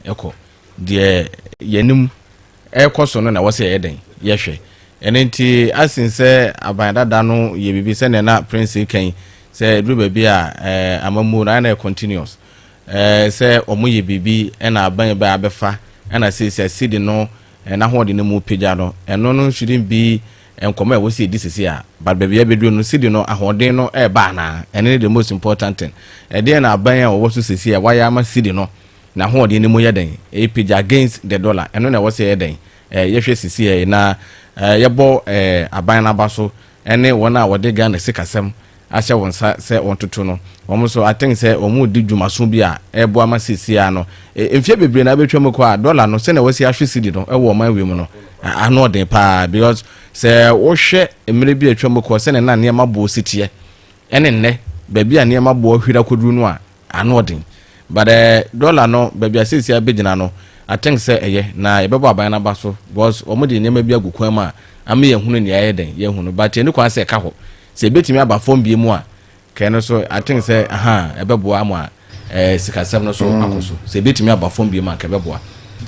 eko de yenim ekoso no na wose yeden yehwe enenti asinse abandada no ye bibi se na prince kan se dru ba bi a amamu na continuous se omo ye bibi na aban ba abefa na se sidi no na ho de ne mu pagya no eno no shouldn't be enkoma we see this is here but baby abedru no sidi no ahoden no ba na ene the most important thing dey na aban a wo so sisi ya why am sidi no na ahoden ne mu yeden pagya against the dollar eno na wo say yeden yehwe sisi ya na yebo aban na baso ene wona wode Ghana sikasem asya wonsa se ontoto no omo so I think say omo di dwumaso bi a ebo ama sisi ya no emfie bebre na betwam ko a dollar no se na wasi ahwe sidi no ewo man wi mu no ano den pa because se wo hwe emre bi atwam ko se na ne ma bo sitie ene nne ba bi a ne ma bo hwira koduru no a ano den but dollar no ba bi asisi abegina no I think say eye na yebebo aban na baso because omo de ne ma bi agukwan ma ame ye hunu ne aye den ye hunu but ene kwa se ka ho se betimi aba fom bi mu a kene so I think say ebebo amu a sikasem no so akoso se betimi aba fom bi mu a kebebo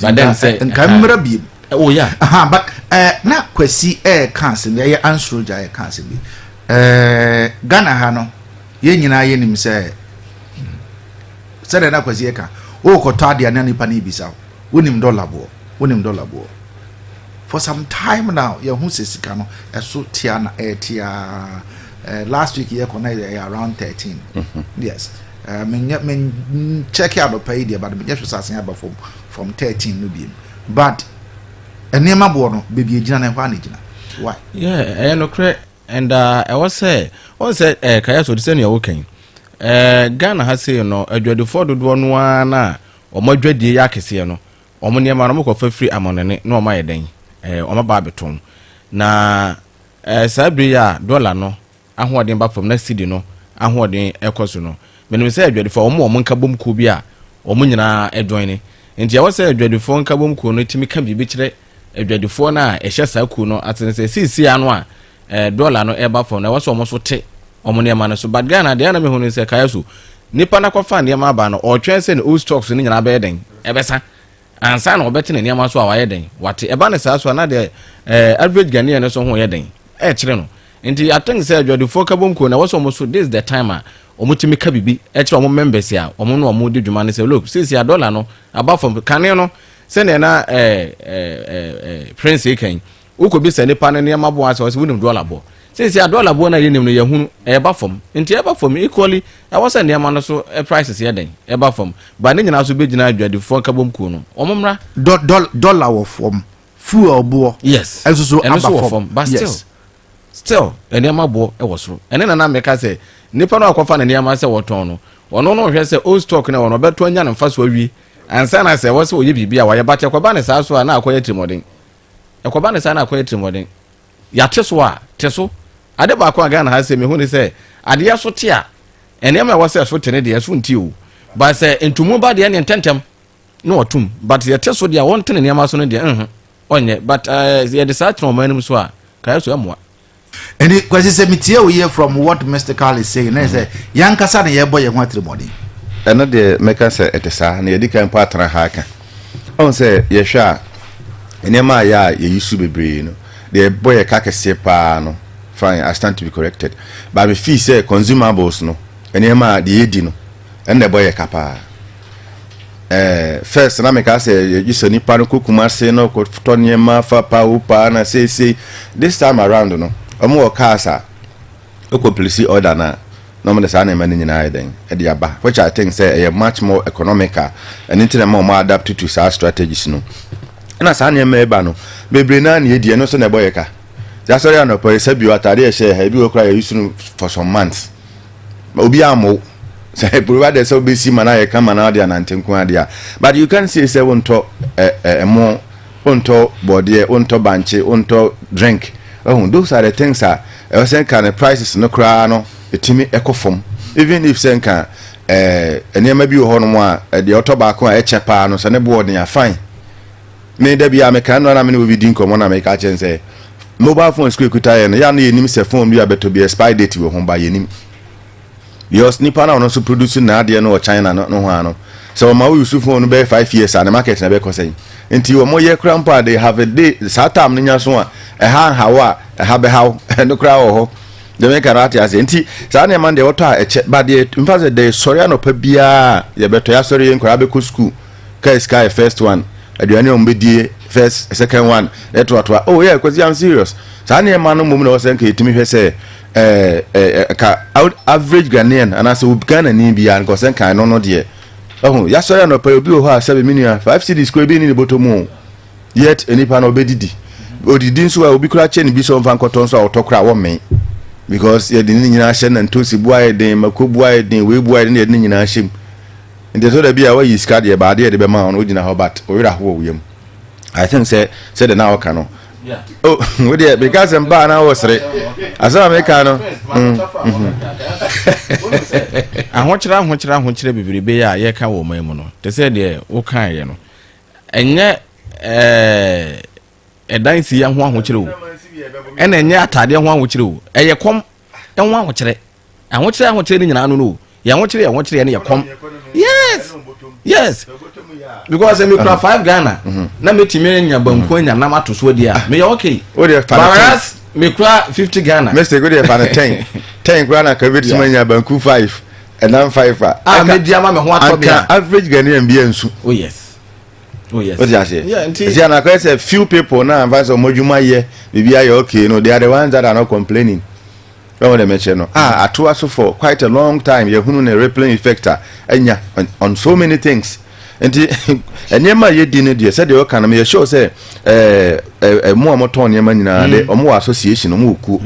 but then say nkamra bi oh yeah but na kwasi cancer ye answer ja cancer bi Ghana ha no ye nyina ye nim say na kwasi ka o ko tadia na nipa ni bisa wonim dollar bo for some time now ye hu sesika no eso tia na tia last week ye connect around 13 yes men check out the pay there but me just sasen aba from 13 no bi but enema bo no bebi egina na hwa na egina why yeah no cre and I was say kaya so de ne wokan Ghana ha say no adwadefo dodo no na omadwadie ya kese no omo ne ma no ko fa free amonene na omo yeden omo ba beton na sabri ya dollar no ahoden ba from na cedi no ahoden ekoso no menim say adwadefo omo nka bom ku bi a omo nyina edon ni enti ya wo say adwadefo nka bom ku no timi ka bibi kire adwadefo na ehye sa ku no atense sisi anu a dollar no eba from na wo so omo so te omo ne ma no so but Ghana de na me hunu say kaya so nipa na kwafa ne ma ba no o twen say no stocks ni nyina ba den ebesa ansa na obete ne ma so a waye den wate eba ne sa so na de average Ghanaian no so ho ye den kire no nti I think say adwadefo ka bom ko na wo so omo so this is the time a omutimi ka bibi kire omo members a omo no omo di dwuma ne say look since ya dollar no above from kane no say na prince eken ukobi say nipa ne ma bo ase wo nim dollar bo since ya dollar bo na yenim no ye hunu eba from nti eba from equally I was say ma no so prices ye den eba from ba ne nyina so begina adwadefo ka bom ku no omomra dollar wo from fu obo yes eso so aba from but still ene ma bo e wo soro ene na meka say nipa no akwafa na ne ma say woton no ono no hwe say old stock na ono beto anya na mfa so awie ansa na say wo say oye bibia wa ye ba che kwa ba ne sa so na akoye trimodin ekwa ne sa na akoye trimodin ya teso a teso ade ba kwa Ghana ha say me hu ni say ade so te a ene ma wo say so te ne de so nti o ba say entumu ba de ne ntentem no otum but ye teso de a won te ne ma so ne de onye but ye de sa tro manum so a kaya so amwa and it kwasi say metie we hear from what Mr. Carl is saying na say yankasa na ye boy ye ho atremodi eno de meka say etesa na ye di kan patra ha aka on say ye hwa ene ma ya ye yisu bebre no the boy ka kese pa no fine I stand to be corrected but me feel say consumables no ene ma de yedi no en the boy ka pa first na meka say you so ni pa no kokuma say no ko to niema fa pa upa na say this time around no omo wo kasa o complete order na no me say na ma ni nyina den e de aba which I think say much more economical and internet more adapt to our strategies no na sa na me ba no bebre na na yedi no so na boy ka ja sorry no po say bi atare e share ha bi okra use for some months obi amo say provider so be si mana ye kama na dia na ntenku adia but you can see say wonto emo wonto body wonto banche wonto drink those are the things that I was saying kind of prices no cra no etimi ekofom even if say kan enema bi ho no mo a de otobako a eche pa no so ne board ya fine me da bia me kan no na me no bi din komo na me ka chen say mobile phone school kuta ye no ya no yenim se phone bi abeto bi expire date we ho ba yenim because nipa na no so produce na ade no China no ho ano so ma owusu phone no be 5 years and the market na be kosen nti wo mo ye kra mpa they have a day satam no nya so a hawa ha be how no kra wo ho de me karate ase nti sa na man de woto a eche ba de mfa se de sorry anopa bia ye beto ya sorry en kra be ko school sky first one aduane o mbedie first second one that what oh yeah because I'm serious sa na man no mum na wo se nka etimi hwe se ka average Ghanaian and as we Ghana ni bia nko se nka no de oh ya sorry anopa obi o ho a 7 minutes 5 cedis ko be ni botomu yet enipa na obedidi odidi nso a obi kura chain bi so mfa nkoton so a otokra wo men because ye din nyina hye na ntosi buaye den makobuaye den we buaye den ye din nyina hyem nti so da bia wa yi ska de ba de be ma on ogina ho but o wira ho wiem I think say the now can yeah oh we dey because em ba na wo sere asama me ka no ahokyere bibiribe ya ye ka wo man mu no te say de wo kan ye no enye edan si ya ho ahokyere wo ena enye atade ho ahokyere wo eye kom enho ahokyere ni nyina no ya ahokyere ne ye kom yes because me cry 5 Ghana na metime nya banku nya na matoso dia me okay whereas me cry 50 Ghana Mr. Good for 10 Ghana ka betima nya banku 5 and then 5 me dia ma me ho atobia average Ghanaian bia nsu oh yes what you say yeah see na quite a few people now advise on moduma here bibia you okay no they are the ones that are not complaining when they mention no atoa so for quite a long time you hunu na rippling effector enya on so many things and enyema ye di ne de said you can me show say mo amoton nyema nyina de omo association omo ku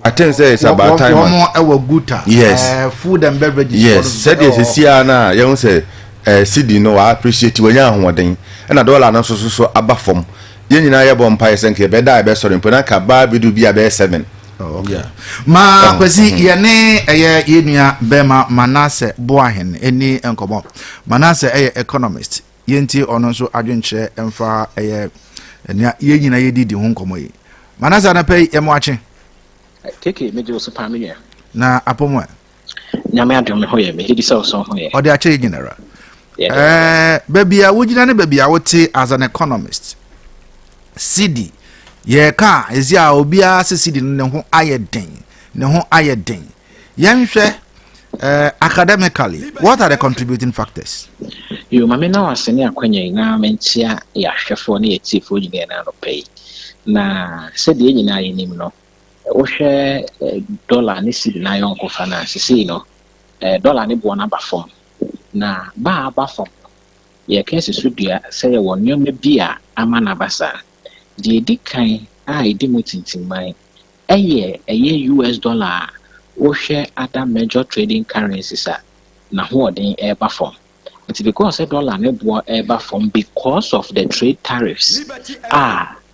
I think say it's about time omo ewa guta yes food and beverages yes said you see na you say CD no I appreciate wanya ahoden na dollar na so abafom ye nyina ye bom pa senke be da be sorry mpona ka ba bi du bia be 7 okay ma kwesi ye ne ye nua bema Manase Boahen eni enkomo Manase economist yenti ono so adwenche emfa ye nyina ye didi ho nkomo yi Manase na pay ye mo ache keke meje so pa me na apomo nyame adom me hoye me didi so hoye o de ache general babia wugina ne babia wote as an economist CD ye ka ezia obia se CD ne ho ayeden yenhwe academically what are the contributing factors you mama na wasene akwanya na mentia ya hwefo ne yetifo nyina na no pay na se de nyina yenim no wo hwe dollar ne CD na yon ko finance see no dollar ne bo na ba form na ba form ye kese sudua say ye won nyome bia ama na basa di dikan di mutintimai eye US dollar wo hwe other major trading currencies na ho den eba form it's because the dollar ne bo eba form because of the trade tariffs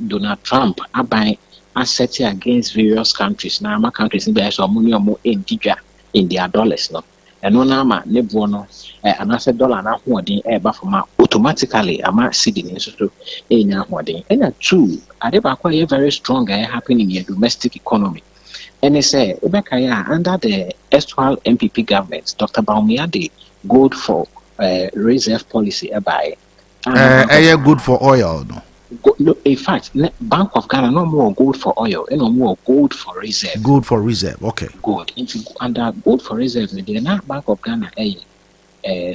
Donald Trump abai asset against various countries na ama countries be so money omo endidwa in their dollars no eno na ama ne bo no anase dollar na hoden eba from automatically ama CD ni so enya hoden ena two ade ba kwa very strong happening in the domestic economy and say ebeka ya under the actual MPP government Dr. Baumiade good for reserve policy by good for oil no in fact Bank of Ghana no more good for oil and no more good for reserve okay good under good for reserve the Bank of Ghana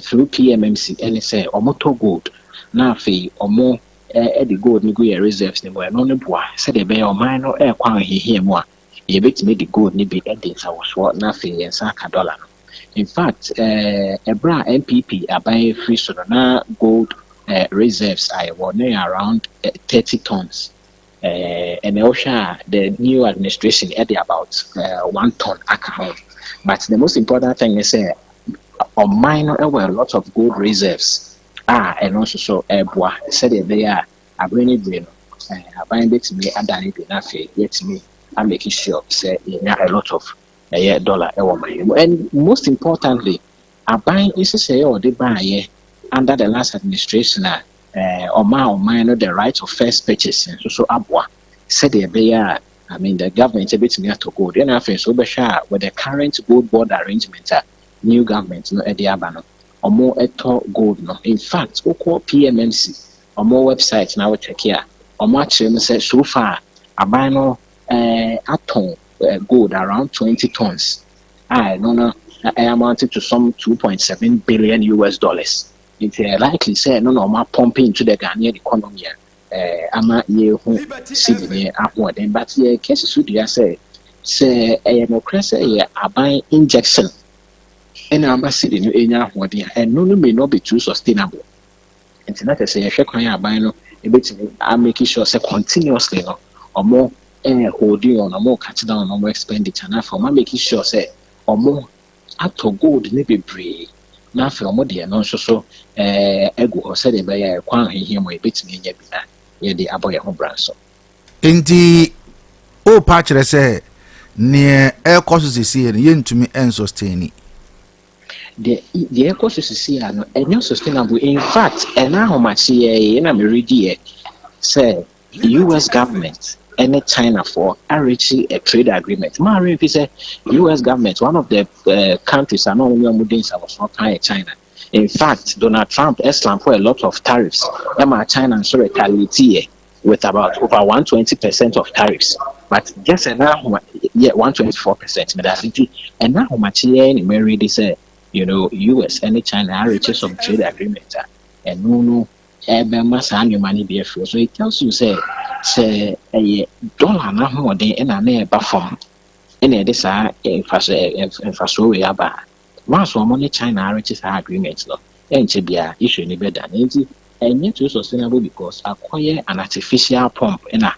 through PMMC and say omoto gold na fe omo the gold ni go your reserves ni mo no ne boa say the be o man no kwan hihie mu a ye betime the gold ni be edins awoso na fe yensa ka dollar no in fact ebra MPP abai free so na gold reserves were around 30 tons and also the new administration added about 1 ton alcohol but the most important thing is on minor were a lot of gold reserves and also so bois said they are bringing brain buying to me and then yet me I'm making sure say a lot of dollar and most importantly buying is say or they buy under the last administration or minor the right of first purchase so abwa said they are I mean the government a bit near to gold and after so with the current Goldbod arrangement new government no at the abano omo eto gold no. In fact, oko PMMC omo website na we check here. Omo actually say so far aban no aton gold around 20 tons. I no amounted to some 2.7 billion US dollars. It's likely say no ma pumping into the Ghanaian economy. Ama ye who see the upward, but the case should you say no cress a buying injection and I'm see the new what and no may not be too sustainable. It's not to say a share a buying a bit I'm making sure say continuously no or more holding on or more catch down or more expenditure now for making sure say or more up to gold maybe brave. Now for more dear no so ego or said it by a quan him a bit me ye the aboy home brand so. Inti o patchere say near air courses is here yen to me and sustain the air courses is here and not sustainable. In fact, and now how much ye in America say US government and China for reaching a trade agreement. Mary, if you say US government, one of the countries are not only moving China. In fact, Donald Trump slammed for a lot of tariffs. China and so retaliate with about over 120% of tariffs. But just now, 124%. And now how much in Mary they say, US and China are reaching some trade agreement. And no, money be free. So it tells you say a dollar now more than an form. And this are infrastructure. Once money China reaches her agreements, no, and to be a issue any better than and yet sustainable because acquire an artificial pump and a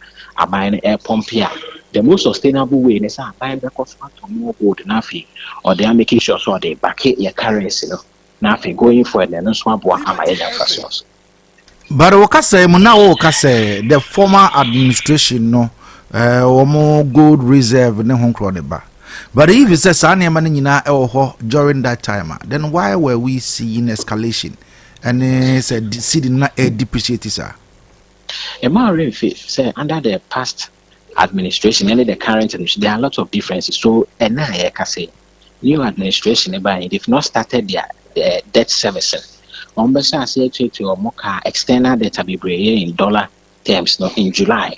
buying air pump here. The most sustainable way is buying the cost to more gold nothing, or they are making sure so they back your currency, nothing going for it, and swap one infrastructure. But Okase, the former administration, no, more gold reserve in the home crowd. But if it says during that time, then why were we seeing escalation and seeing a depreciate, sir? Say under the past administration and the current administration, there are lots of differences. So, and I can say, new administration, they've not started their debt servicing. Ombesa say to or moka external debt be in dollar terms, not in July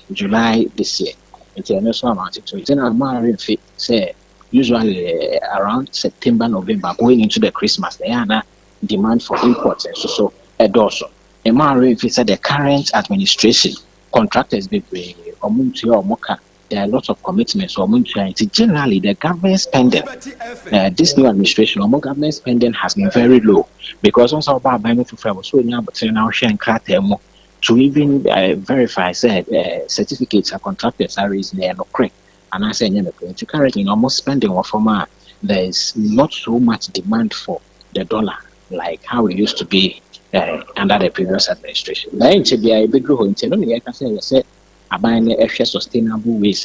this year. International amount to it. Then say usually around September, November, going into the Christmas, there are demand for imports and so also. If it's the current administration, contractors be or moka. There are lots of commitments or generally the government spending. This new administration or government spending has been very low because also about buying to travel so now but now sharing to even verify certificates are contractors are raising no credit. And I say currently almost spending or from there is not so much demand for the dollar like how it used to be under the previous administration. Then to be a big growth in I can say buying a sustainable ways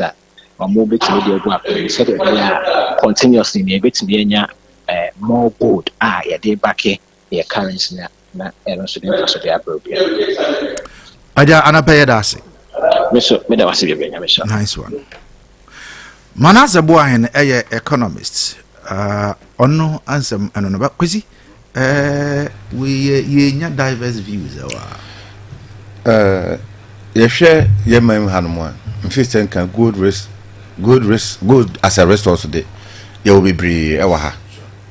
or move it to the so that continuously able to be more gold day back here currency na also the appropriate. Aja anapaya dasi. Nice one. Manasa Boahen economist. Ono ansem ano ba kwesi we diverse views you share your man hanumwa mfisten kan good as a rest also day you will be brave ewa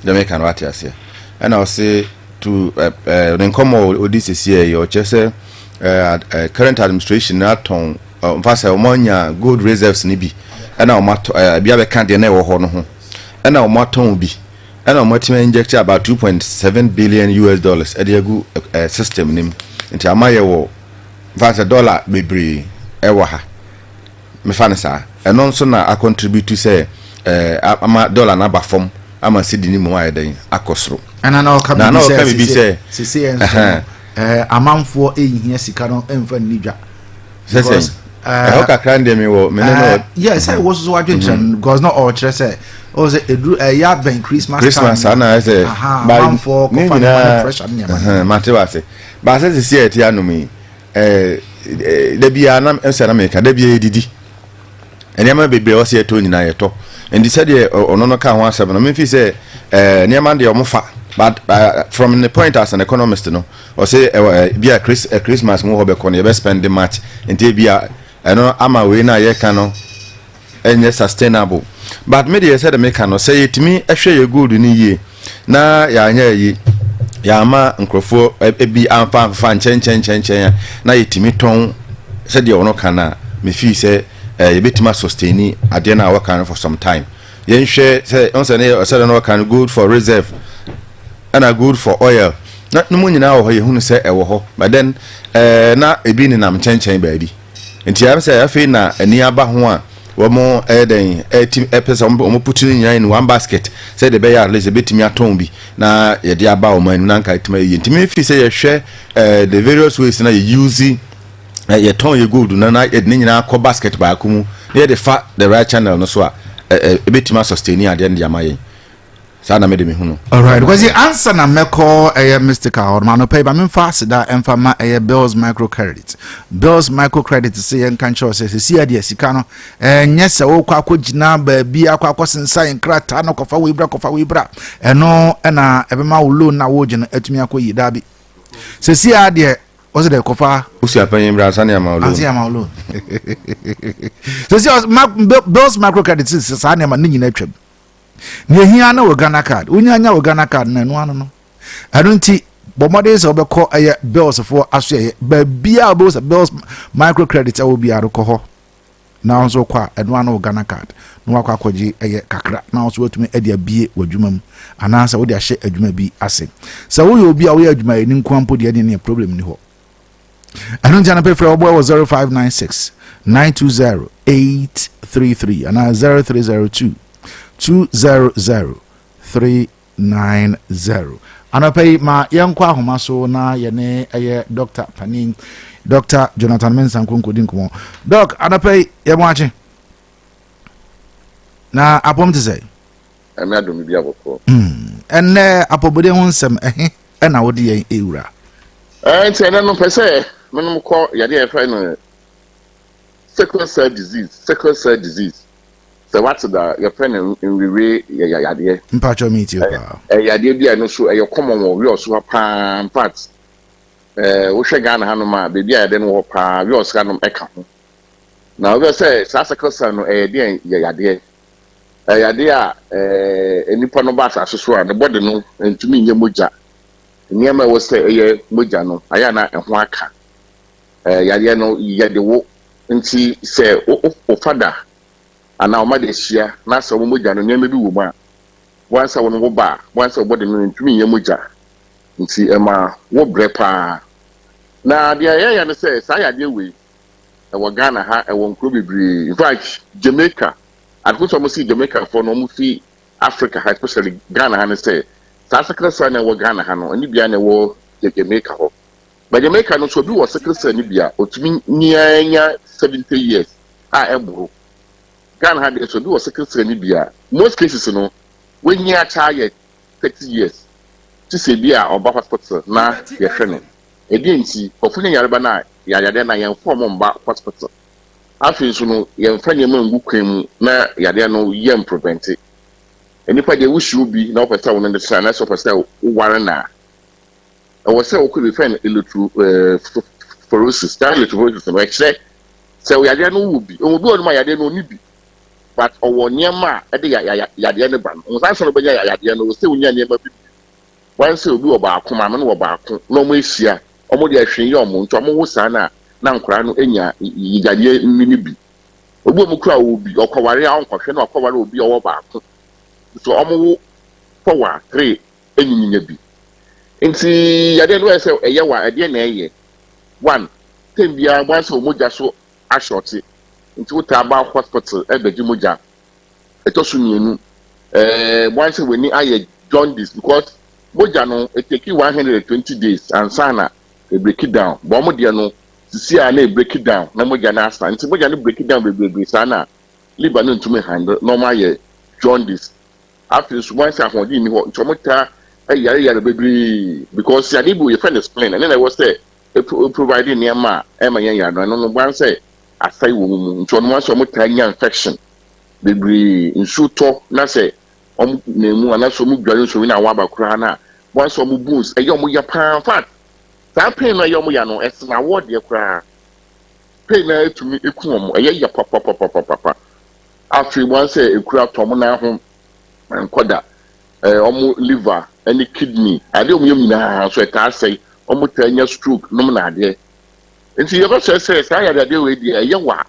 the make an what here and I'll say to then come or this year you just say current administration not on fast monya good reserves ni bi and our matter be a can't na wo ho no ho and our matter bi and our matter inject about 2.7 billion US dollars at the system nim into amaye wo fast dollar bebre ewa ha me fa nsa and also na I contribute to say ama dollar na ba form ama sidi ni mu ayeden akosro and na o come be say amanfo ehia sika no emfa nidwa because how can they me no yes I was so attention because not all say o say ya ben Christmas and I say by for pressure matter say but say see it ya no me the bia na say na America the bia didi enema bebe o say to nyina yeto and they said ono no ka ho asem no me fi say enema de o mofa But from the point as an economist, you know, or say be a Christmas more be kon you be spend the match until be a no ama we na ye kan no enye sustainable. But me dey say the make no say it me ehwe ye good ni yie na ya anya yi ya ma nkrofo bi amfa chen na yetimi ton say de ono kana me feel say ye betima sustain ade na work for some time. Yen hwe say on say no can good for reserve and are good for oil. Not no money now or you say ewo but then na ebi ni nam chen baby. Nti am say afi na ani aba ho a wo mo den team episode mo put in one basket say the bear at least a bit me aton bi na ye de aba o man na nka itima yi. Nti me fi say ye hwe the various ways na you use ye ton ye good na ye ni nyina akọ basket ba akumu ye the fa the right channel no so a bit ma sustain at the end amaye. Sana me de me hunu. All right, because the answer na meko mystical or man pay ba me fast that emfa bills microcredit. Bills microcredit say en kan cho say si ade sika no nyese wo kwa akogina ba bi akwa akosensa en krata no kofa we bra eno na ebema wo loan na wo gina atumi akoyi da bi. Se si ade o se de kofa usi apanyin bra sane ama loan. Asi ama loan. So si bills microcredit say sane ama ni nyina twam. Ni hia na Ghana card unyanya Ghana card na no ano no adunti bomode so obekọ bills for aso ba bia bills microcredit will be arokọ ho na so kwa eno ano Ghana card no akwa akọji kakra na so wetumi ade abie wadwuma mu anasa wo de ahye adwuma bi ase so wo obi a wo adwuma ni nkwampo de ne problem ni ho adunti ana pay for obo 0596 920 833 and 0302 200-390. Anopay ma yankwa ahoma so na yene Dr. Panin Dr. Jonathan Mensah Nkonkodi nkomo. Doc anopay yemwache. Na apom te say. Emi adom bi aboko. Enne apobode ho nsem na wodi yen ewura. Nti ene no pese menum ko yade e fa no sickle cell disease. So what's the your friend in we yade mpacho meet you yade bia no so e common wo we also pa part wo hwe Ghana ha no ma be bia yade no wo pa we also no eka ho na we say sickle cell no yade yade a enipa no ba so a the body no ntumi nye moja niam wo say moja no aya na ho aka yade no yade wo nti say o father ana o ma de hia na so mo moja no nyame bi wo ma wansa wo no wo ba wansa body no ntumi nye moja nti ema wo brepa na dia ya no say sa ya de we e wo Ghana ha e wo nkro bibiri in fact Jamaica adko mo see Jamaica for no mo fi Africa especially Ghana ha no say sa secretary na wo Ghana ha no ani bia na wo Jamaica ho ba Jamaica no so bi wo secretary ni bia otumi nianya 70 years eburu Ghana had so do secretary ni bia most cases no when you are 30 years to say bia oba hospital na ye hwene nti ofuni yareba na yade na yen form mba hospital afi so no yen fanye mangu kwem na yade no yen prevent enipa de wushi obi na opesa won ndesa na so opesa ware na e wo se o could be friend electrophoresis no extra so yade no wo bi o bi o ma yade no ni bi but owo niema e de yade ne ba no san so no benya yade no se unya niema bi wan se obi oba akoma me no oba akon no mo ehia omo de ahwen ye omo nto omo wo san na nkora no enya yade ni bi obi omo kura obi okware a onkwohwe na okware obi owo ba akon so omo wo power 3 enyinya bi nti yade no se eye wa ade na eye 1 tembia wan se omoja so ashoti nti uta ba hospital ebeji moja etosu mienu wan se weni aye jaundice because moja no it take 120 days and sana e break it down bo mo de no sisi a na e break it down na moja na asa nti moja no break it down bebrebe sana liver no ntumi handle normal ye jaundice after so wan se ahodi ni ho nti mo ta yare bebrebe because ya dibu ye friend explain and then I was say providing niema ema yen ya no wan se asai wo mu nti ono so mo tanya infection bebree nsuto na se na mu ana so mu dware so na wa bakura na once omu boons e yomu ya pan fat that pain na yomu ya no it's na word ye kra pain na to me eku omu e ya papa after once e kura tomu na ho nkoda omu liver any kidney ade omu yam na so e ka say omu tanya stroke no na ade nti ye go say say ya ade we di e ye wa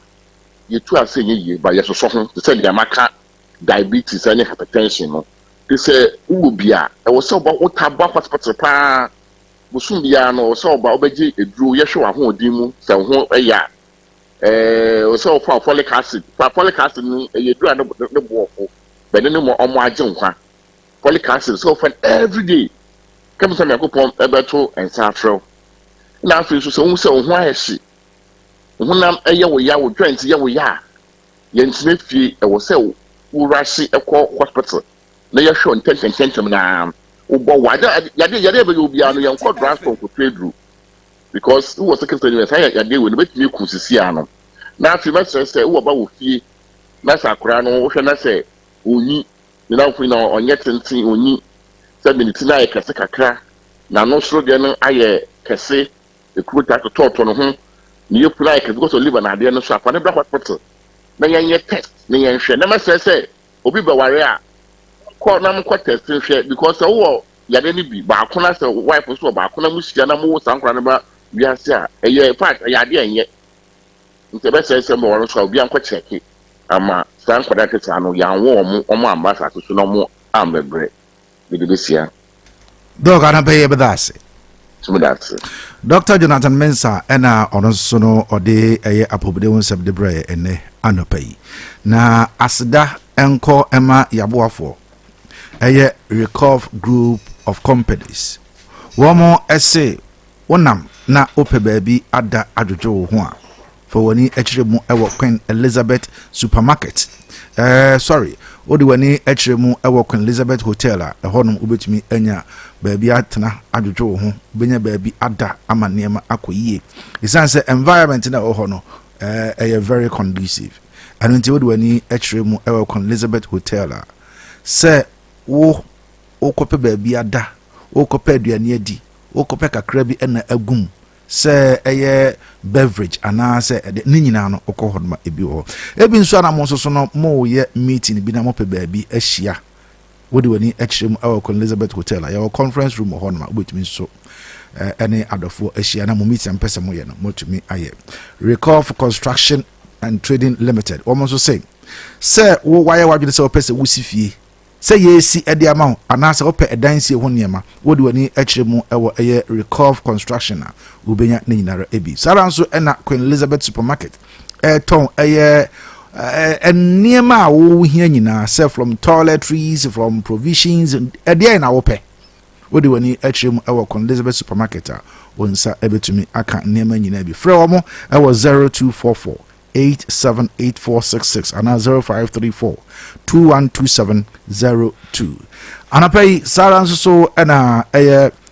ye tu asenye ye ba ye so ho say the amaka diabetes and hypertension no they say ubia e wo say oba utaba hospital pa busum bia no wo say oba obeji eduru ye hwe wa ho odin mu say ho eya wo say for folic acid ni ye duru na bo ofo be ne mo omo age nkwa folic acid so for every day come say me akopon ebeto ensafro na afi so say ho ahye honam eye wo ya wo joint ye wo ya ye ntine fie e wo say urashi ekọ hospital na ya show intention na ubo wada yade be obi anu yan kọ transport ko pedro because who was secretary we say yade we no betimi kusisi anu na afi ma say wo ba wo fie na sakura no wo hwe na say onyi ni na fu na onye tenten onyi say minute na kese kakra na no soro de no aye kese e kuta to no ho ni ye pula kese because liver na de no so afa ne bra hospital na yenye test na yenhwe na masese obi be ware a ko na mko test hwe because wo yade ni bi ba akona se wife so ba akona musia na mo sankra na ba wiase a eye part yade enye nte be se mo won so obi anko check ama sankra da tete anu ya wo omo ambassador so no mo ambebre bi de sia dog ana be yebedase that's Dr. Jonathan Mensah ena onosono ode eye apobode wonsem de bre ene anopai na asida enko ema yaboafo eye Recover Group of Companies womo ese wonam na ope baabi ada adwojo ho a for wani echiremu ewo Queen Elizabeth Supermarket sorry odi wani echiremu ewo Queen Elizabeth Hotel a ehonum obetumi anya baabi atena adwojo ho benya baabi ada amanema akoyie isanse environment na oho no very conducive and until odi wani echiremu ewo Queen Elizabeth Hotel a se wo okope baabi ada okope aduane adi okope kakra bi na agum se eye beverage ana se ni nyina no okohodma ebi ho ebi nso na mo so no mo ye meeting bi na mo pe baabi ahia wodi wani echirem awo Elizabeth Hotel ya conference room ho no obetumi so any adofo ahia na mo meeting pese mo ye no motumi aye Recover Construction and Trading Limited almost say wo waye wadwene se opese wusifie say yesi edi amount anase ope edansie ho niema wodi wani echiremu ewo eye Recover Construction a ubenya ne nyinara ebi sara nso ena Queen Elizabeth Supermarket ton eye niema wo hia nyina say from toiletries from provisions edi na wope wodi wani echiremu ewo Queen Elizabeth Supermarket a wonsa ebetumi aka niema nyina ebi frɛ wo mo ewo 0244 878466 and 0534 212702 anapai sara so na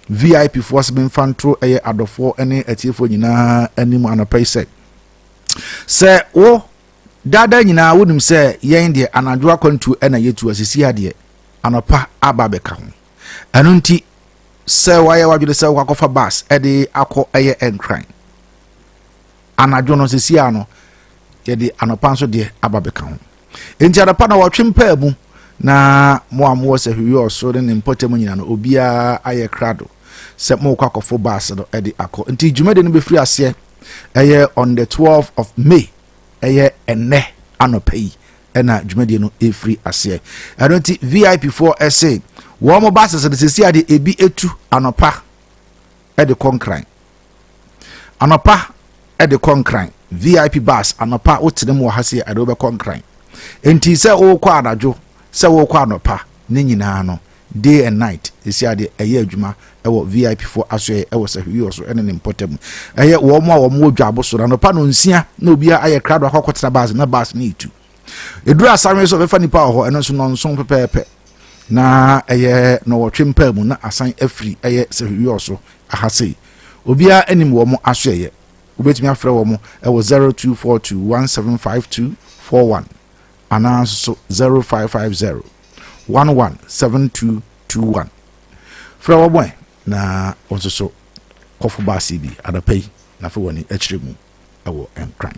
VIP force been fantro adofo ene atiefo nyina anim anapai se wo dada nyina wonim se yen de anadwo akwantu na yetu asisi ade anopa aba beka ho anu nti se waye wadwede se kwakofa bus ede akọ enkran anadwo no sisi ano yedi anopanso de ababeka ho enti adapa na watwempa mu na mo amwo se hwi oso de nimpotem nyina no obia aye krado se mo kwakofo bas do edi akọ enti jumade no be free ase on the 12th of May enne anopai ena jumade no e free ase enti VIP for SA wo mo bas se de sesi ade ebi etu anopa edi konkran anopa edi konkran VIP bus anopa wotinem wo hase ade obe konkran enti se wo kwa anajo se wo kwa anopa ne nyina no day and night esi ade eye adwuma ewo VIP for aso ewo se hwi oso ene ne importem wo mo a wo mo dwabo so anopa no nsia na obia aye krado akokotena bus na bus ne itu edura asan so befa nipa ho eno so no nson pepepe na no wotwempa mu na asan afri se hwi oso ahase obia anim wo mo aso ubetimi afre wo mo ewo 0242175241 anaso 0550 117221 fra boy na also so kofu ba CB adapay na fe woni akire mu ewo enkran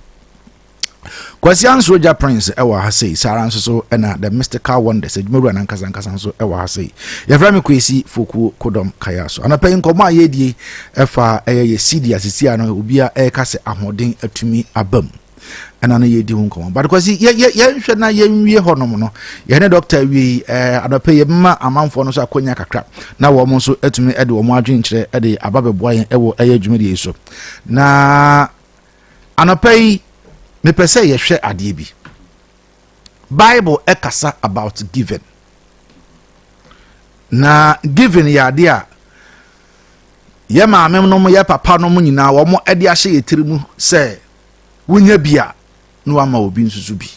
kwasi ansoja prince ewa ha sei sara nso so na the mystical wonders adwumaru anankasa nkasa nso ewa ha sei yefra me kwesi foku kodom kaya so anapay nkoma yedie efa ye CD asisi ano obia kase ahoden atumi abam ana na yedi hu nkoma but kwasi ye hwe na ye nwie honom no ye ne doctor wi anapay ye ma amanfo no so akonya kakra na wo mo so atumi de wo mo adwen kire de ababeboa yen ewo adwumari so na anapay me pese ye hwe ade bi Bible ekasa about giving na giving ya ade a ye maamem no ye papa no nyina wo mo ade ahye yetirimu se wonya bia no ama obi nsusu bi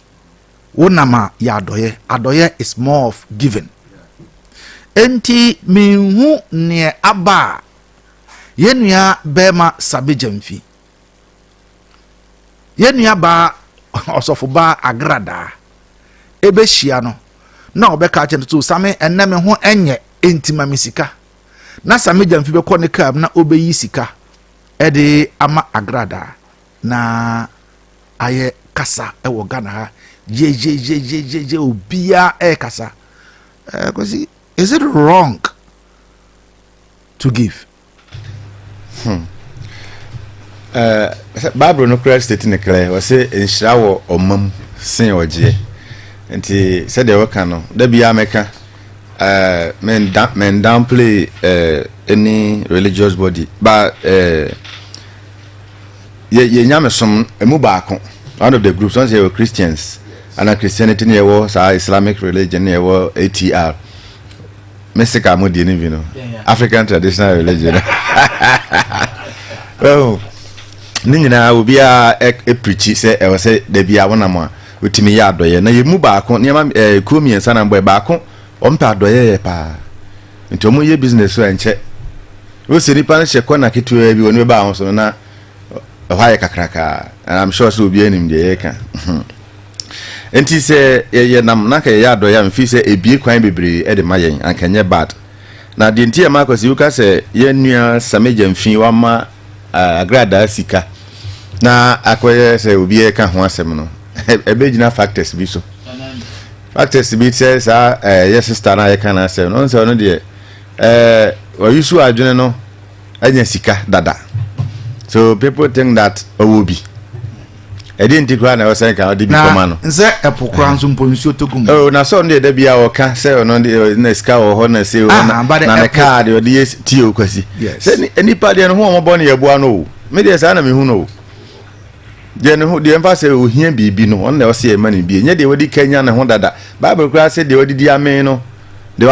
wonama ya adoye is more of giving enti minhu ne aba yenua bema Sammy Gyamfi yenua ba osofo ba Agradaa ebehia no na obeka chento Sammy enne me ho enye entima misika na Sammy Gyamfi be kɔ ne cab na obeyi sika ede ama Agradaa na aye kasa ewo Ghana ha je obia kasa because is it wrong to give? Bible no clear state in clear was say enhyira wo omam sen oje nti said the work no da bia meka men downplay any religious body but ye nyame som emu baako one of the groups once they were Christians and Christianity ne was Islamic religion ne was ATR Mexico mo di ni bi no African traditional religion well ni nyina obi a preach say e say da bia wona mo otimi ya adoye na yemu baako niam komiensa na mbo baako ompa adoye pa nti omo ye business so enche wo se nipa na chekwa na ketu bi woni ba ho so na haye kakraka and I'm sure so obi anim de yeka enti se ye nam na ka ya adoye mfi se ebie kwan bebre e de mayen ankanye bad na de ntia makosi wuka se ye nua Sammy Gyamfi wa ma Agradaa sika na akwess se obi ka ho asem no ebegina factors bi so factors bi say sa yes sister na ye kan asem no so no de owusu adwene no anya sika dada so people think that owobi didn't cry na say kan odi bi koma no nze epokra nso mponsu otogum oh na so no de bia o ka say no de na sika o ho na say na na card o de ti o kwasi say enipa de no ho mo bo na ye boa no me de say na me hu no de no de emfa say ohia bibi no on na o say e mani bi nye de wodi kanya na ho dada Bible cry say de wodi di amen no de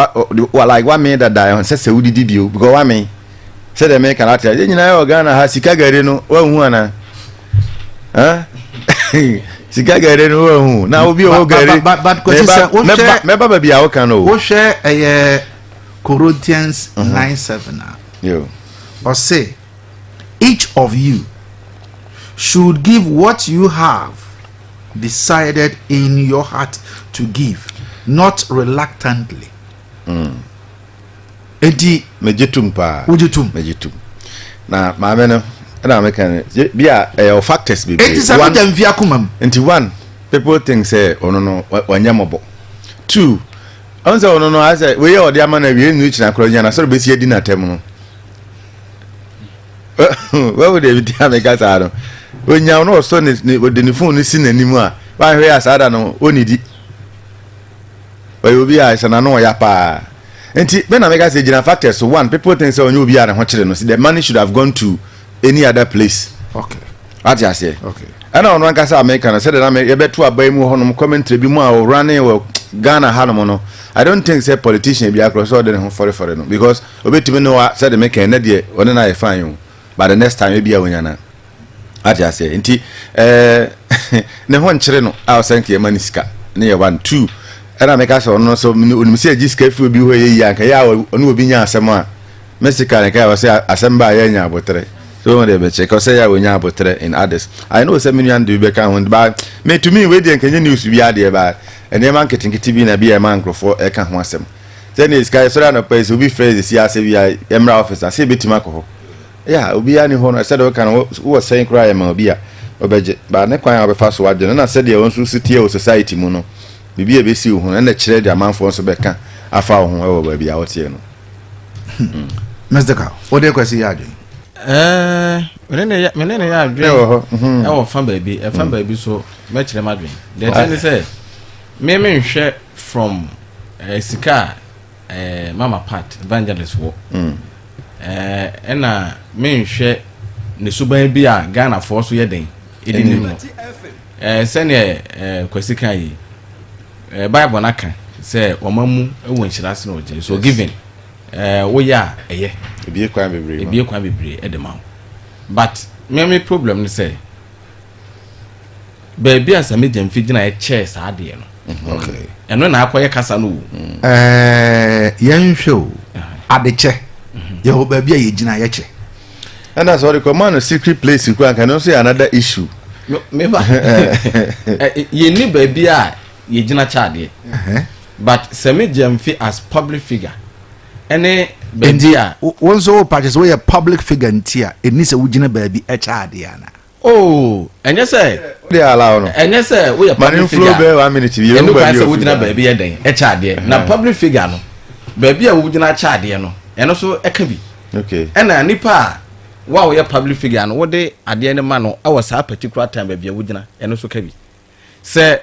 like wa me dada on say wodi di bio because wa me say de me kan ata de nyina yo Ghana ha sika gare no wa hu ana sika gare no wa hu na obi o gare but me baba bia o kan no wo hwe Corinthians 9:7 yo or say each of you should give what you have decided in your heart to give, not reluctantly. Edi mejitum pa ujitum na maame no na American bia factors be eti Sammy Gyamfi akumam nti one people think say ono no wanyamobo two onse ono no ase we ye odi ama na wie nu china kro nya na so be si edi na tem no we would be America sa no onya no so ni odi ni phone si nanimu a ba hwe asada no onidi we obi a sana no ya pa enti when America say general factors so one people think say onye obi a na ho kire no the money should have gone to any other place. Okay. What you say? Okay. And on one case American said that you better buy mu honum commentary bi mu a running or Ghana hanom no. I don't think say politician be across all the for no because obetimi no said the make na de one na e fine you. But the next time maybe a na. What you say? Enti ne ho nkire no a thank you money sika. Ne 1 2 era make us no so onim say giska fi obi ho ye yanka ya onu obi nya asem a Mexico ne ka say asem ba ya nya abotre. So they be check say ya wonya abotre in others. I know say many do be kan ho but me to me we dey kenye news bi ade ba ene man ketenkete bi na bi e man grofo e ka ho asem. Then is guy so no place will be phrase see as we are emra officer say bitima ko yeah obi ani ho no said we can was saying cry ma obi a obeje ba ne kwan obefa so wadwe na said e won so city o society mu no bibi e be si ho na kire dia manfo so be kan afa ho e wo ba bia wote no Mr. Ka what dey kwesi ya adwen menene ya adwen e wo fa baabi so me kire madwen the thing say me nhwe from sika mama part evangelist wo ena me nhwe ne suban bi a Ghana for so yeden edini no sene kwesi kan yi bible na kan say omamu ewo nchirase na oje so given wo ya eye ebie kwan bebre edema but me problem ni say baby as Sammy Gyamfi gina e chair sa ade no okay eno na akoye kasa no yenhwe o adeche ye ho baby ye gina ye che and that's what the command secret place in can also another issue me ba ye ni baby a ye gina chaade but Sammy Gyamfi as public figure ene baby a won so purchase we a public figure ntia eni se wugina baby e chaade ana oh enye say they allow no enye say we a public figure be 1 minute you no ba say wugina baby e den e chaade na public figure no baby a wugina chaade no eno so e ka bi okay ena nipa wa we public figure no wo de ade ne ma no awo sa particular time baby a wugina eno so ka bi se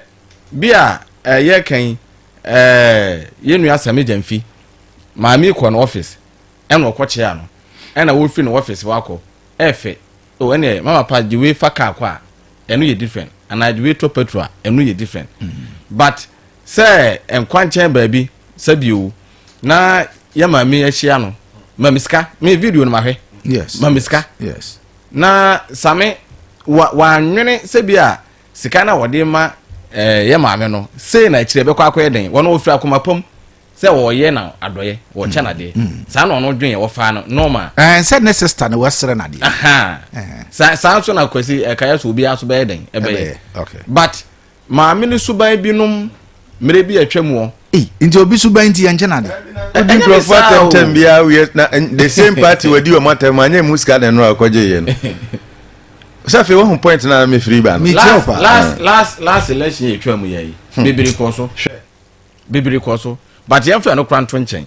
bia ye kan ye nua Sammy Gyamfi maami ko no office ena okoche ya no ena wo fi no office wako efe o ene mama pa the way faka kwa eno ye different and the way to petrol eno ye different but say enkwanchen baby sabio na ya maami ahia no mamiska me video no mahwe yes mamiska yes na Sammy wa nwene sabia sika na wode ma ya maami no say na kire be kwa akwa den wono ofira akomapom say wo ye na adoye wo cha na de sa no no dwen ye wo fa no normal said ne sister na wasere na de aha sa so na kwesi kaya so obi aso be den ebe okay but maami ni suban binum mere bi atwamu nti obi suban ti enche na de odi prophet tem bia we the same party we di o matem anya musika na no akoje ye no safe one point na me free ban last election atwamu ye bibiri koso but ye fa no kranto nchen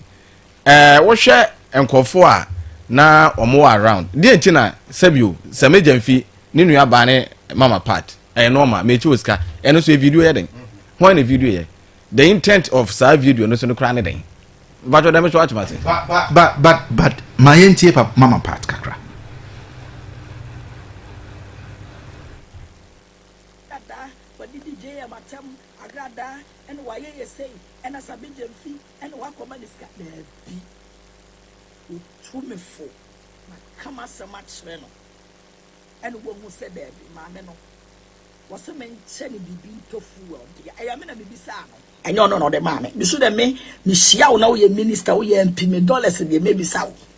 wo hwe enkofo a na omo around die nti na sabio Sammy Gyamfi ni nua ba ne mama part normal me chi oska eno so video ye den when the video ye the intent of sa video no so no kran den but what am so watch mate but my entie mama part kakra Agradaa and why you say and as a Sammy Gyamfi and what command is got there be to me for come as so much reno and one who said there be my no was a man chenny be tofu I am in a bibisano and you know the mammy you should have me shall know your minister we MP me dollars and you may be south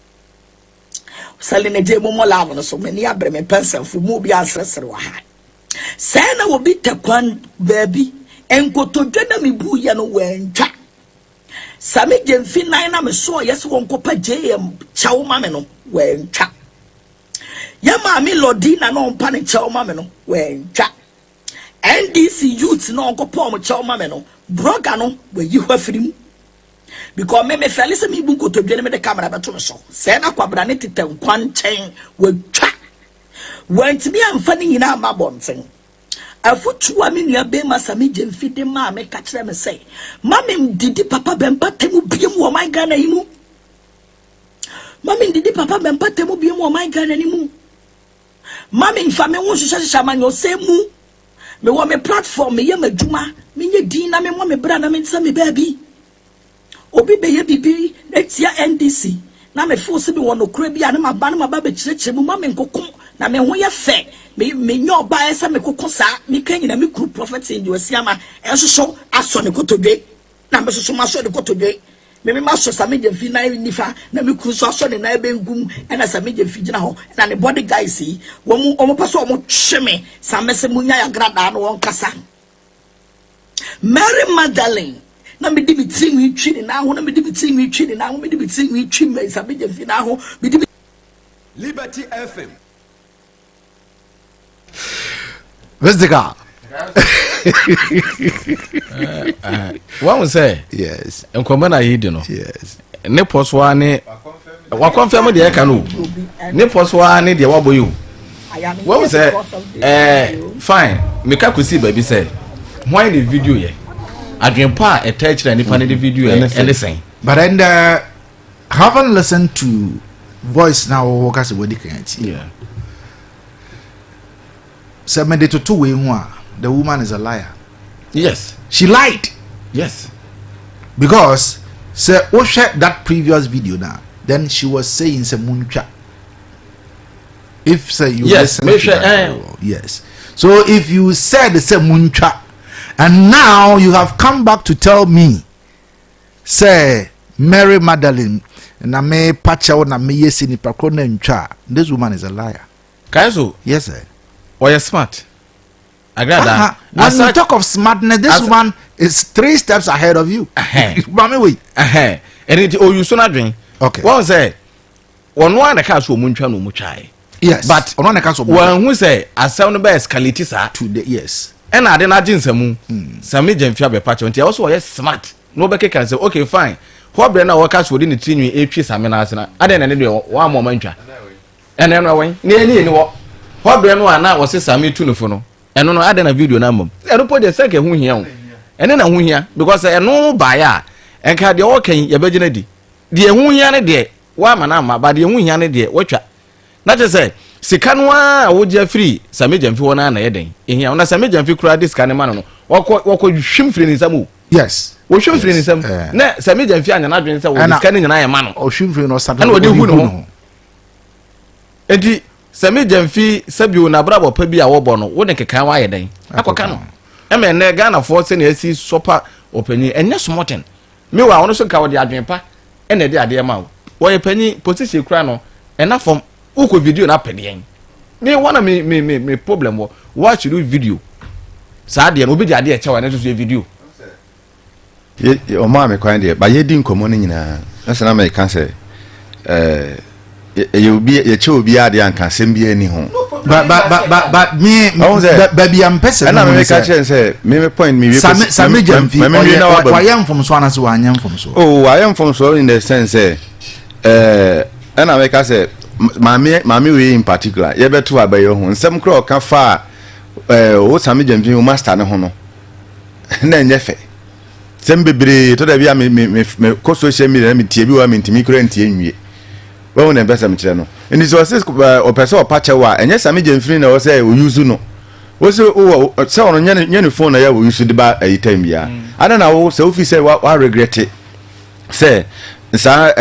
selling a demo more lava so many abreme pencil for movie ancestral high Sana will be takwan baby and go to Jada mi buya no wencha. Sammy Gyamfi na me so yes won kopa JM chaw mame no wencha. Ya maami Lodina no mpa ne chaw mame no wencha. NDC youth no kopa mo chaw mame no broga no we yi hwafiri mu. Because me feli se mi bu ko to dwene me de camera beto me so. Se na kwabra ne teten kwan chen wencha. Went me and funny in our mabonting. Afutuo me nua be ma Sammy Gyamfi de ma me ka kire me say mami didi papa bempah temu biem wo my Ghana yimu mami didi papa bempah temu biem wo my Ghana ni mu mami nfa me wo hwehwehwe manyo semu me wo me platform me ye madwuma me nye din na me mo me bra na me nsa me baby obi be ye bibi etia NDC na me force bi wo no kura bi na ma ba na ma ba be kirekire mu mami nkokom na me ho ye fe me nyo ba esa me kokosa me kanyina me group prophet in Josiama enso aso ne kotodwe na me so ma so ne kotodwe me ma so Sammy Gyamfi na nifa na me kru so aso ne na ebe ngum na Sammy Gyamfi gina ho na ne body guys yi wo mu omo paso omo tweme samese munya ya grada no won kasa Mary Magdalene na me di biting we twi na ho na me di biting we twi na ho me di biting we twi me Sammy Gyamfi na ho me di Liberty FM. Vestiga. What was say? Yes. And come on, I don't know. Yes. Ne poswa ne wa confirm the eka no. Ne poswa ne de wabo you. What was say? Fine. Me ka kusi baby say. Why the video here? Adwen pa attach na nipa ne the video anything. But then haven't listened to voice now because we can't. Yeah. Seven to 2 way one. The woman is a liar. Yes. She lied. Yes. Because say that previous video now, then she was saying say muncha. If say you yes, listen to that, yes. So if you said say muncha, and now you have come back to tell me, say Mary Magdalene na me pacha na me yesi ni pakona ncha, this woman is a liar. Kaizo. Yes, sir. Or you smart. Agradaa. When you talk of smartness, this woman is 3 steps ahead of you. Mami wait. And it owusu na drink. Okay. What say? One one the cast wo muncha no muchai. Yes. But on one cast of one who say asem no be escalate sa today. Yes. And I didn't nsemu. Sammy Gyamfi Apologises. Until also yes smart. No be can say okay fine. What brand na workers within the team we etwi Sammy na asena. Ade na ne de one more mantwa. And then when ni wo. What brand no na was Sammy tunufo no. And no ade na video na mom. E no project say ke hu hia o. Ene na hu hia because e no buy a enka de o kan ye begina di. De hu hia ne de wa ma na ma ba de hu hia ne de watwa. Na je say sika no a wo je free Sammy Gyamfi wona na ye den. Ehia na Sammy Gyamfi kura diska ne ma no. Woko hwim free ni samu. Yes. Wo hwim free ni sam. Na Sammy Gyamfi anya na dwen say wo diska ne nyina ye ma no. O hwim free no sabe. Na wo de hu no. Enti Sammy Gyamfi sabio na brabo pa bi a wo bo no wo ne kekan wa ye den. Akoka no. Eme ne Ghana force na asi sopa opani enye smoten. Me wa wono so ka wo de adwen pa ene de ade ma wo. Wo ye pani position kura no ena form uko video na pede yen. Me wana me problem wo watch you video. Sa de no obi de ade e chewa na so video. Ye o ma me kwan de ba ye di nkomo no nyina. Na sana me kan say ye obi ade anka sem bi ani ho. But me baby I'm person. And I make a chance say me point me Sammy Gyamfi why am from so so I am from so. Oh, I am from so in the sense and I make us say mami we in particular ye beto abayo ho nsem kro ka fa o Sammy Gyamfi o master ne ho no na enyefe sem bebre to da bia me ko social media me tie bi wa me ntimi kro ntie nwie wo na besa me kire no ndi so se o pese o pache wa enye Sammy Gyamfi na o se o use no wo se o se ono nyane phone na ya o use de ba time bia ana na wo se office wa regret it se sa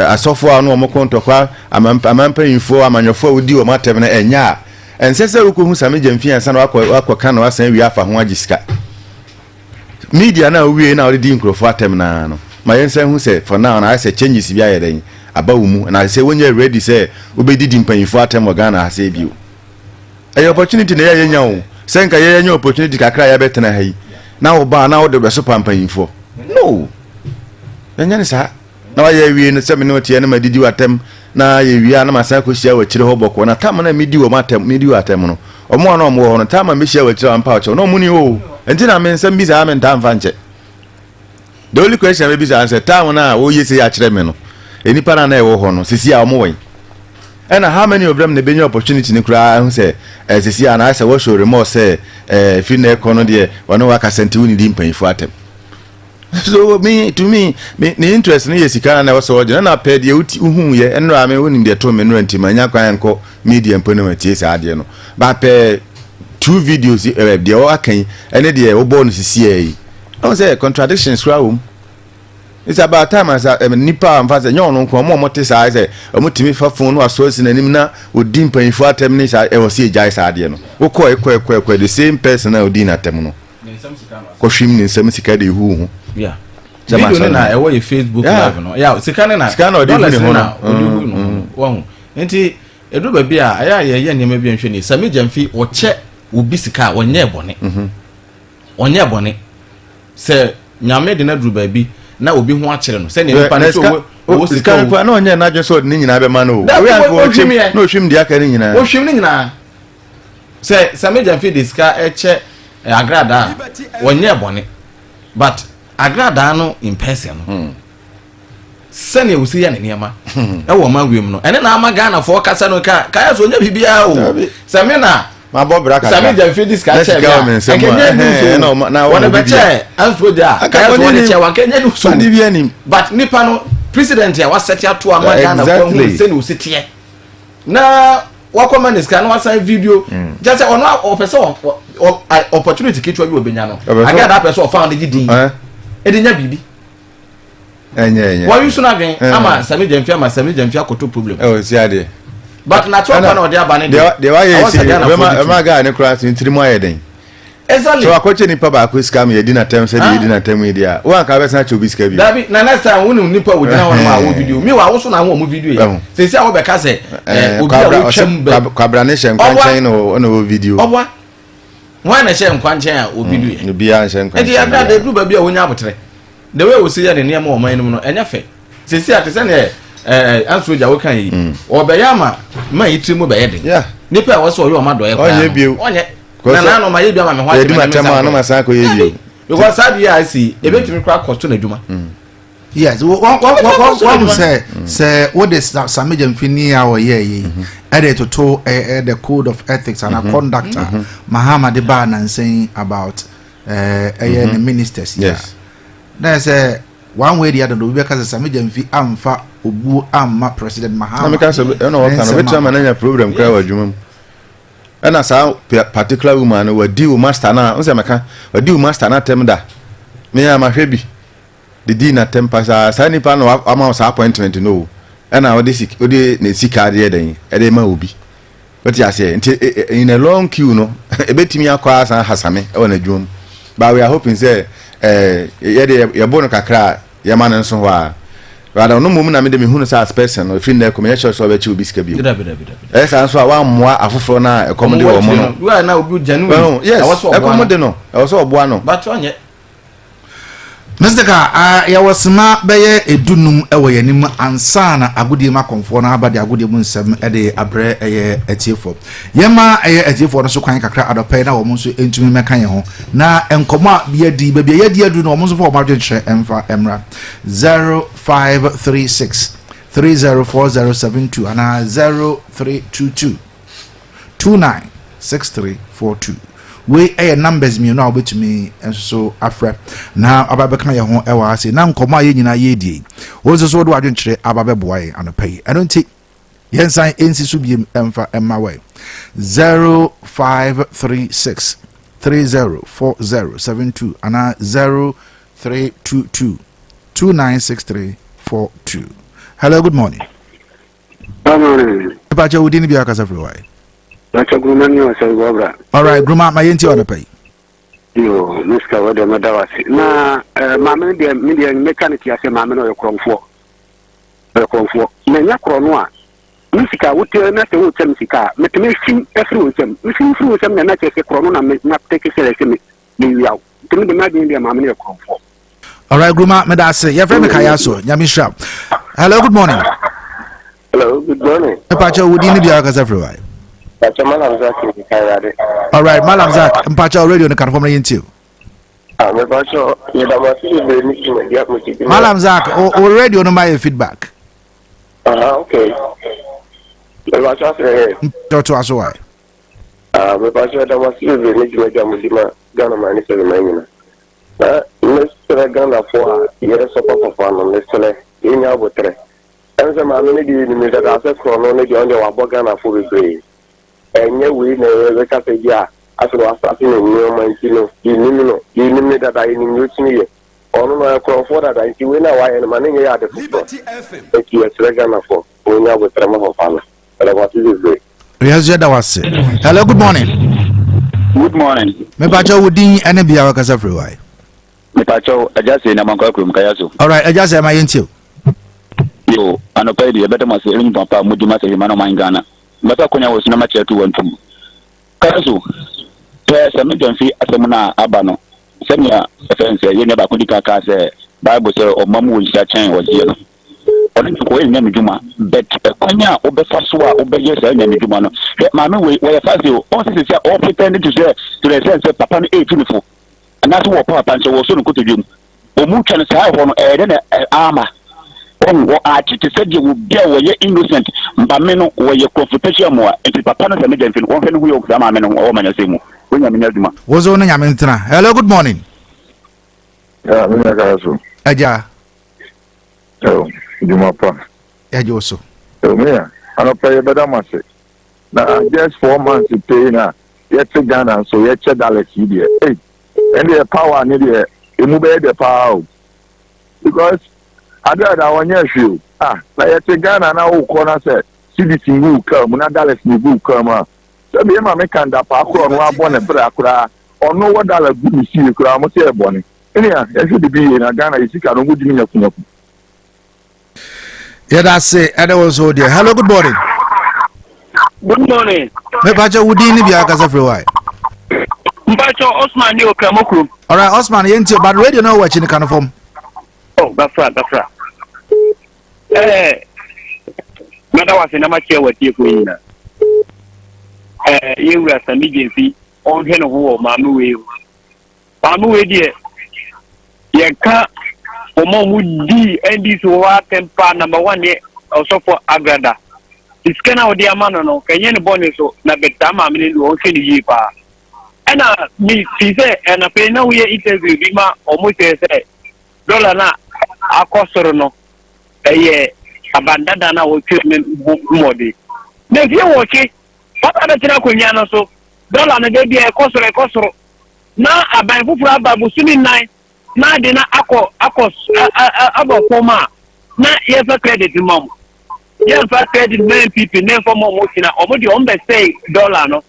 asofo anu o mokonto kwa amampa info amanyofo odi o matem na enya ense se uko Sammy Gyamfi ansa na wakọ kan na asan wi afa ho agisika media na wi na already nkrofo atem na no ma yense hu se for now na say changes bia yeden aba umu na say when you ready say obedidi mpanyifo atem Ghana ase bio e opportunity na yenya o se nka yenya opportunity kakra ya betena hai na wo ba na wo de beso pampanyifo no yenya ni sa na ye wi no se me no tie na madidi watem na ye wi na masa ko hia wa kire ho boko na tam na medi wo matem medi watem no omo na omo ho no tam ma me hia wa kire ampa cho no muni o enti na me nsam bi za me ntam fa nche the only question me bi za answer tam na wo yesi ya kire me no enipa na e wo ho no sisi a omo wen and how many of them na be new opportunity ni kura hu se sisi a na say wo show remorse say fi na ekono de wono wa kasenti woni di mpanifo atem. So to me the interest ni yesika na so oje na pay de uhu ye enro ame woni de to me no anti manya kwan enko media mpano matie sa ade no ba pay 2 videos de o akan ene de wo bo no sisi yi no say contradictions ra wo. It's about time as nipa amfaze nyon no ko mo te sa say omutimi fa phone no aso si nanim na odi mpanifo atem ni sa e wo si ejai sa ade no wo ko ekwe the same person na odi na atem no ko hwim ni nsam sika de hu. Yeah. Video na e wo ye Facebook live no. Yeah, sika na odi hu no. Odi hu no. Wo. Enti edu ba bia aya ye nyema bi nhwe ni Sammy Gyamfi wo che obi sika wo nye bone. Onye bone. Se nyame de na duru baabi na obi ho akyere no se ne nipa no so wo sika no na onye na adwe so ni nyina be ma no we an go chim na ohwim dia ka ni nyina ohwim ni nyina se Sammy Gyamfi de sika eche Agradaa wonye bone but Agradaa no in person no se ne usi ya ne niama e wo ma wiem no ene na ama Ghana fo kasa no ka ya so nya bibia o Sammy na ma bobra ka Sammy Gyamfi de sika che na wona be che ansoja ka ya so ne che wan kenya ni so ni bia ni but nipa no president ya waseti ato ama Ghana kwa hu se ne usi tie na wakoma ne sika no wasan video just say ono opese opportunity kitwa bi obenya no Agradaa person found the din edinya bibi enye wa yusu na gen ama Sammy Gyamfi akoto problem si ade but na chop na odi abane de wa ye si ema ga ne cross ntirimu ayeden exactly so akoche nipa ba ko scam ye di na tem say di na tem ye dia wo aka be san chobi sika bi dabi na next time wonu nipa wo dina wonu ma wo video mi wa wo so na wo mu video ye se se awo be ka se obi a wo twem be kwabra ne hye nkwanchen no wo video obwa why na hye nkwanchen a wo video ye bi a hye nkwanchen e di Agradaa du ba bi a wonya abotre the way we see ya ne niam o man no enya fe se se atese ne ansoja wo kan yi obeyama ma yitirimu be yeden yeah nipa wo so yo ma do ye kwa onye na no ma ye bia ma me ho ade ma tema na ma san ko ye bi because sabi ya si ebetimi kwa kosto na dwuma yes what say what is Sammy Gyamfi ni awo ye ede to the code of ethics and conduct Muhammad ba na saying about the ministers yes na say one way the other do be because Sammy Gyamfi amfa obu amma president Muhammad na me ka so no wo kan we tama na nya program kwa wadwuma and as a particular woman who deal master na on say meka deal master na tem da me am ahwebi the deal na tem pass sa nipa no am sa appointment no and na odi na sika de den e de ma obi but ya say in a long queue no e betimi akwa san hasame e wona dwom but we are hoping say ye de ye bono kakra ye man nso ho a rather no mum na me de me hunu sa as person no fin na commercial so be chi obi sika bi esa nso a wa moa afoforo na e komode wo mo no we na obi janu yes e komode no e wo so oboa no but onye Mr. Ka ya wasma beye edunum ewo yanim ansa na agudie makonfo na abade agudie mu nsem de abre eye etiefo yema eye etiefo no so kwan kakra adopai na wo mo so entumi meka ye ho na enkomo a bia di ba bia yadi adu no wo mo so fo ma dwenche emfa emra 0536 304072 ana 0322 296342 we numbers me now bet me so afre na ababeka ye ho e wa ase na nkoma ye nyina ye die wo so do adwenkyere ababe boae anopai I don't think yensan ensi so biem emfa emma we 0536 304072 ana 0322 296342 hello good morning Pacha udini bia kasa free why all right gruma my yenti on the pay yo miska wada madawasi na mama de media mechanic ya se mama no yokromfo na nya krono a misika wote na se wote misika meteme sim efri wote misim fri wote na che se krono na take se se mi wiaw tumi de madin de mama no yokromfo all right gruma me da se ya frame kaya so nyami shrap hello good morning Pacha udini bia kasa free why Malam Zak all right Malam Zak mpacha radio no confirm yenti me bacho ye da ma fi be ni dia mo ti Malam Zak o radio no my feedback okay me bacho se to aso why me bacho da ma fi be ni dia mo ti ma gana ma ni se ma nyina me se gana fo ye so papa no me se ye nya botre ense ma me di ni me da access chrono ne di onde wa boga na fo be enye we na we ka se dia asoro asase na nyo mantino yinimi da da yinimi otini ye onu na krofo da da nti we na wa ye na mane ye ade fo eki esrega na fo onya go trema ho fala ele what is it yes da wase hello good morning me bacho wudin ene bia wa kasa free why me bacho ajase na manko akrum kaya so all right ajase ma yenti yo anopai di beta ma se eni papa mudima se himano mangana mata konya wo sina mache tu wontum kaso Sammy Gyamfi asemuna abano senior friends ye ne ba ko dikaka say Bible say o mamu wo sia chen wo ye no oni ko ye nyame djuma bet kwanya obefa so a obeye say nyame djuma no maame we fast o se say o pretend to the sense papa no 18 fo and that's what papa say wo so no kotodwum o mu twa no say ho no na ama on a titi said you would be away innocent mbameno wo ye confrontation mo enti papa no Sammy Gyamfi ko fe no hu yo sama ameno o manya semu wo nyame nyaduma wo zo no nyame ntena. Hello, good morning. Yeah, me na so. Aja. Oh, Juma pa. Aja so. Oh, me. Ano pay better mase. Na just 4 months pay na. Yet Ghana so yet $1 here. Hey. And the power ni there. You move the power. Because Agradaa one year show. Na yet Ghana na wo corner say CDC will come, na $1 ni will come. So me ma me kan da pa akro no abon e bra akra. Ono what $1 good see akra mo say e boni. Enia, you should be in Ghana. You see, I don't go to me. Yeah, that's it. And also there. Hello, good morning. Good morning. Me bacha wudi ni biya kasa free why. Mbacho Osman ni Okramokru. All right, Osman, yenti but radio now watching the kind of form. Oh, that's right. Mada was in a match with you queen. You were Sammy Gyamfi on hen of war, Mamu. Dear. Yeka Omomudi and this war temper number 1 year also for Agradaa. This can out the amano, Kenyan bonus, na betama meaning won't see the yepa. And me, she said, and I pay no year interview, Bima, almost say, Dollar na, a costorono, a year, abandoned will kill me more. Then you watch it, what other Tinakunyano so, Dollar and a baby a costoro. Now a bank for Babu Sumi 9. Na de na akos abo forma na yes credit mom yes credit men people name for mom na omo de on be say $1 no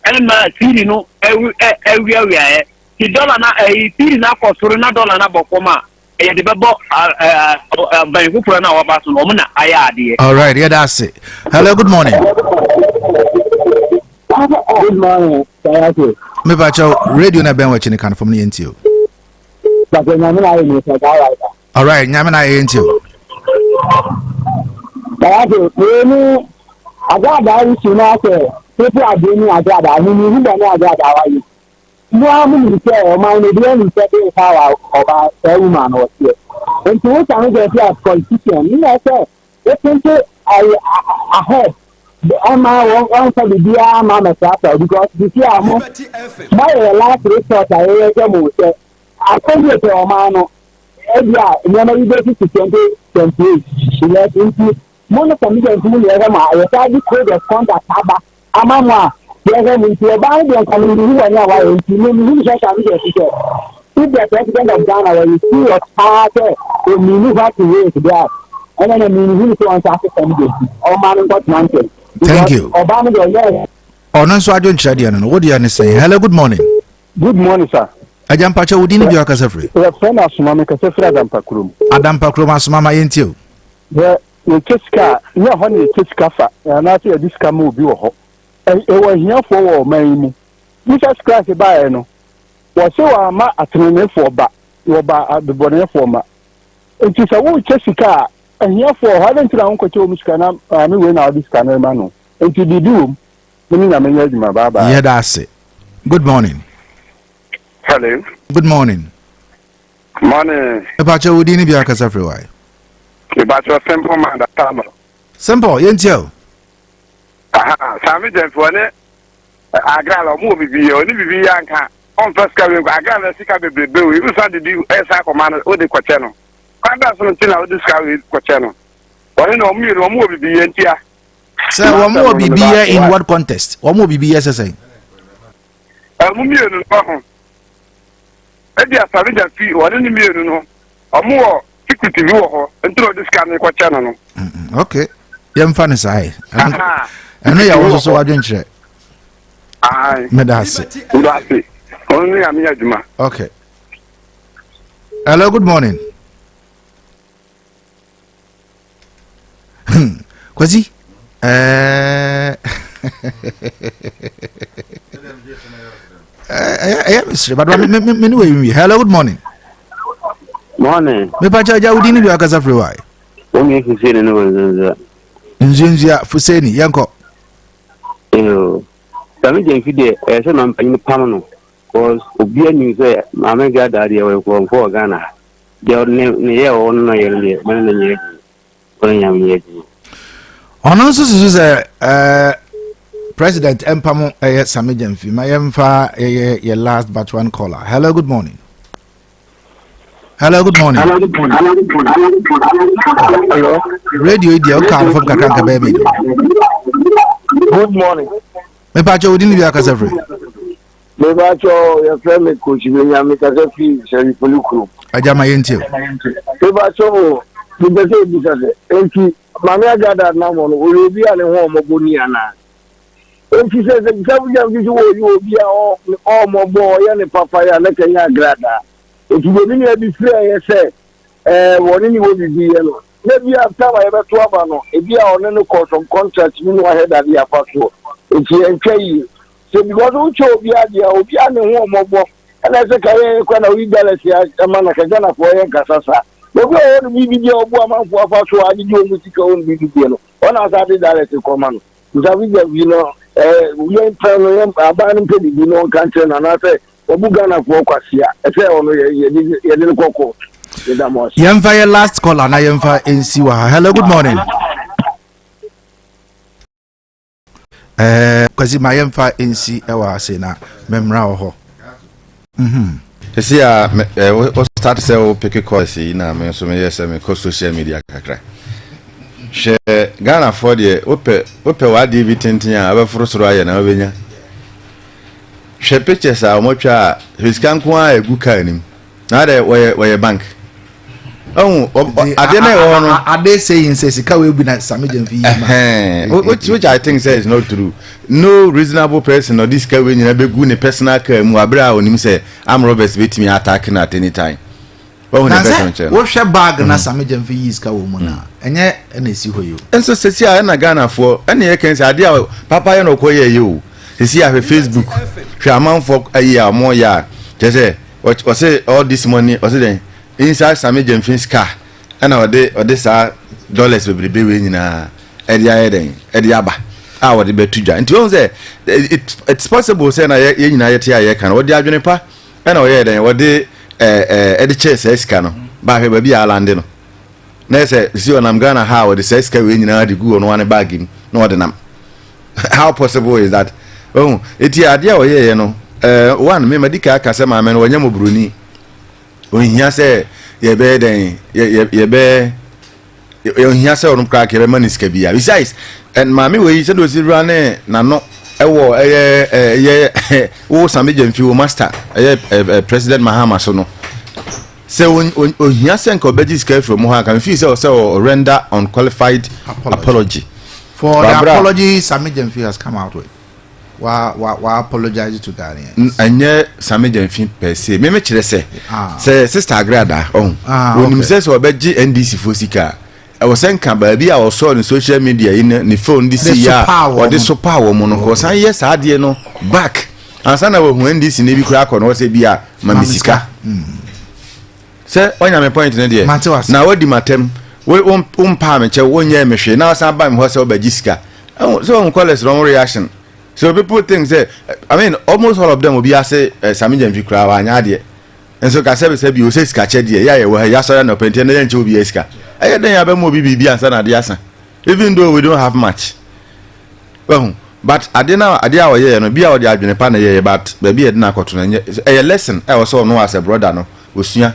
and ma tiri no everywhere the dollar na tiri na akosoro na $1 na bo forma e de bebo ban fufura na wa so no omo na aya ade. All right, yeah, that's it. Hello, good morning. Good morning. Me bacha radio na ben watching the kind of form ni yenti. All right, nyame na yenti o. Agradaa issue na say people are doing Agradaa. We need to know Agradaa why. No am say o man dey dey say power over a woman or here. And to what am dey as politician, you know say they think ahead. The ama one for the dia mama because this year my last report I hear say I told you to Omano, Edia, never you go to 2028. She let into Monopoly and Mulema. I tried code the contact Haba, Amama, they're into a band and coming to and away. You just have to if the president of Ghana, when you see your party, you move back to where to that. And then I mean, you to answer somebody. Omano got mounted. Thank you. Obama, Onon so adjon chadiano. What do you say? Hello, good morning. Good morning, sir. Ajampacha wudi ni biya kasa free. We friend asuma me kasa free Adampakrom. Adampakrom asuma ma yenti o. We keska, nya ho na keska fa. Na say diska ma obi wo ho. E wo hia fo wo man mu. Jesus Christ ba e no. Wo se wa ma atenene fo ba. Wo ba adobone fo ma. Enti sa wo keska hia fo ho da ntira nko che o musika na me we na diska na ma no. Enti didu me na me nya adwuma baba. Yeah, that's it. Good morning. Hello. Good morning. Morning. Ebacha wudi ni biya kasa free why. Ebacha simple man that time. Simple, yenti o. Sammy Gyamfi one Agradaa mo bibi oni bibi yanka on first ka we Agradaa sika bebebe we you say the esa command o de kwache no. Kwanda so ntina o de sika we kwache no. One no mo bibi yentia. Sir, one more bibi in what contest? One more bibi say. Mo mienu no. Edia Sammy Gyamfi one ni mienu no. Omo security bi wo ho ntro de sika ne kwache no. Okay. Yem fa ne sai. Eno ya wo so wadwen kire. Ai. Medase. Medase. Only am ya juma. Okay. Hello, good morning. Kwazi? Hello, good morning. Morning. Me pacha ja udini bi akasa free why. Onye Fuseni no wanzanza. Nzunzia Fuseni yanko. Sammy Gyamfi de se no mpanyin pam no. Cause obi anu say Agradaa de we ko for Ghana. De ne ye on no ye le man na ye. Onyam ye. Ono so say President Empamo Sammy Gyamfi. My emfa ye last but one caller. Hello, good morning. Hello, good morning. Hello. Radio idia o kan from Kakanka baby. Good morning. Me pacho udini bi akasa free. Me pacho your friend coach me nyame kasa free Sherry Polukuru. Ajama yentio. Me pacho me bese bi kasa enti mama Agradaa na mo no obi a ne ho omoboni ana. Enti se Sammy Gyamfi wo obi a o mobo ye ne papa ya ne Kenya Agradaa. Enti be ni abi free ye say woni ni wo bibi ye no. Maybe after I ever to Abano, if you are on any course of contract, you know ahead of the afutuo. If you and kyei, so because we show the idea of the home of and as a career, when we galaxy, a man like a Ghana for a Casasa. The way all the video of Woman for afutuo, I did your musical own video. On our Saturday, that's a command. Because we know, we ain't trying to abandon the country and I say, Obugana for Quasia, a fair on your little cocoa. Yemfa your last caller na yemfa NC. Hello, good morning. Kwasi my yemfa NC ewa say na memra ho. See we start say o pick course na me so me yes me social media kakra. She Ghana for the ope wa DV tintin a abeforo soro aye na obenya. She pictures a omotwa fiskan ko a egu ka nim. Na de we bank. Oh, are they saying says will be na Sammy Gyamfi? Which I think says not true. No reasonable person or this guy when you have a good personal care, Muabra on him say, I'm Robert's with me attacking at any time. What's your bag na Sammy Gyamfi is Kawumana? And yet, and see who you. And so says here, and I Ghana for any can say, idea, Papa, and Okoye you. You see, I have a Facebook. She amount for a year more yard. Just say, what was say all this money, was it? Inside Sammy Gyamfi's car, and our day or this dollars will be winning Ediaba. Our the betuja. And to say it's possible saying I can what the Ajunipa and our head and what they chase escano. But he will be a landino. Nessa, see when I'm gonna how the says winning the good on one bagging, no than how possible is that? Oh, it's the idea, you know. One, me Medica Casama man when you Bruni. When he say ye be den ye be he say on crack ye money skabia besides and mama we said was run na no ewo wo Sammy Gyamfi master President Mahama so no say when he say nko beji ska from ho can feel say render unqualified apology for the apology Sammy Gyamfi has come out with. Wa apologize to Ghanaians. Anye Sammy Gyamfi per se. Me kire say sister Agradaa when him say so beji NDC for sika. I was saying kan ba bi a o so on social media in the phone this year or the super power mo no cause yes ade no back. Ansa na we hu NDC na bi kura ko no say bi a mamisika. Say onya me point na there. Na wodi matem we umpa me che wonye me hwe na osan ba me ho say obaji sika. So on call us wrong reaction. So people think say, I mean, almost all of them will be say Sammy Gyamfi kura wa anya and so ka say bi o say ska che de ya we ya so na penti na nche obi eska. Aye den ya be mo bi ansa na de asa. Even though we don't have much. Well, but adena ade a ye no bia o de adwene pa na ye but ba bi e de na akoto na nye a lesson I also know as a brother no osua.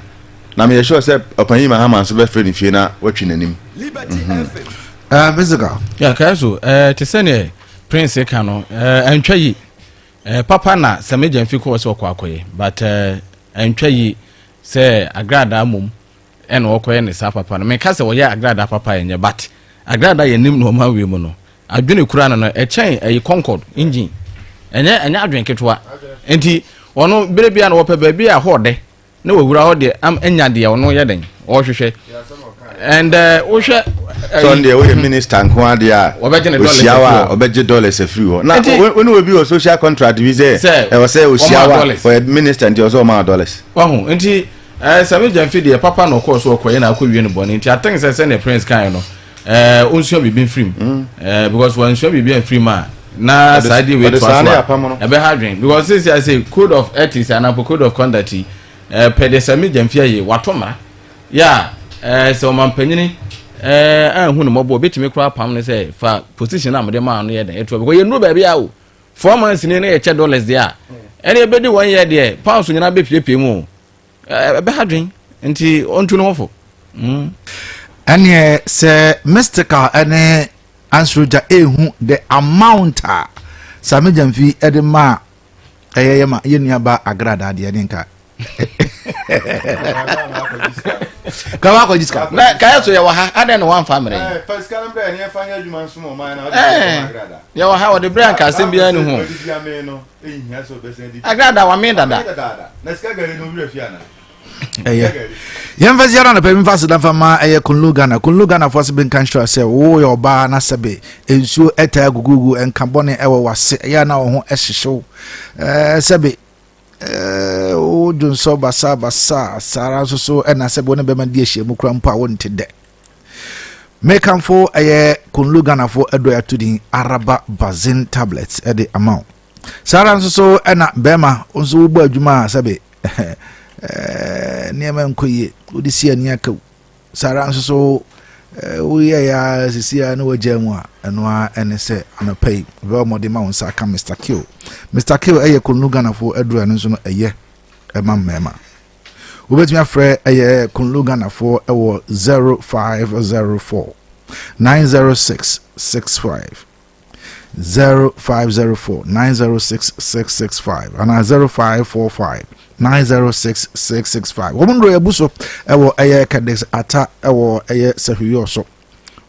Na me sure say opanyi Mahama so be friend fie na watwi nanim. Physical. Yeah, kaso te sene Prince Kano antwayi papa na Sammy Gyamfi ko so kwakoye but antwayi say Agradaa mum en okoye ne sa papa no me ka se wo ya Agradaa papa enye but Agradaa ye nim no ma wi mu no adwene kura no chen Concord engine enye adwen ketwa enti ono bere bia na wo pe ba bia hode na wo wura hode am enya de wo no ye den o hwehwe and Osha Sunday we minister nko ade a Oshiawa obeje dollars free ho na when we be social contract we say e was say Oshiawa for minister and also ma dollars wahu nti Sammy Gyamfi de papa no course okoye na akowie no bone nti atense say the prince kan no onsuo bibi free because when onsuo bibi free ma na side we to e be hardwin because since I say code of ethics and code of conduct per the Sammy Gyamfi aye watoma ya so mampanyini hu no mobo betimi kura pam ne say fa position am de ma no ye den eto because you know baby a 4 months ni na ye che dollars there ene e be di 1 year there pounds nyina be piepie mu be hardwin nti ontu no hofo ene se mystical ene answeruja ehu the amount Sammy Gyamfi edema eyema yenuaba Agradaa de nka Kawa ko jiska na kaya so ya wa ha ada no wan family first kan bre ne fanya adwuma nso mo man na Agradaa ya wa ha wo de bre kan asem bia ni ho Agradaa wa me dada na ska gari no bre fiana yemfa ziara na pemi fast da fama kunlu Ghana force ben kan sure say wo yo ba na sebe ensuo eta gugugu enkabone ewo wase ya na wo ho ehyehew sebe o dunso basa sara so na sebe woni be ma die hye mu kura mpa wonte de mekanfo kunlu Ghana fo edo ya tudin araba bazin tablets e de amount sara so na bema onso wo gba adwuma sebe niema nkoye odisi ani aka sara nso so we ya sisia no wajamu eno a ene se anapay be mode ma won saka Mr. Kill kunlu Ghana fo adura no so no mema obetumi afre kunlu Ghana fo 0504 906 65 0504 906 665 and 0545 906 woman roya buso ewo kadex ata ewo sehwi so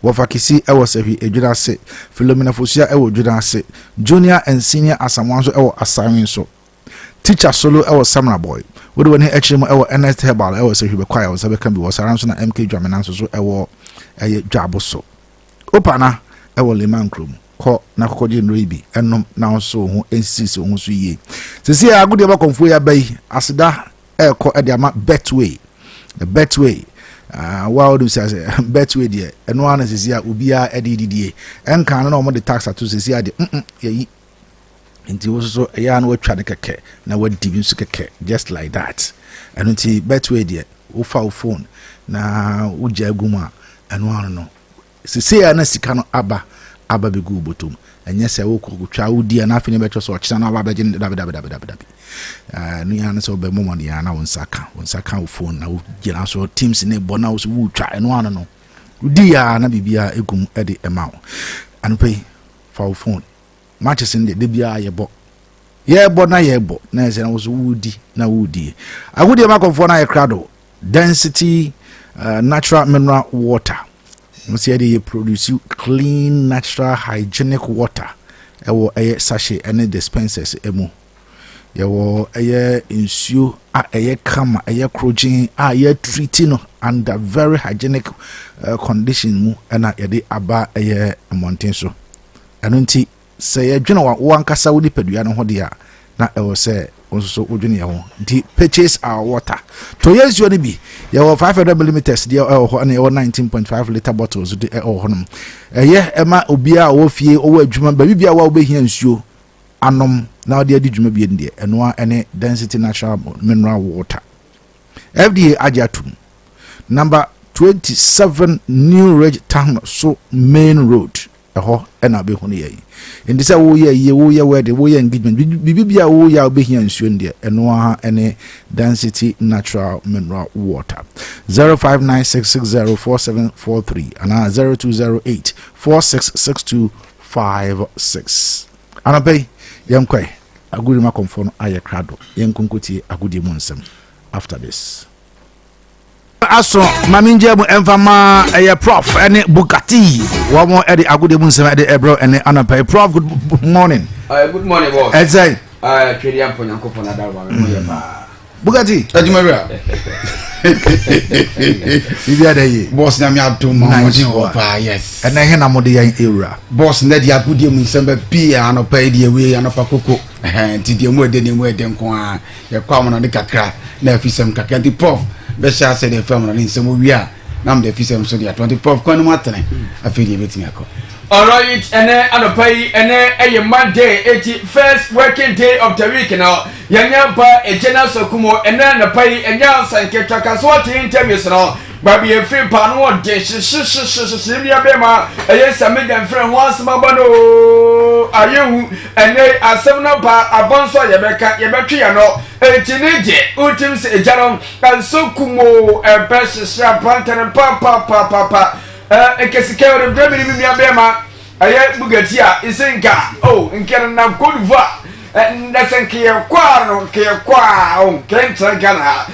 wo fakisi ewo sehwi edwuna se Philomena Fosia ewo edwuna se junior and senior asamwanso ewo assignment so teacher solo ewo Samra boy wo de woni echirimo ewo Ernest Herbal ewo sehwi be kwaya wo sabe kan bi wo saranso na MK Dwamenanso so ewo dwabo so opana ewo Liman Krom ko na kokoje nroibi enom na so ho ensisi ho so yie sisi agudi ba konfo ya bai asida ko ediama betway wow do say betway die eno ana sisi a obia edididie enka na mo de tax ato sisi ade yayi nti wo so ya na watwa de keke na wadibi nso keke just like that eno nti betway die wo fa phone na wo jaguma eno ana no sisi ya na sika no aba begu botom enye se wo kokotwa odi na afine beto so ochina na abaje dabi no ya na so be momo ya na wonsaka wo phone na wo gina so teams ne bona wo so wutwa eno ano no odi ya na bibia egum ede emawo anpei fa wo phone matches in de bia yebo na ese na wo so wudi na wudi agudi ma konfo na Agradaa density natural mineral water must produce clean, natural, hygienic water. Ewo sachet and dispensers emu. Yewo ensure kama crojin treating under very hygienic condition mu na yede aba mountain so. Anunti say dwena wa kasa wodi padua no ho de a na ewo say so odwene ho di purchase our water to yes you bi ye 500 mm dia ho na 19.5 liter bottles de ho no ema obia wo fie owo adwuma ba bibia wa obehia nsuo anom na de adi dwuma bi de eno a ene density natural mineral water FDA ajatum number 27 New Reg Town so main road eho ena be ho ne yayi indi say wo ye wede wo ye engagement bibia wo ya obehia nsuo ndie eno ha ene density natural mineral water 0596604743 and 0208466256 anabe yemkwai agudi makomfo no Agradaa yenkonkoti agudi mu nsem after this aso maminje mu emfama prof ene Bugatti wo mo edi agudi mu nsem edi ebro ene anapay prof good morning good morning boss say twedi ampo nyankopon adalwa mo ye ba Bugatti Ajumara bibi adaye boss na me adom ma mo pa yes and na mo de yan era boss na dia agudie mu nsamba pi anopa de we anopa koko ti de mu ede nko a ye kwa mo no de kakra na afisem kakra di prof be sha se de fam no nsem wi a na mo de afisem so de 20 prof kwa no matene afi de betimi akọ. Alright, and then anopai and then a Monday, 81st working day of the week now. Yanyapa, a general sokumo, and then a pay and yan san ketakaswati interviews now. Baby a free pan one dish, Sylvia Bema, a yes, a million friend once mabano. Are you and they are 7 up a bonso Yabekiano, a teenage, ultims a jaron, and sokumo, a precious pantan and papa. Ekesike ore brebe ni bibia bema aye bugatia isenka nkere na kodva ndasenke kwa no ke kwa kentra kana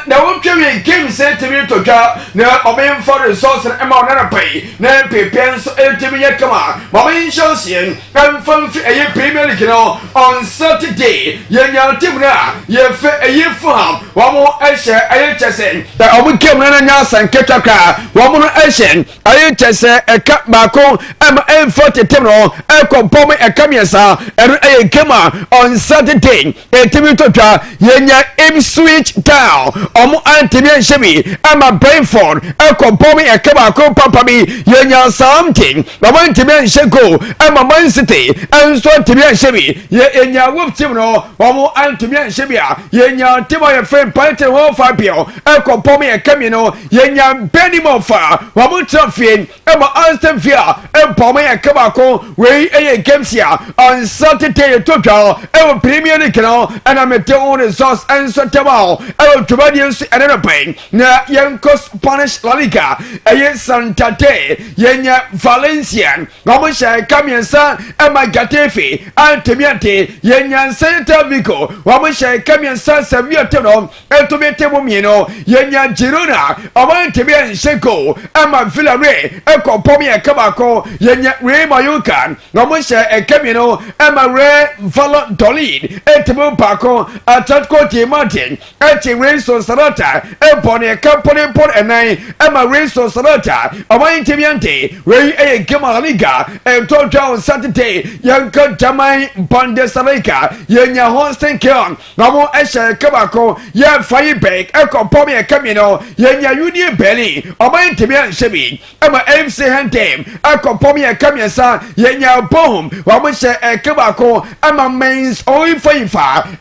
na wotwe game set mi to twa na omen for resource e ma na pay na pepen so etimi yakama momen shosien kan fam fi aye premier league no on Saturday yenya team na ye fe aye fam wo mo ehye aye chese da omo game na nya sanke twaka wo mo no ehye aye chese eka bako am M40 team no e kompom e kamiesa aye game on Saturday etimi to twa yenya Ipswich Town omo antimi enshemi ama Brentford e kompom e kebako papa bi yenya something omo antimi enshego ama Man City enso antimi enshemi yenya Wolf team no omo antimi enshemi a yenya team of friend party ho fabio e kompom e kemi no yenya Benimof omo trafin ama Aston Villa e pom e kebako we e games here on Saturday to twa e Premier League no and I'm on resource and so tomorrow I Trubadians and anything na yanko Spanish La Liga a Santander yenya Valencian Gomusha Kamiansa and my Gatefi and Timiante yenya Santa Vico Wamusha Kamiansa Sevilla Tono and Tomete Mumino yenya Girona Aman Tibian Sheko and my Villarreal Eco Pomia Kabako yenya Ray Mayukan Gomusha Camino and my Ray Valladolid Etimo Paco Atletico Martin Eti Race Sarata Empone Company Port and I am a Race Sarata Amai Timiante Ray A Gama Liga and Total Saturday Yanko Jamai Bundesliga Yenya Holstein Kion Namo Esha Kabako Ya Fireback Eco Pomia Camino Yenya Union Belly Amai Timian Shebi Emma MC Hantem Eco Pomia Camiasa Yenya Boom Wamusha Kabako Emma Mains Oifa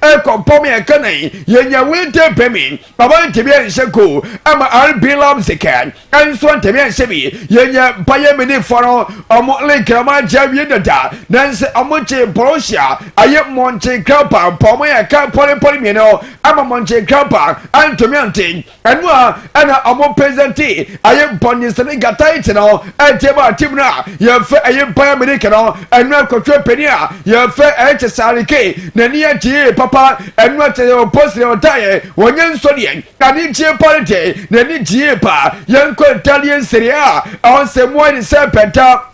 Eco Pomia Canay Yenya Winter Pemi Baba Tibian Shako Emma Albilam Zikan and Swan Tibian Shebi Yenya Bayamini Foro Omole Kama Javieta Nance Amonte Borussia Ayep Monte Krapa Pomia Kapoli Polimino Emma Monte Krapa and Tomiante and more and Amo Presenti Ayep Bonisani Gataitano and Tema Timna Yefe Ayep Bayamericano and Marco Trepenia Yefe Sarike Nania G Papa and what Postio Taye Wanyan Sodian Nanichi Polite Nani Gpa Yanko Italian Serie A on some wine serpenta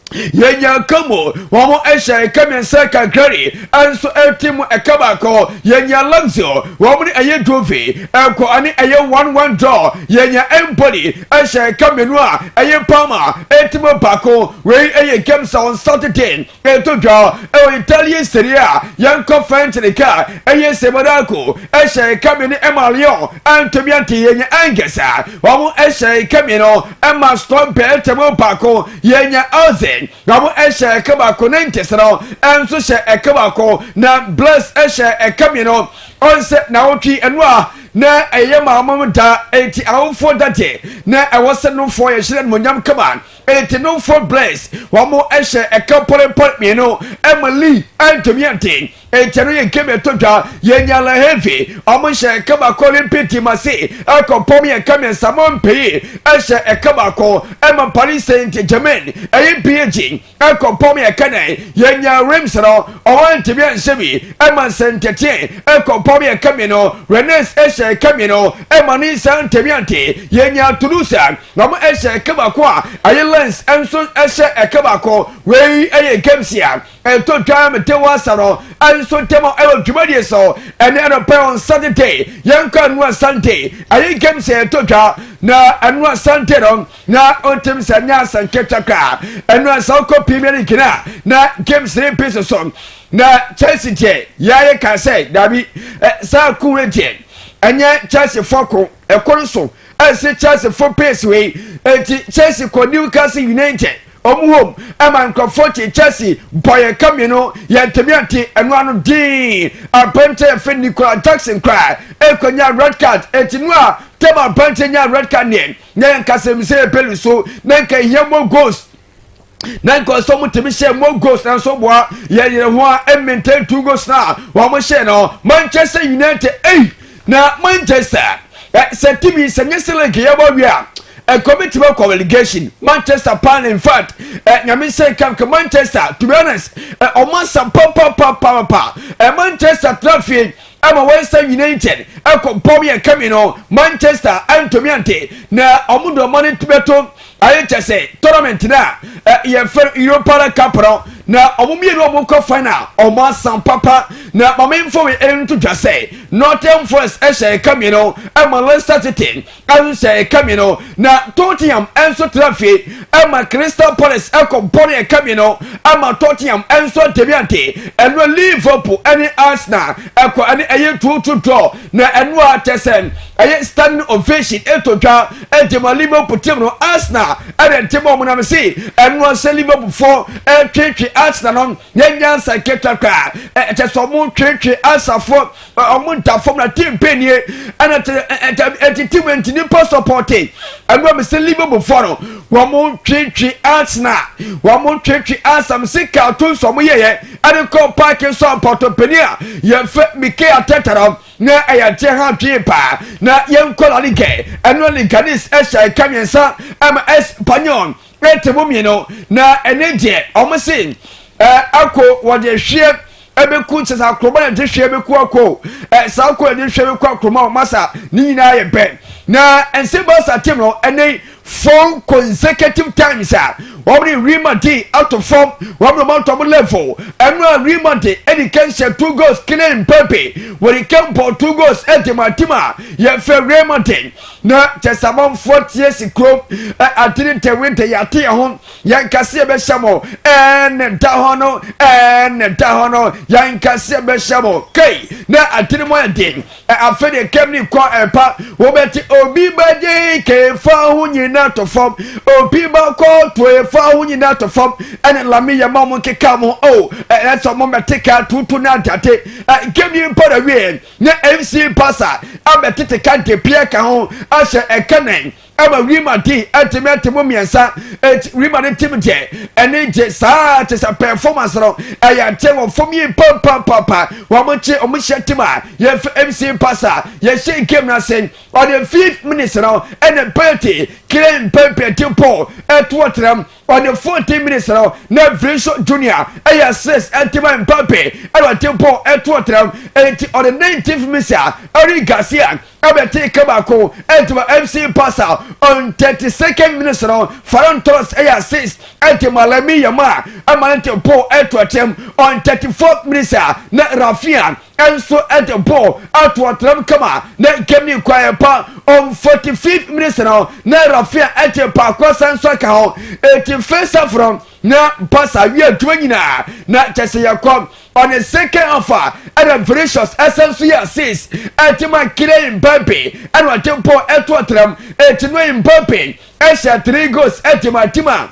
Yenya Como, Wamo Esha, Kamen Saka Curry, and so Eltimo Akabako, Yenya Luxo, Woman Aye Trophy, Elko Ani Aye 1-1 draw, Yenya Empoli, Esha Kamenwa, Aye Palma, Eltimo Paco, Ray Aye Games on Saturday, Elto draw, El Italian Serie A, Yanko Fantica, Aye Semadaco, Esha Kamen Emalion, and Tomianti Yenya Angasa, Wamo Esha Camino, Emma Storm Eltimo Paco, Yenya Oze. Gamo esha kabako nentesano enso she ekabako na bless esha ekamino onse na wotwi enwa na eyema amamda enti awfo date na ewose no for ye hire monyam kaman enti no for bless wamo esha ekapore pot me no emily antomiante enti ye keme todwa ye nyala heavy omo she kabako repeti mase akopom ye kame samon pe esha ekabako ema Paris Saint-Germain PG akopom ye kanai ye nya rims no owanti bi ansebi ema Saint-Etienne akopom ye kame no Rennes esha Camino, Emani San Temiante, Yenya Toulouse, Namo Esha Kabakwa, Ayela influence enso ehye ekabako we eye games ya to twa me te wasaro enso temo e dwumadi so ene anɔpa on Saturday yanka no Asante aye games ya to twa na anu Asante no na ontem sanya sanketaka enu asauko premier league na games 3 pieces so na Chelsea je yaye ka say dabi sa ku je enye Chelsea foko ekoro say Chelsea for pace way Chelsea ko Newcastle United home ama nkofoti Chelsea boy come no ya temianti enu anu din apente fe Nicola Jackson cry ekonya red card etinu a tema apente nya red card ne nya nkasem se pelu so na nka yemo goals na nka so mutimi share more goals na so boa ye ho a maintain 2 goals na wa mo share no Manchester United na Manchester se timi se nyesele ke yabo bia a committee of qualification Manchester pan in fact nyame say come Manchester to be honest almost some papa Manchester traffic ama Western United akọ ya coming on Manchester Antomiante na omudo money to beto ayecha say tournament na ye fer Europa Cup na omumieru omukọ final almost some papa na mamemfo we ento twa say Nottingham Forest ehye coming on ama Leicester City say coming on na Tottenham enso traffic ama Crystal Palace akọ ya coming on ama Tottenham enso Antomiante and Liverpool any Arsenal akọ aye 2 draw na enu atesen aye standing ovation etotwa ejema Liverpool team no Arsenal and team mo na me see enu se Liverpool for twetwe Arsenal no nyanya saketaka eteso mo twetwe Arsenal omunta form na team penie ana team entini post supporting enu me see Liverpool for no wo mo twetwe Arsenal wo mo twetwe Arsenal se ka to so mo yeye ade ko parking so porto penia ye fe Mike Ateta na ayate ha twe pa na yenkola lige eno liganis esha kamiensa ama Espanyol etebomino na eneje omosin akọ wode hwe ebeku tsasa akroba na hwe ebeku akọ sa akọ de hwe ebeku akroma masa ni nyina ye be na ensebasa team no ene 4 consecutive times wabri Rimadi out of form wabri mount level enu Rimadi edi can share 2 goals killing Pepe when he came for 2 goals tima ye fe Rimadi na chesamon 40 years krom atini te winter ya te ho yan kase be shamo en da hono yan kase be shamo kai na atini mo ade afede kemni kwa epa wo beti obi baje ke fa hu nyina to form obi ba ko to fa hu nyina to form en lami ya mamo ke kamo that's mo metika tutu na date kemni mpora wie na MC pasa abetete kante pia ka ho ashe ekanen ama Rimadi atime miensa Rimadi team je ene je sa te sa performance no aya te wo fomi papa wa moche omuhye tima ye MC pasa ye she game na sen on the 5th minute no ene penalty claim Pepe tempo etwotram on the 14 minutes now na Vinicius Junior aya 6 antima Mbappe alo tempo etwotram on the 19th minute Ari Garcia abete kabako etwa MC pasa on 32nd minutes now Ferran Torres aya 6 antima Lami Yama amalente po etwotem on 34th minutes na Rafinha enso at the ball atwotram kama na kemni kwa pa on 45th minutes now na Rafinha at the park sanso ka ho first from na pasa we adwanyina na chese yakom on the second offer and Vinicius essence ya 6 atima kire Mbappe and what tempo etwotram etino Mbappe esha 3 goals atima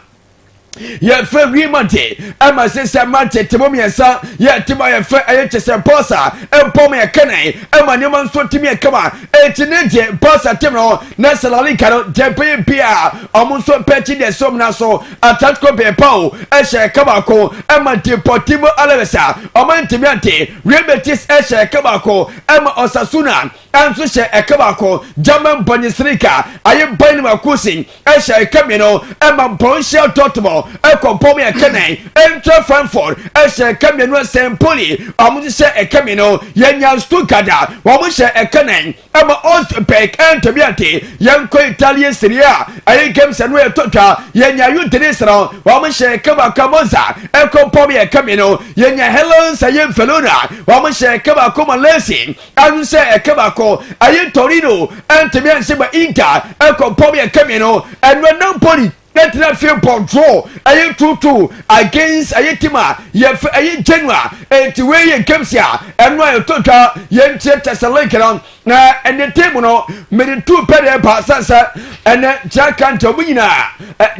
ye fe Rimadi ama se mate tebomiensa ye tima ye fe aye chese posa empom ye kenai ama ne man so timi kama etineje posa timno na salali karo jepe pia omunso pechi de somna so Atletico Bilbao eshe kabako ama Deportivo Alaves ama intimiante Real Betis eshe kabako ama Osasuna anso she ekabako German Bundesliga aye Bayern Leverkusen eshe kamino ama Borussia Dortmund no ekopom ye kenen entra Frankfurt ehye kemi no Sempoli omo hye ekemi no yenya Stuttgart omo hye ekenen ema Osberg entobiate yenko Italian Serie A ayi games no etotwa yenya Udinese no omo hye keba Kamoza ekopom ye kemi no yenya Helens ayi Verona omo hye keba Malaysia anu hye ekeba ko ayi Torino entobiate ba Inter ekopom ye kemi no enwe Napoli Let's feel draw. Are you 2-2 against a team? Yes, a Genoa. And to where you comes here. And why you took her, young Thessalonican. And the table no made 2 better passes. And Jack Antomina.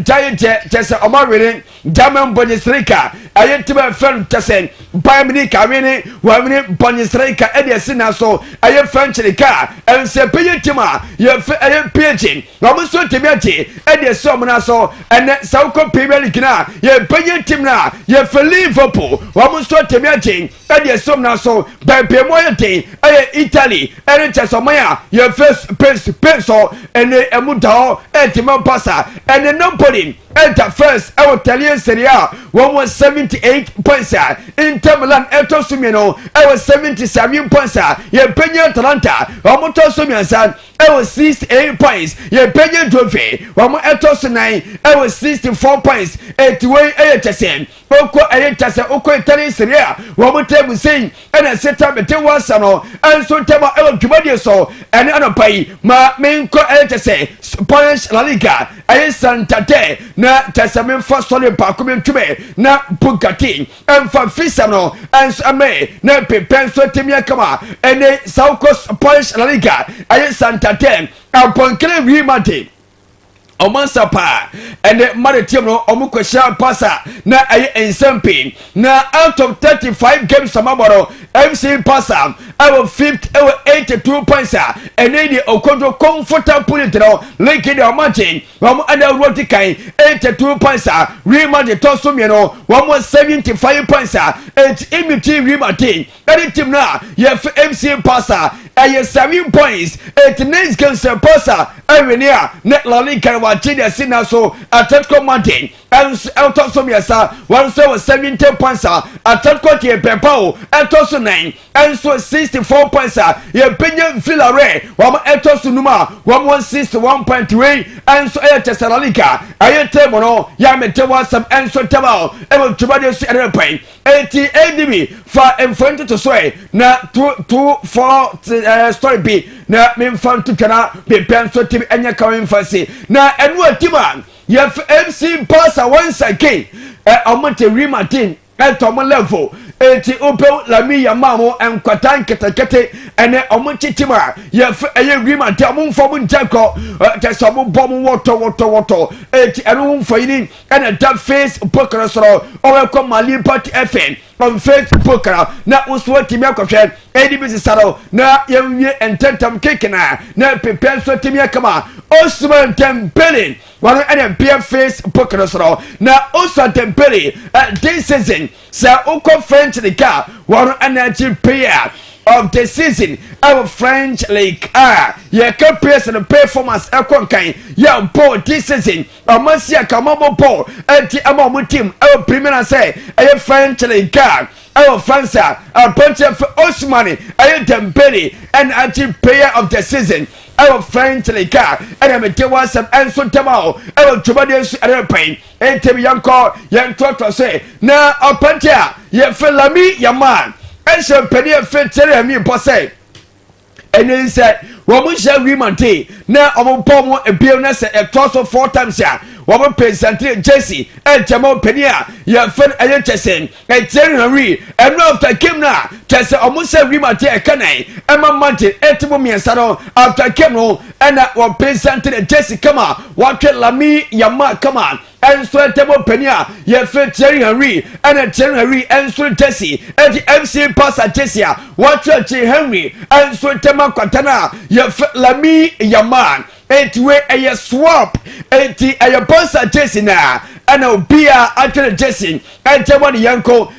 Giant Tessa Omar German Bundesliga. I had to be a friend Tessen. Bayern Carmine, Wamini Bundesliga, Eddie Sinaso. I have French in the car. And say, Piatima. You have a pigeon. Almost 20 minutes. Eddie Somonaso. And Sauko Premier League na ye penye team na ye for Liverpool almost to temiating and ye some na so by Pemoyate Italy and Chesomaya ye first peso and the Emuda and Timon Passa and the Napoli enter first our Italian Serie A 178 points Inter Milan Eto Sumino I was 77 points ye penye Atalanta almost Sumian I was 68 points ye penye Trophy Eto 9 I was 64 points. 81 AHSN. Oko AHSN. Oko Italian Serie A. One table saying, and I set up a Tewa Sano, and so Tama El Cubadio so, and Anapai, Ma main co AHSN, Spanish La Liga, ASANTE, na Tessamin first solid Pacumin Tube, na Bugatti, and for Fisano, and Same, na Pepenso Timia Kama, and the South Coast Spanish La Liga, ASANTE, and Ponkele Remate. Omansa pa and the maritime no omukwesha pasa na aye ensempe na out of 35 games samaboro MC pasa our 5th our 82 points and then the okondo comfortable pull it no link the margin one under rotikai 82 points Real Madrid tosumi no 175 points and imiti Real Madrid any team na ye MC pasa aye 7 points 89 games pasa Irenia net La Liga Wachida Sinaso Atletico Madrid and Eltosomia one so 70 points Atletico Bempah Eltoso 9 and so 64 points ye Penya Villarreal one Eltoso Numa 161.3 and so La Liga aye table no ya metewa some and so table e tubade su ere pen 80 ADB for in front to sway na 2 story B na me fan to kana be pen so team enya kawin fasi na enu atima ye MC pass once again omote Real Madrid at Tom level eti open lami yamamo en kwatan ketekete ene omochitima ye Real Madrid amon fom jako tesomo bom woto eti enu mfayini ene that face poker so o ko mali party FN on Facebook na uswo timi akwhwe ADB saro na yemwie ententam kekena na pepe so timi akama Osman Dembele one and peer Facebook so na Osman Dembele this season sa uko French League one energy player of the season our French League ye can place and performance akonkan ya bo this season amasia kamamo bo anti amamo team our premier say French League our France a bunch of Osmani Dembele and anti player of the season our French League and I'm tell us some answer tomorrow our Tubadius airplane and Tim Yanko young doctor say na apantia ye felami ya man and so penny fit me posse and then said woman shall remante na omo a bill na say a toss of 4 times ya woman present Jesse and Jamal Penia ya fan ayechesen and Henry and after game na just almost remante a canai Emma Monte etimo mi sano after game no and that one presented Jesse come on what lami yama come on and so Temo Penia ya fan Henry and Henry and so Jesse and the MC passer Jesse what Henry and so Tema Quantana ya lami yaman eti we eye swap eti eye bossa Jesse na ana obia atwere Jesse entemo ne yanko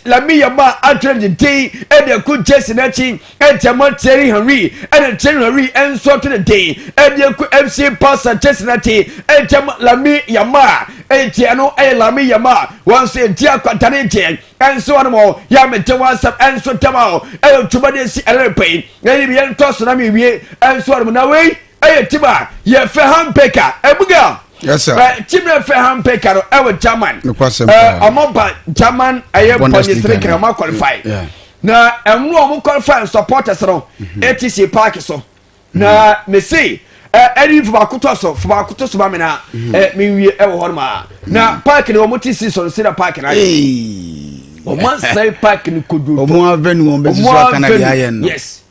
Lami Yama atwere day and ku Jesse na chi entemo Terry Henry and Terry Henry enso to the day and ku MC Pastor Jesse na chi entemo Lami Yama entiano Lami Yama once entia kwatane je enso anmo ya mete WhatsApp enso tama tumade si elepe na bi en toso na mi wie enso anmo na we tiba ye fe hampeka ebuga. Yes sir. Timna fe hampeka no German. Omoba German police can qualify. Na enwo qualify supporters no ATC park so. Na me say any for bakuto so ba me na me wie e wo horma. Na park no mo tisi so see the park na. Omo say park ni kodu. Omo avenue on be so kana dia yen no. Yes.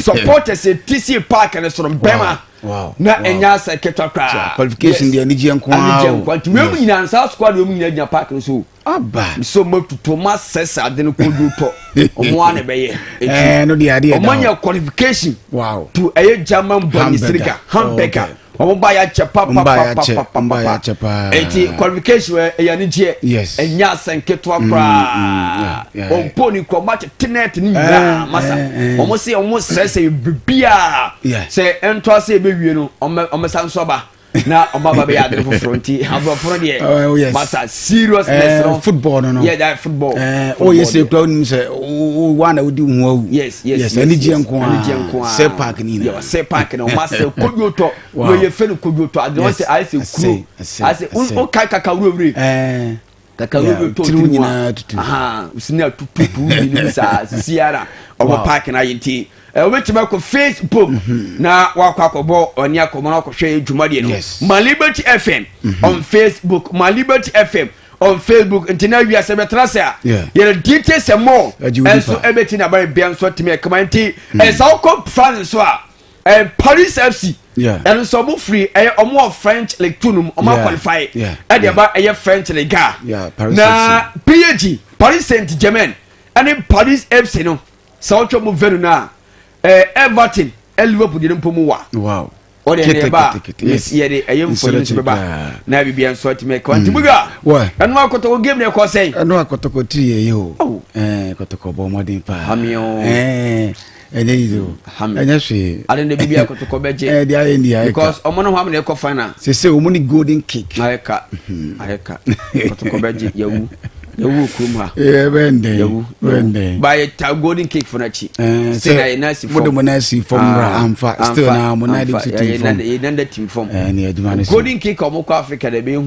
Supporters TC park and so bema. Wow. Na enya seketa kra. Qualification dia ni nko a. Ntiwemu nyina South squad wemu nyina nya park so. Aba. So motu Thomas Sessa de no kodu to. Omo ane beye. No dia dia. Omo nya qualification. Wow. To German Bundesliga Hamburger. Omo ba ya chepa papa. Eti qualification e ya ni je. Yes. Enya senketo kra. Omponi ko match tenet ni na masa. Omo se omo sese bibia. Se ento ase be wie no omo sanso ba. Na omaba be ya de fronti abofro de masa seriousness no football no yeah that football yes e cloud nim say one odi hu yes ani je nko a se park ni na se park no masa kodwoto we ye fe no kodwoto ade won say I say kuro I say o kai kakawure kakawure to nyina tutu aha usina tutu ni sa siara omo park na yiti wetima ko Facebook na wakwakobo oni akomo na kohwe dwumade no Liberty FM on Facebook Liberty FM on Facebook ntina wi asebetrasa ye details more enso ebeti na ba bia nso timi kamanti enso France so a Paris FC and so mo free omo French League 2 no omo qualify e de ba French League na PSG Paris Saint-Germain and Paris FC no so mo venu na Everton Liverpool de mpomu wa wow o de ne ba yes ye de ayemfo ni ba na bibia nso atime kwanti buga anu akotoko game ne ko sei anu akotoko 3 ye o kotoko bo modern pa hamio Eneizo enyeshi ale ne bibia akotoko beje dia endia because omo no hwam ne ko final se omo ni golden kick ayeka kotoko beje yawu kuma bende by ta golden cake for nachi say na nasi form nasi form amfa still na monadi team form golden cake omo ko Africa de be hu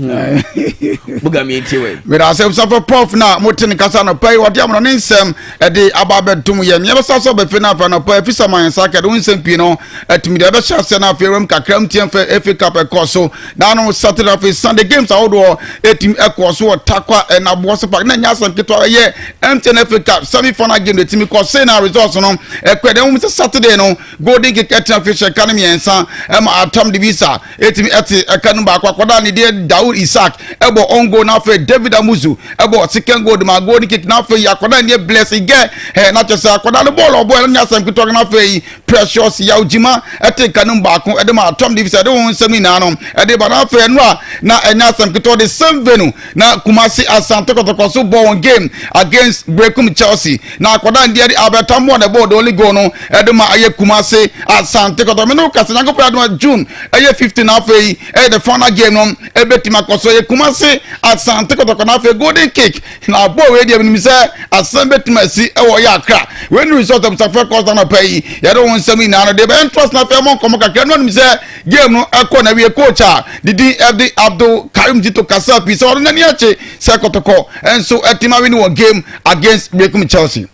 buga mi tiwe we da say so prof na motin kasa no pay wodi amno ne nsem e de ababedum ye me besa so be final fa no pay fisa man saka de nsem pi no atimi de be sha se na afrem kakram tiem fa FA Cup e course na no Saturday of Sunday games awodo etim e course wo takwa na boss na nya sankito ye MTN FA Cup semi final game the team ko say na results no ekwede mu Saturday no golden kick etra fish academy ensa ma atom de visa etimi eti ekanu ba kwakwada ne de Daud Isaac ebo ongo na fe David Amuzu ebo second goal ma golden kick na fe yakwada ne bless ige na chesa akwada no ball obo nya sankito na fe precious ya ujima eti kanu ba ko ede ma atom de visa de won semi na no ede ba na fe no na enya sankito de same venue na Kumasi Asante KOTOKO so born game against BECHEM Chelsea na akoda ndi Alberta mo na board only go no edema aye Kumasi Asante KOTOKO me no kase nyanko pra June aye 15 na afei the final game no ebetima koso ye Kumasi Asante KOTOKO na afei golden kick na bo we dia mi say Asante betima si ewo ya Accra when result of Safa Costa na pay ye do won semi na no de be interest na fe mo komo kakra no mi say game no ekọ na we coach didi FD Abdul Karim Jito Kasapi so na ni ache say KOTOKO and so Etima win one game against BECHEM Chelsea.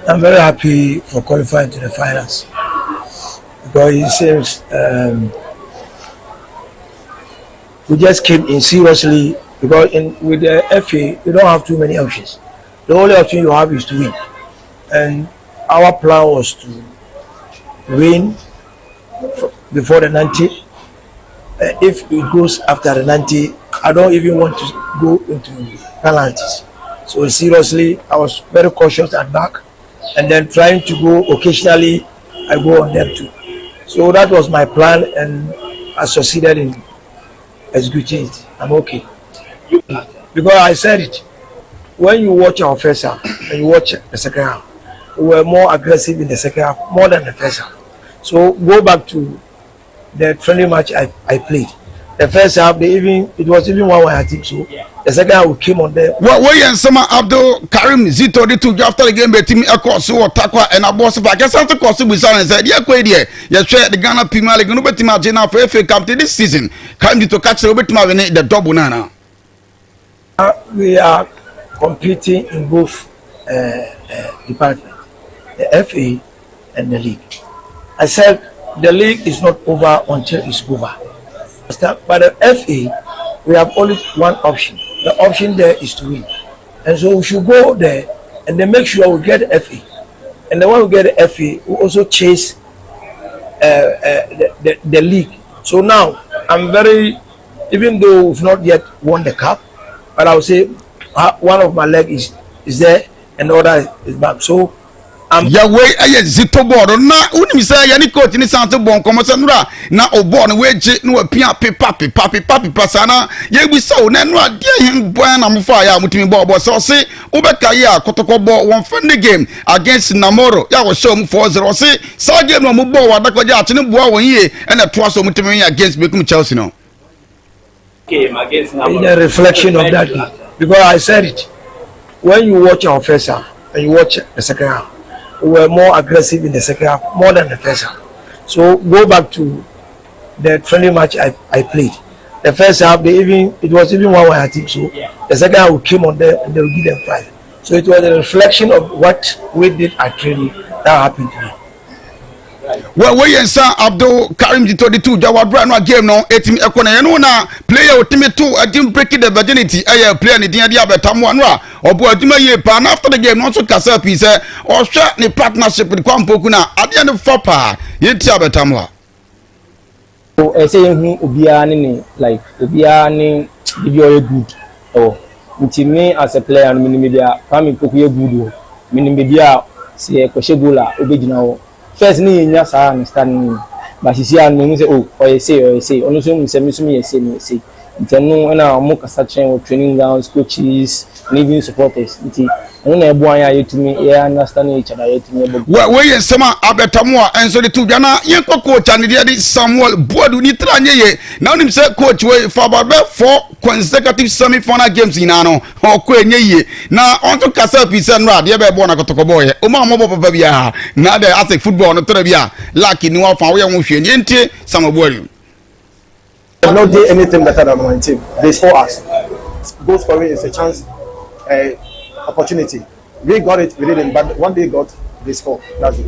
I'm very happy for qualifying to the finals because it seems we just came in seriously because with the FA you don't have too many options. The only option you have is to win, and our plan was to win before the 90. If it goes after the 90, I don't even want to go into penalties. So seriously, I was very cautious at back, and then trying to go occasionally, I go on them too. So that was my plan, and I succeeded in executing it. I'm okay. Because I said it. When you watch our first half and you watch the second half, we were more aggressive in the second half, more than the first half. So go back to the friendly match I played. The first half, it was even 1-1, I think so. The second half, we came on there. Well, we and some Abdul Karim Zito the two after the game, but team across or Takwa and a boss of I guess after course with silence said, yeah, quite yeah, you share the Ghana Premier League, no better imagine for FA Cup this season. Come to catch a bit more the double nana. We are competing in both departments, the FA and the league. I said the league is not over until it's over. But the FA, we have only one option. The option there is to win. And so we should go there and then make sure we get the FA. And then when we get the FA, we also chase the league. So now, I'm very, even though we've not yet won the cup, but I would say one of my legs is there and the other is back. So ya way aye zito board na unim say ya ni coach ni santo bon komosa nura na obo no weje no apia pepa sana ye bi so na no ade hin boy na mfa ya mutimi bo so se ubeka ya kotoko bo one friendly game against Namoro ya wo show mu 4-0 se so game no mu bo wa dakoja ate ne boa won ye na to so mutimi against Bechem Chelsea no game against Namoro. In a reflection of that game, because I said it, when you watch our first half and you watch the second half, we were more aggressive in the second half, more than the first half. So go back to the friendly match I played. The first half, it was even 1-1, I think so. The second half, we came on there and they will give them 5. So it was a reflection of what we did at training that happened to me. Well, we and Sir Abdul Karim Jito the two Jawad brand game no etim ekona ye no na player ultimate two adim breaking the virginity player ni dia betamu anwa obo aduma ye pa and after the game no so kasa pi say or share ni partnership with Kwampoku na ade ne fopa ye tia betamu a o say hu obia ni like obia ni be very good oh nti me as a player no me dia Kwampoku ye good o me bia se ko shegula obegina o first ni nya sa understand but sisi an me say oh or say ono so me say me say ntenu na mo kasa chen training grounds coaches and even supporters nti ono na ebu anya yetumi ya understand each other yetumi ebo we yen sama abetamu a enso de tu bia na yen coach and de Samuel Boadu ni tranye ye na onim say coach we for about 4 consecutive semi-final games in ano ko enye ye na onto kasa pisa no ade be bo na kotoko boy o ma mo papa bia na de ask football no tore bia lucky ni wa fa we yen hwe ni ntie Samuel Boadu not do anything better than my team. They score us. Goal scoring is a chance, opportunity. We got it, we didn't, but one day got they score. That's it.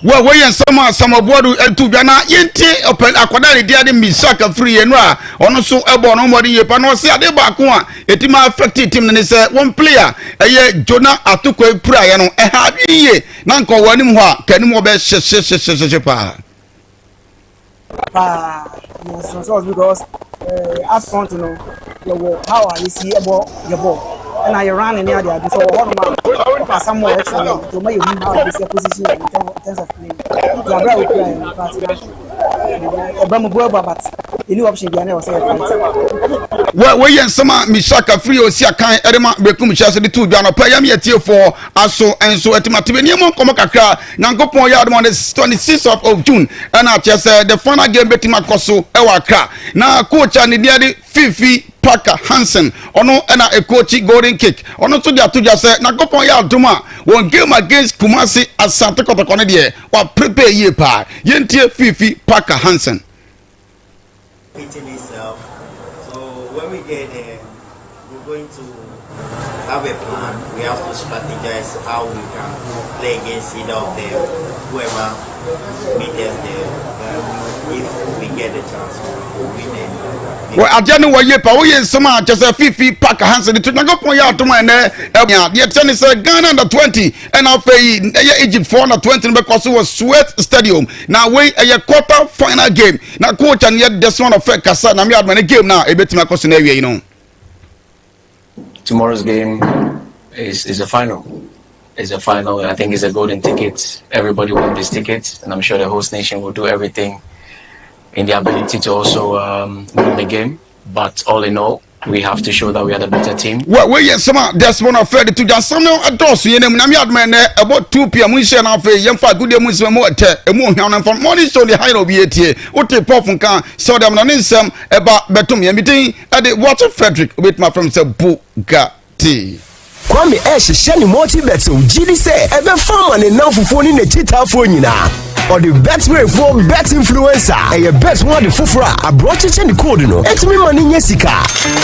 Well, we and some Boadu to Ghana, yente open Agradaa dia de misaka free and ra ono so ebo no modi ye pa no se ade ba ko a etima affect team ne say one player eye Jonah Atoko pura ye no ha ye na nko wanim ho a kanim obe hye pa yes, so because up front, you know, how you see about your ball, and I ran in the area before one man somewhere excellent to make you know this position in terms of play. You are very playing, but any option behind was well, we and some Mishaka free or Sia kind Edema Bechem Chelsea the two Ghana play yet here for Aso and so etimative Niamon Komakaka Nango Yard on the 26th of June and I just the final game betting Makoso Ewaka. Now coach and the Fifi Parker Hansen ono na a coach golden kick ono to dia to just say na Gopon Yard Duma one game against Kumasi ASANTE KOTOKO there or prepare ye pa yentie Fifi Parker Hansen. Itself. So when we get there, we're going to have a plan. We have to strategize how we can play against either of them, whoever meet us there. If we get the chance, we'll win them. Well, I don't know ye pa we some just a Fifi Parker Hansen to Gopon Yard to my the tennis Ghana under 20 and I'll pay Egypt for under 20 because it was Sweat Stadium. Now we a quarter final game. Now coach and yet this one of Kasa na me had many game now a bit my question area, you know. Tomorrow's game is a final. It's a final, and I think it's a golden ticket. Everybody wants this ticket, and I'm sure the host nation will do everything in the ability to also win the game. But all in all, we have to show that we are the better team. Well, yes, there's one of Fred to just some adults. You know, I'm man about 2 p.m. We share our face. Young fat good Muslim more from morning show the high of ETA. What a pop and can so them on some about Betum meeting at the Water Frederick with my friend Bugatti. Kwame sheni motivate ujidi se ebe farmer ne nanfofo ni ne titafo nyina or the best way for bet influencer and your best one the fufura abroad cheche ni code no etimi mani nye sika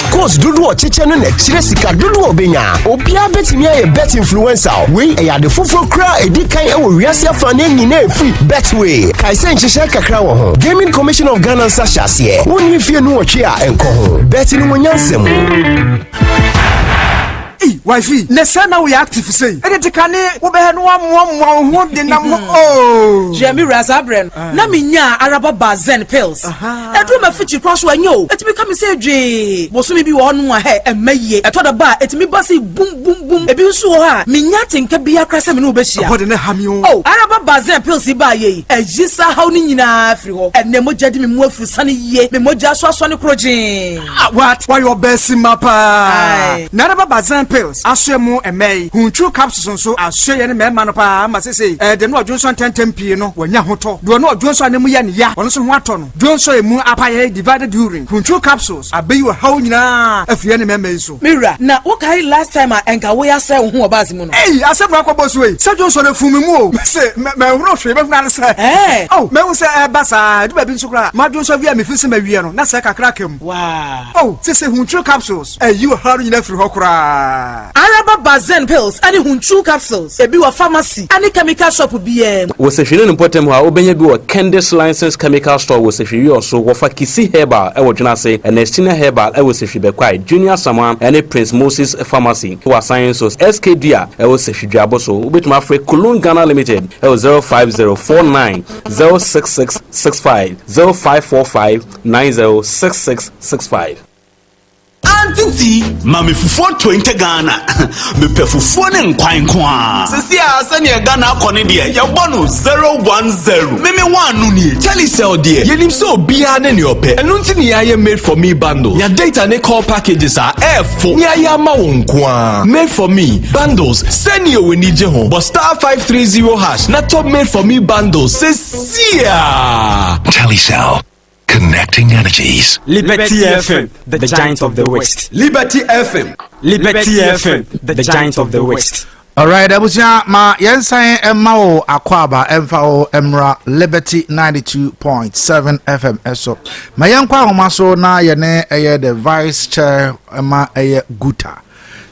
course dudu o cheche no na chire sika dudu obenya obia betimi ya bet influencer we ya the fufura kra edi kan e wo wiase afa na nyina efi betway kai se nchehye kakra wo ho Gaming Commission of Ghana sashase woni fie no otwe a enko ho bet ni wonyansem. Wifey, nesana we active say. Ede kane wo be no amwo de nam oh. Jemi Razabren. Na minya araba bazen pills. Edu ma fichi cross wanyo. Etimi come say dwe. Bosumi bi wo no he emaye. Eto da ba etimi basi boom boom boom. Ebi nso ho ha. Minya tinka bia krasa me no be hia. Bode na hamio. Oh, araba bazen pills ba ye. Ejisa haw ni nyina afri ho. Enne mogya di me mu afri sane ye. Me mogya so ne krojin. What? Why your best mapa? Na araba bazen pills. Aswemu emei hunchu capsules so aswe ne mema no pa ma sese de no odwonso 10 no wanya hoto do no odwonso ne mu ya ne ya wono so ho ato no dwonso emu apaye divided urine hunchu capsules abeyi wa hawo nyina afie ne mema so mira na wo kai last time enka wo ya se ho obazi mu no asem akobọ so we se dwonso ne fumi mu o se me huro hwe be funa ne se oh me hu se basa du ba bi nso kra ma dwonso via me fisi ma wie no na se kakra kem wow oh sese hunchu capsules you hawo nyina firi ho kra Araba bazen pills ani hunchu capsules ebi wa pharmacy ani chemical shop bi wo se hwene no potem ha obenya bi wo Candice License Chemical Store wo se hwe so wo fa Kisi Herbal e wo dwena se Ernestina Herbal e wo se hwe bekwai Junior Samuel and Prince Moses Pharmacy wo Sciences SK Dua e wo se hwe dwabo so obetuma afre Cologne Ghana Limited e wo 05049 06665 0545 906665. Antiti mami fufuo 20 Ghana me pe fufuo ne nkwan kwa sisi a se ne Ghana akone de ya bono 010 meme wanu ni telecell de yenim se obia ne ne ope enu nti ne ya made for me bundle ya data ne call packages are F4 ne ya ma won kwa made for me bundles send you we need je ho but *530# na top made for me bundles sisi a telecell. Connecting energies. Liberty FM, the giant of the West. Liberty FM. Liberty FM, the giant of the West. Alright, abusia ma yensan emma o akwaba emfa o emra Liberty 92.7 FM eso. Ma yenkwa homa so na ye ne eye the vice chair emma eye guta.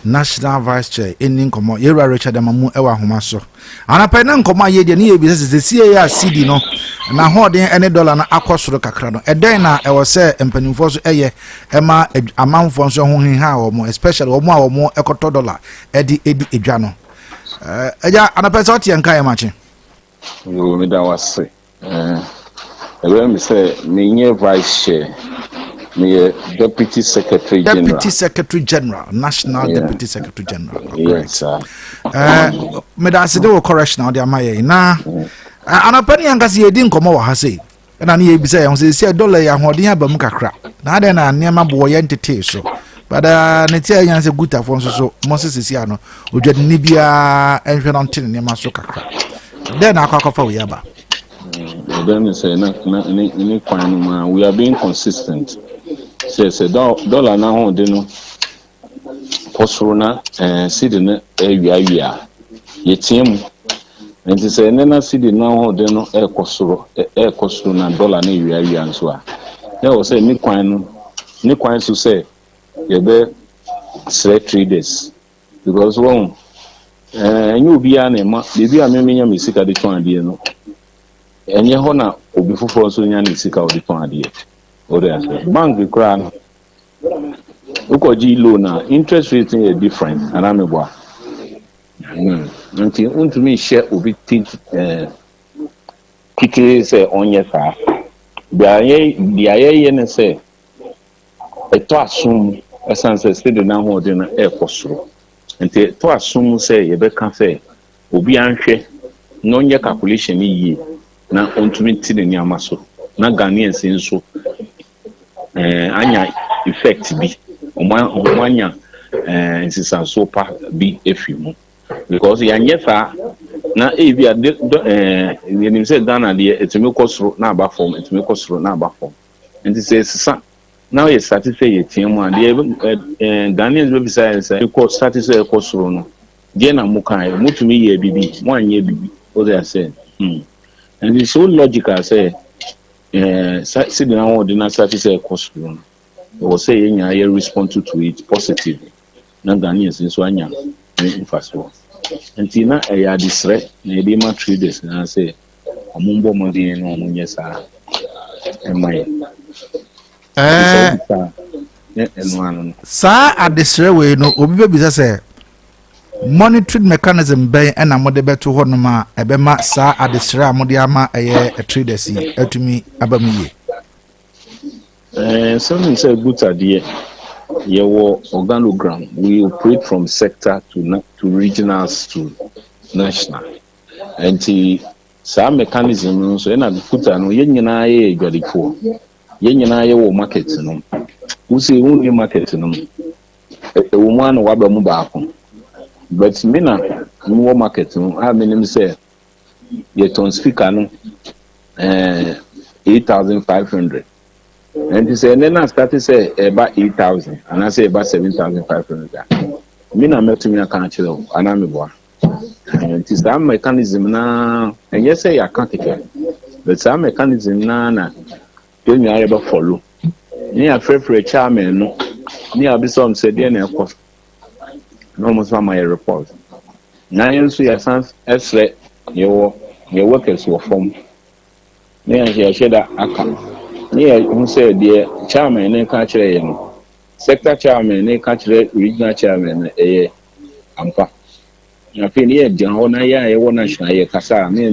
National Vice Chair eni nkomo Yera Richard Amamu ewa homa so. Anapa na nkomo ye de ne ye bi se sie ya CD no na hoden ene dollar na akosoro kakra no eden na ewo se empanimfo so eye ema amanfo so ho hinha wo mo especially wo mo a wo mo ekoto dollar edi edwa no eja anapa so tie nka ye machi yo me da wase ebe mi se me nye Vice Chair me Deputy Secretary General, National Deputy Secretary General. Yes, sir. Me da se de wo correctional de amaye na anapani angasi edi nkomo wa ha sei na ne yebisa ye ho se dollar ya hoden abam kakra na ade na niam bo ye ntete so bada ne tie anya se guta fo so Moses sia no odwade ni bia enhwe no ntene niam so kakra den akwakofa we yaba then say na ni kwan ma we are being consistent say dollar na ho de no posoro na seed na awia yetiem nti say na seed na ho de no ekosoro na dollar na awia nso a na wo say ni kwan so say ye be 3 days because one enyu bia na ma bibia memenya mesika de twan ade no enye ho na obi foforo so nya na sika odi twan ade ore ase bank kra no ukoji loan na interest rate is different and am ebo nti untumi share obi think kike say onye sa bia ye ne say eto asum esanse steady na ho de na ekosoro nti to asum say ye be kan say obi anhwe no nye calculation yi na ontumi ti ne niama so na Ghanaians nso anya effect bi omanya nsisanso pa bi efimu because yanye fa na ebi yenim say Ghana de etimi kosoro na aba form etimi kosoro na aba form nti say sisa now you satisfy your team and the Ghanaians be say you satisfy kosoro no de na mukan mutumi ye bibi mo anye bibi what they are saying and it's so logical say see the one the satisfy kosoro no or say you respond to it positively na Ghanaians nso anya infrastructure nti na ya disre na ebe ma traders na say omumbo modin no omunye sa emai sa adesre we no obi be bisa say monitoring mechanism ben na mode beto ho no ma ebe ma sa adesre amode ama traders yi atumi abamuye something say good idea. Your organogram, we operate from sector to regionals to national. And some mechanism so na put no yenyina ye gwadifo. Yenyina ye wo market no. Who say who new market no. E woman wa ba mu baako. But me na wo market no, I mean say ye ton speaker no 8,500. And he said, then I started say about 8,000, and I say about 7,500. Me na met me a country, and I'm a boy. And it's that mechanism now, and yes, I can't take it. But some mechanism now, tell me I ever follow. Near for a chairman, no, near be some said, then of course, almost my report. Now you see a sense, as your workers were from. Near here, share that account. Yeah, who said the chairman and catcher, sector chairman and catcher, regional chairman, ampa. I feel here, John, I want to Casa, me,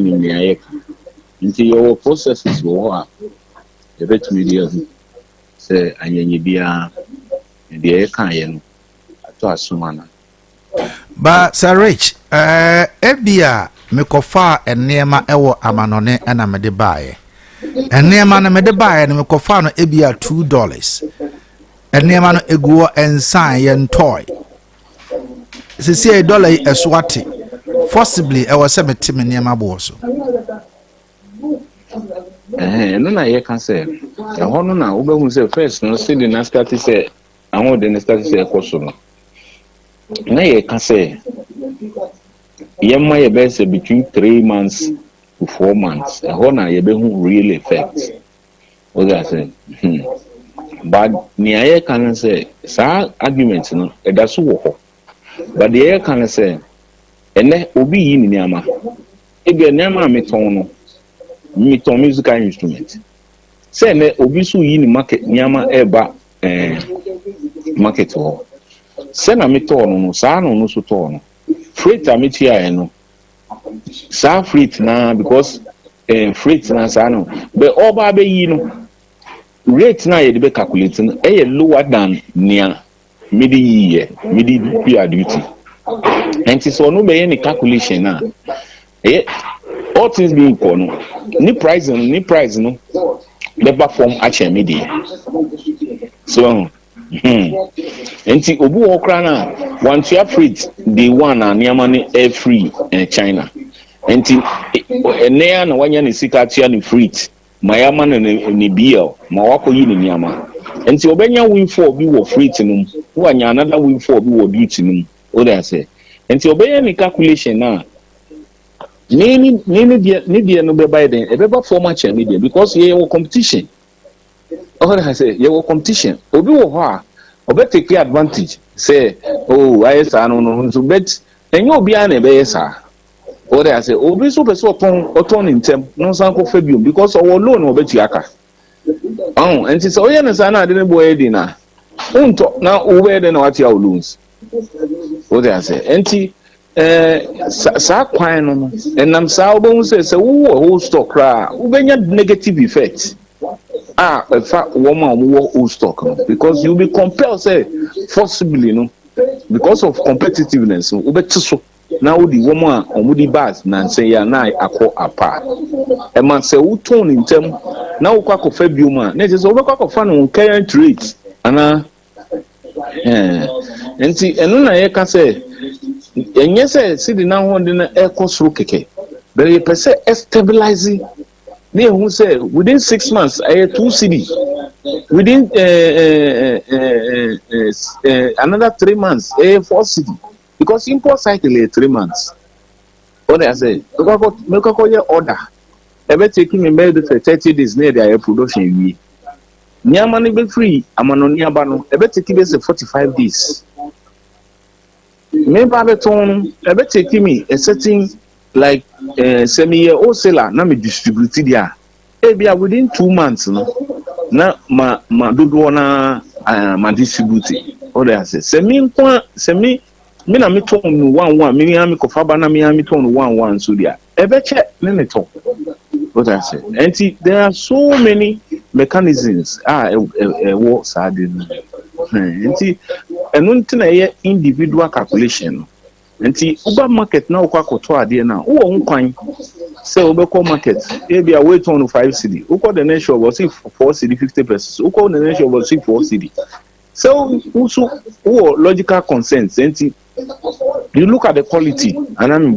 into your processes go up. The vet media say, I need be a Kayan to Asumana. But Sir Rich, FBA, Mekofa and Nema Ewo Amanone and Amade Baye. And near man made buy and mecofano ebia $2. And near man ego and sign and toy. $1 a swati. Forcibly, I was 70 near my boss. No, I can say. I want to know who say first, no, see the Nastati say, I want the Nastati say a question. No, I can say. Yamma best between 3 months to 4 months. A honor you be real effects. What I say. But near can say, sir, arguments no, that's so. But the air can say, and then obi in Yama. If your name are metono, meton musical instrument. Say, ne obisu in market Yama eba market hall. Send a metono, sano no sutono. Freight a metia no. Sa freight na because freight na sano. But all baby you know. Rate na ye be calculating lower than near midi year, midi PR duty. And so no be any calculation na. All things being equal no. Ni price no. The perform actually midi. So enti obu okra na one share freight the one na near money air free in China. Enti near na wanya ni sika tia ni freight. Mayama ni bill, Mawako yin in Yama. And so when you win for be wo free to them, who are another win for be wo duty them, what I say. And so obey any calculation now. Need no be by then, a better format media because ye will competition. What I say, ye will competition. Obi wo obe take advantage. Say, oh, I no so bet, and you'll be an ebesa. What I say, Obi so person in term, no sanko fabium because our loan will bet yaka. Oh, and it's all yana sana didn't boy dinner. Unto now over than what you lose. What I say, anti sa quine and I'm salbon says, who stock cry, when negative effects. A fact woman who stock because you'll be compelled, say, forcibly, no, because of competitiveness, so. Now the woman on the bus and say ya na akọ apart. E man say who tone in term na wo kwa kofa bioma na je so wo kwa kofa no current rate ana enti enu na ye ka say enye say sidi na ho de na ekosoro keke but you per se stabilize na ehun say within 6 months 2 cedi within another 3 months 4 cedi because import cycle is 3 months. What I say, make a call your order. Ever taking me made for 30 days near their production. Near money be free, I'm on near bano. Ever taking us 45 days. Maybe I tone, ever taking me a setting like semi-year old seller, na me distributed there. Maybe within 2 months, no, na ma do na ma distributed. What I say, semi. Me na me ton 1 me am ko fa ba na me am ton 1 so dia e be che me ton what I say and there are so many mechanisms wo sade enti enu ntina ye individual calculation enti uba market na ukwa koto ade na wo nkwan say obeko market e bia wait on 5 cedi ukwa the next shop was 4 cedi 50 pesos ukwa the next shop was 4 cedi so also logical consent enti you look at the quality and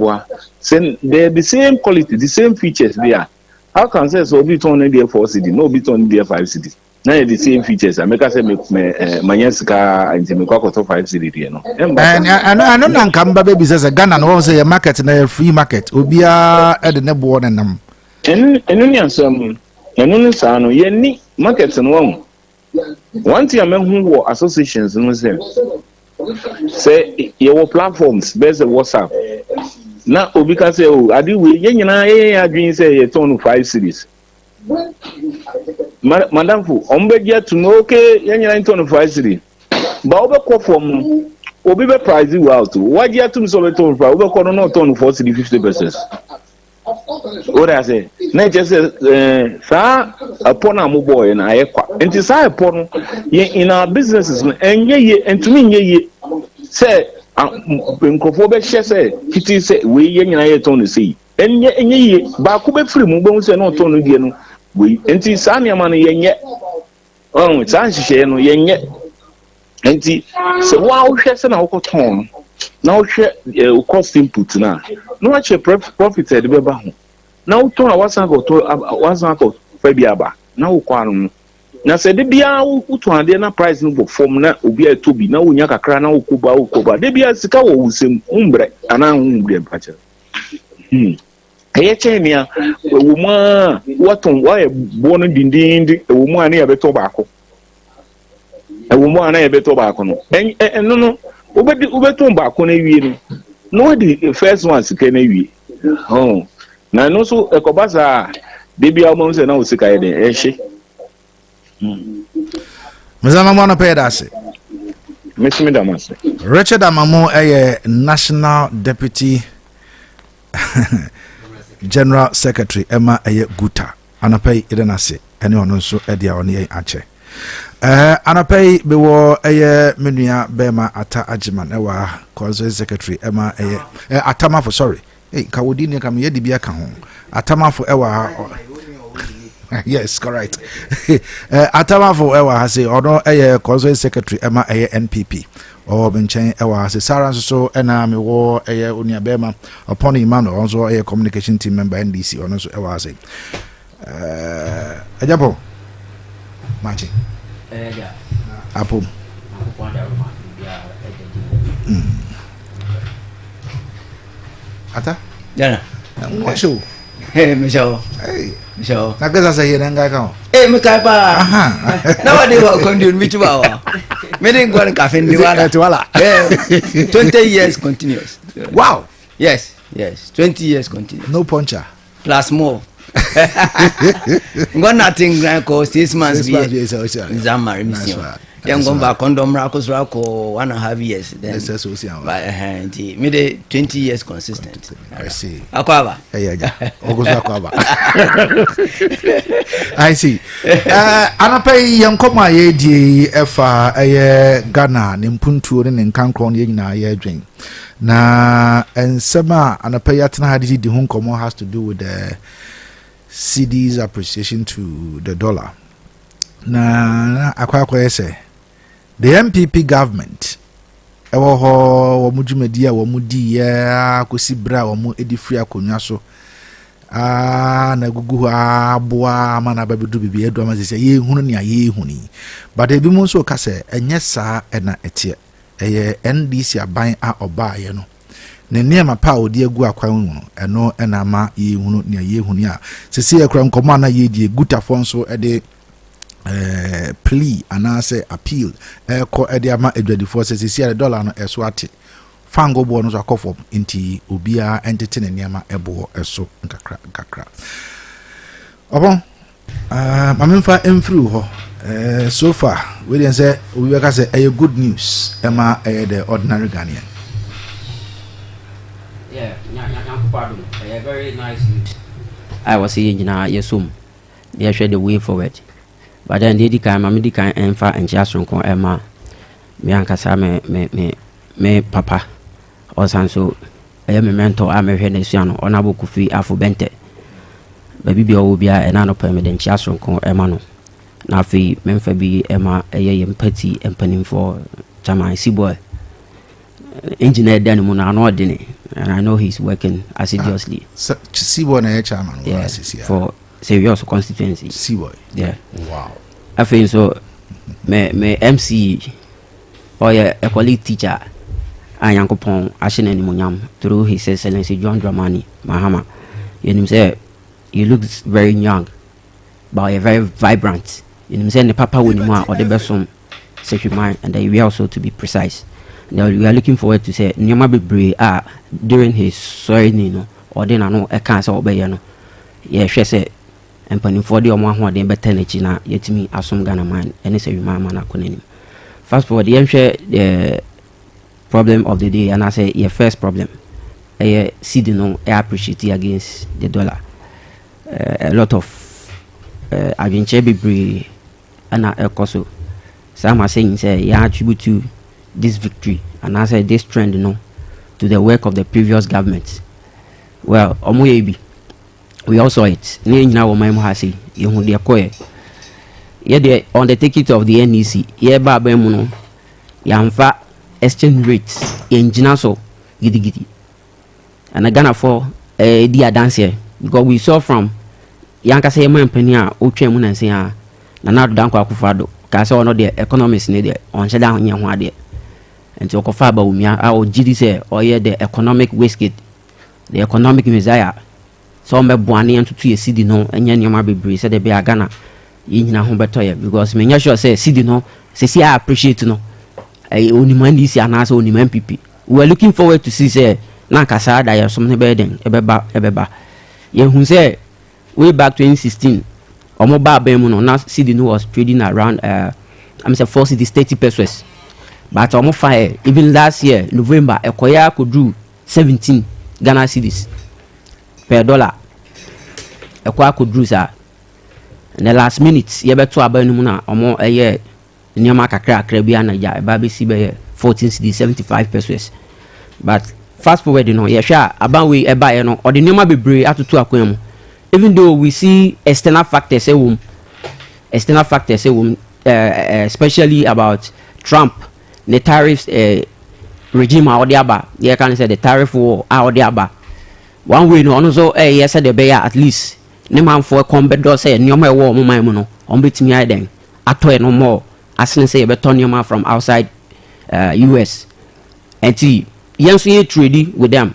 they're the same quality, the same features there. How can say so be on there 4 cedi, no be on there 5 cedi? Now the same features. I make say manyaska and me kwa 5 cedi there no. And I know nan kamba baby says a Ghana no say a market na free market. Obia e de ne bo na nam. Enu ni ansam. Enu ni sa no ye ni market no won. One thing I mean associations no say your platforms based on WhatsApp. Now obi can say oh adi we ye nyina adwin say ye turn 5 series. Madam fu ombegia to know okay ye nyina turn 5 series. Ba obe ko from obi be price you out. What you to so be turn 5 obe ko no turn 4 series 50 pesos. What I say? Na just sa upon a boy na ayekwa. Enti sa upon in our businesses enye and to me ye say nkofo be hye say kiti say we ye nyina ye ton say enye ye ba ko be free mu bo say no ton no die no we enti sa ne ma no ye nye sa nhye no ye nye enti se wa wo hye say na wo ton na wo hye cost input na no ache profit de be ba ho na wo ton awasan ko fa bi aba na wo kwa no na se de bia wo ton ade na price no bo form na obi a to bi na wo nya kakra na wo koba de bia sika wo wusem umbre ana umbre pacha eye chemia wo ma waton wa e bo no dindindi wo mu ana ya beto baako wo mu ana ya beto baako no no ubeton baako na wie no the first one sika na wie na no so ekobasa de bia mo se na wo sika ye de ehye Mzama mwana pay dase. Mr. Damase. Richard Amamu National Deputy General Secretary Emma Guta. Anapay idenase. Eni ono so edia oni ache. Anapay bewo menuya bema ata ajiman ewa Council Secretary Emma atamafo sorry. Kawodi ni kam yedi bia ka ho. Atamafo ewa yes, correct. Atamafo ewa hase ono Council Secretary Emma NPP or benchen ewa hase Sarah so ena me wo onia bema upon Emmanuel also communication team member NDC ono so ewa hase agyapong machi apom ata jana show Michelle. Hey, Michelle. Na kesa sa yena ngai ka. Me kai pa. Na wa de wa kondiun mi tuba wa. Me de ngwan ka fe ndi wala. 20 years continuous. Wow. Yes. 20 years continuous. No puncher. Plus more. Ngwan nothing ko 6 months bi. Zama remission. Then go back condom rakos rako 1.5 years then but me de 20 years consistent. I see. Akwaba. Akwaba. I see. Anapay yankoma ye di efa Ghana ne mpuntuo ne nkankron ye nyina ye dwen. Na ensema anapay atena hadisi di ho nkomo has to do with the cedi's appreciation to the dollar. Na akwa say the MPP government ewo ho wo mudwumadi a wo mudi ya kosi bra wo mu edifri akonwa so na gugu aboa mana babedu bibi edu amase ye hunu ne ye huni but ebi mu so ka se enye saa na etie eye NDC aban a oba ye no ne niema pa odi agu akwan hu eno na ma ye hunu ne ye huni a sese ekra nkomo na ye die gutafo nso ede plea anase appeal ko ede ama edwadifo sese the dollar no eso ate fango bo no so akofo nti obia entete ne niema ebo eso nkakra obon mamemfa emfru ho so far we dey say we be say a good news ema the ordinary Ghanaian. Yeah, a very nice news. I was saying yesum they share the way forward, but then they can emfa and just ko ema me ankasa me papa osanso eye me mentor amehwe na suano onabo kufi afubente baby bi owo bia e na no pɛ me den chiaso ko ema no na afi memfa bi ema eye empathy empanimfo chama Seaboy engineer dan mu na no de ne, and I know he's working assiduously. Seaboy na chairman for serious constituency. Seaboy. Yeah. Wow. I feel so me MC or a colleague teacher Ayankopon Ashen Munyam through his excellency John Dramani Mahama. You say you look very young, but you're very vibrant. You say the papa will or the best son set your mind, and we also to be precise. Now we are looking forward to say Nyama be during his sorry or then I know a cancer obey no. Yeah, she said and penny for the one they better na yet me assume Ghana man and it's a man fast forward the problem of the day, and I say your first problem see the I appreciate against the dollar. A lot of adventure be and also some are saying say you attribute to this victory, and I say this trend to the work of the previous government. Well, we all saw it. On the ticket of the NEC, Yamfa exchange rates in Jinaso gidi. And I gonna for dear dancer because we saw from Yanka say man penia Uchemun and say Nanado Danko Akufado, Casa no the economists needed on Shadow Yamwadi. And to Okofaba Umia, our GD say, or the economic wasted, the economic messiah. So me buani and to 2 CD no and nyama be said the be Ghana in na better because me sure say CD no say I appreciate no only man this and also only man PP. We are looking forward to see say na kasa da something better than ebeba ye hu say way back 2016 omo ba bemu no na CD no was trading around I'm say 4 cities 30 pesos, but omo fire even last year November ekoya could do 17 Ghana cedis per dollar. A quack could do that. In the last minutes, you better abanuna or more a year. In your market crack, Caribbean, ya, baby Sibe 14 CD 75 pesos. But fast forward, sure, about we a buyer or the number be brave out to 2 aquam. Even though we see external factors, especially about Trump, the tariffs regime or the aba, you can say the tariff war or the aba. One way no also yes the bear at least ne man for combat do say nyoma war mo man mu no on betimi ai den atoy no more as say be turn nyoma from outside US and yenso ye trade with them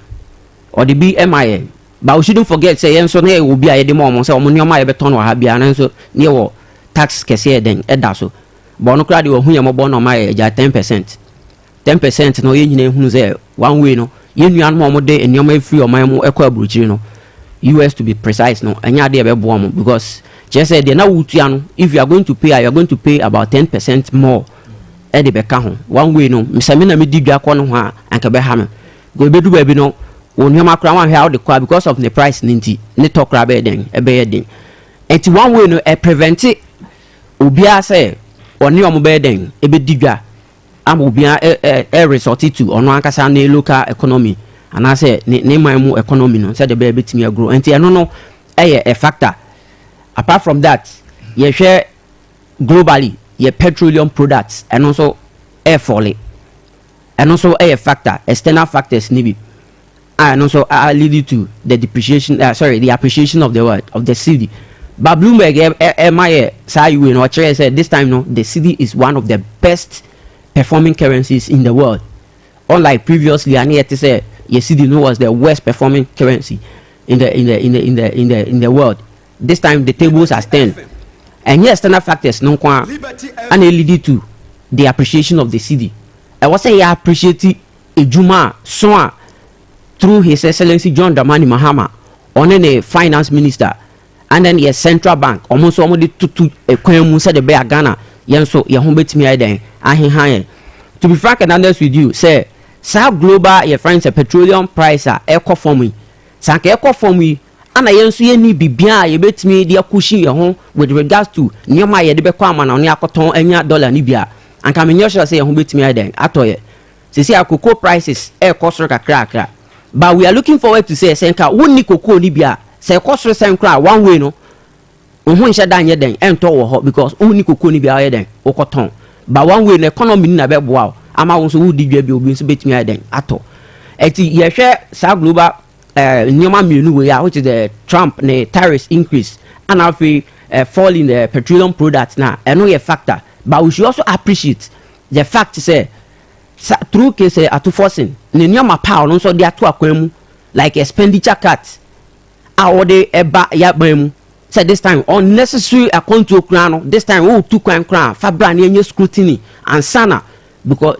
or the BMI, but we shouldn't forget say yenso na will be a de mo say omo nyoma be turn wa ha bia na so ne wo tax kese den eda so but no kra de wo hu ye mo bo no my ja 10% no ye nyina hu say one way no you and more day and you're free or my equal bruchino US to be precise no and ya there because just said now if you are going to pay you are going to pay about 10% more at the back one way no Misamina me dig and Kabaham go be do baby no when you macra how the car because of the price ninety ne talk rabbit then a bedding and one way no a prevent it ubia say or near bedding a bit digger am be a resort to on one kasa na local economy and I say ne my economy no said the baby to me grow and no a factor apart from that you share globally your petroleum products and also air falling and also air factor external factors maybe and also leading to the depreciation the appreciation of the word of the city. But Bloomberg my say we know said this time no the city is one of the best performing currencies in the world, unlike previously and yet say your city no was the worst performing currency in the world. This time the tables are turned, and yes, external factors no kwa and lead to the appreciation of the city. I was say appreciate Ejuma so through His Excellency John Dramani Mahama on a finance minister, and then your central bank almost to a kwemu said the bear Ghana yenso your home bet me then ahe. To be frank and honest with you, say South global your friends a petroleum price eco for me. Sank eco for me. And I yenso ye ni bibia ye bet me dia kushi your home with regards to nyama ye de be kwa man on ya koton enya dollar ni bia. And can me sure say your home bet me then atoye. See our cocoa prices cost kakra. But we are looking forward to say senka woni cocoa ni bia. Say cost senka one way no. Ohun sha dan ye den ento wo ho because woni cocoa ni bia ye den okoton. But one way the economy na be boa ama won so wudi dwa bi obi so betimi den ato. Eti ye hwe sa global nyoma mienu we ya which is the Trump ne tariffs increase and afi fall in the petroleum products na eno ye factor. But we should also appreciate the fact say through case atu forcing ne nyoma power no so dey ato akwam like expenditure cuts awode eba ya bam say this time unnecessary control crown this time we two crown fabra na enye scrutiny and sana because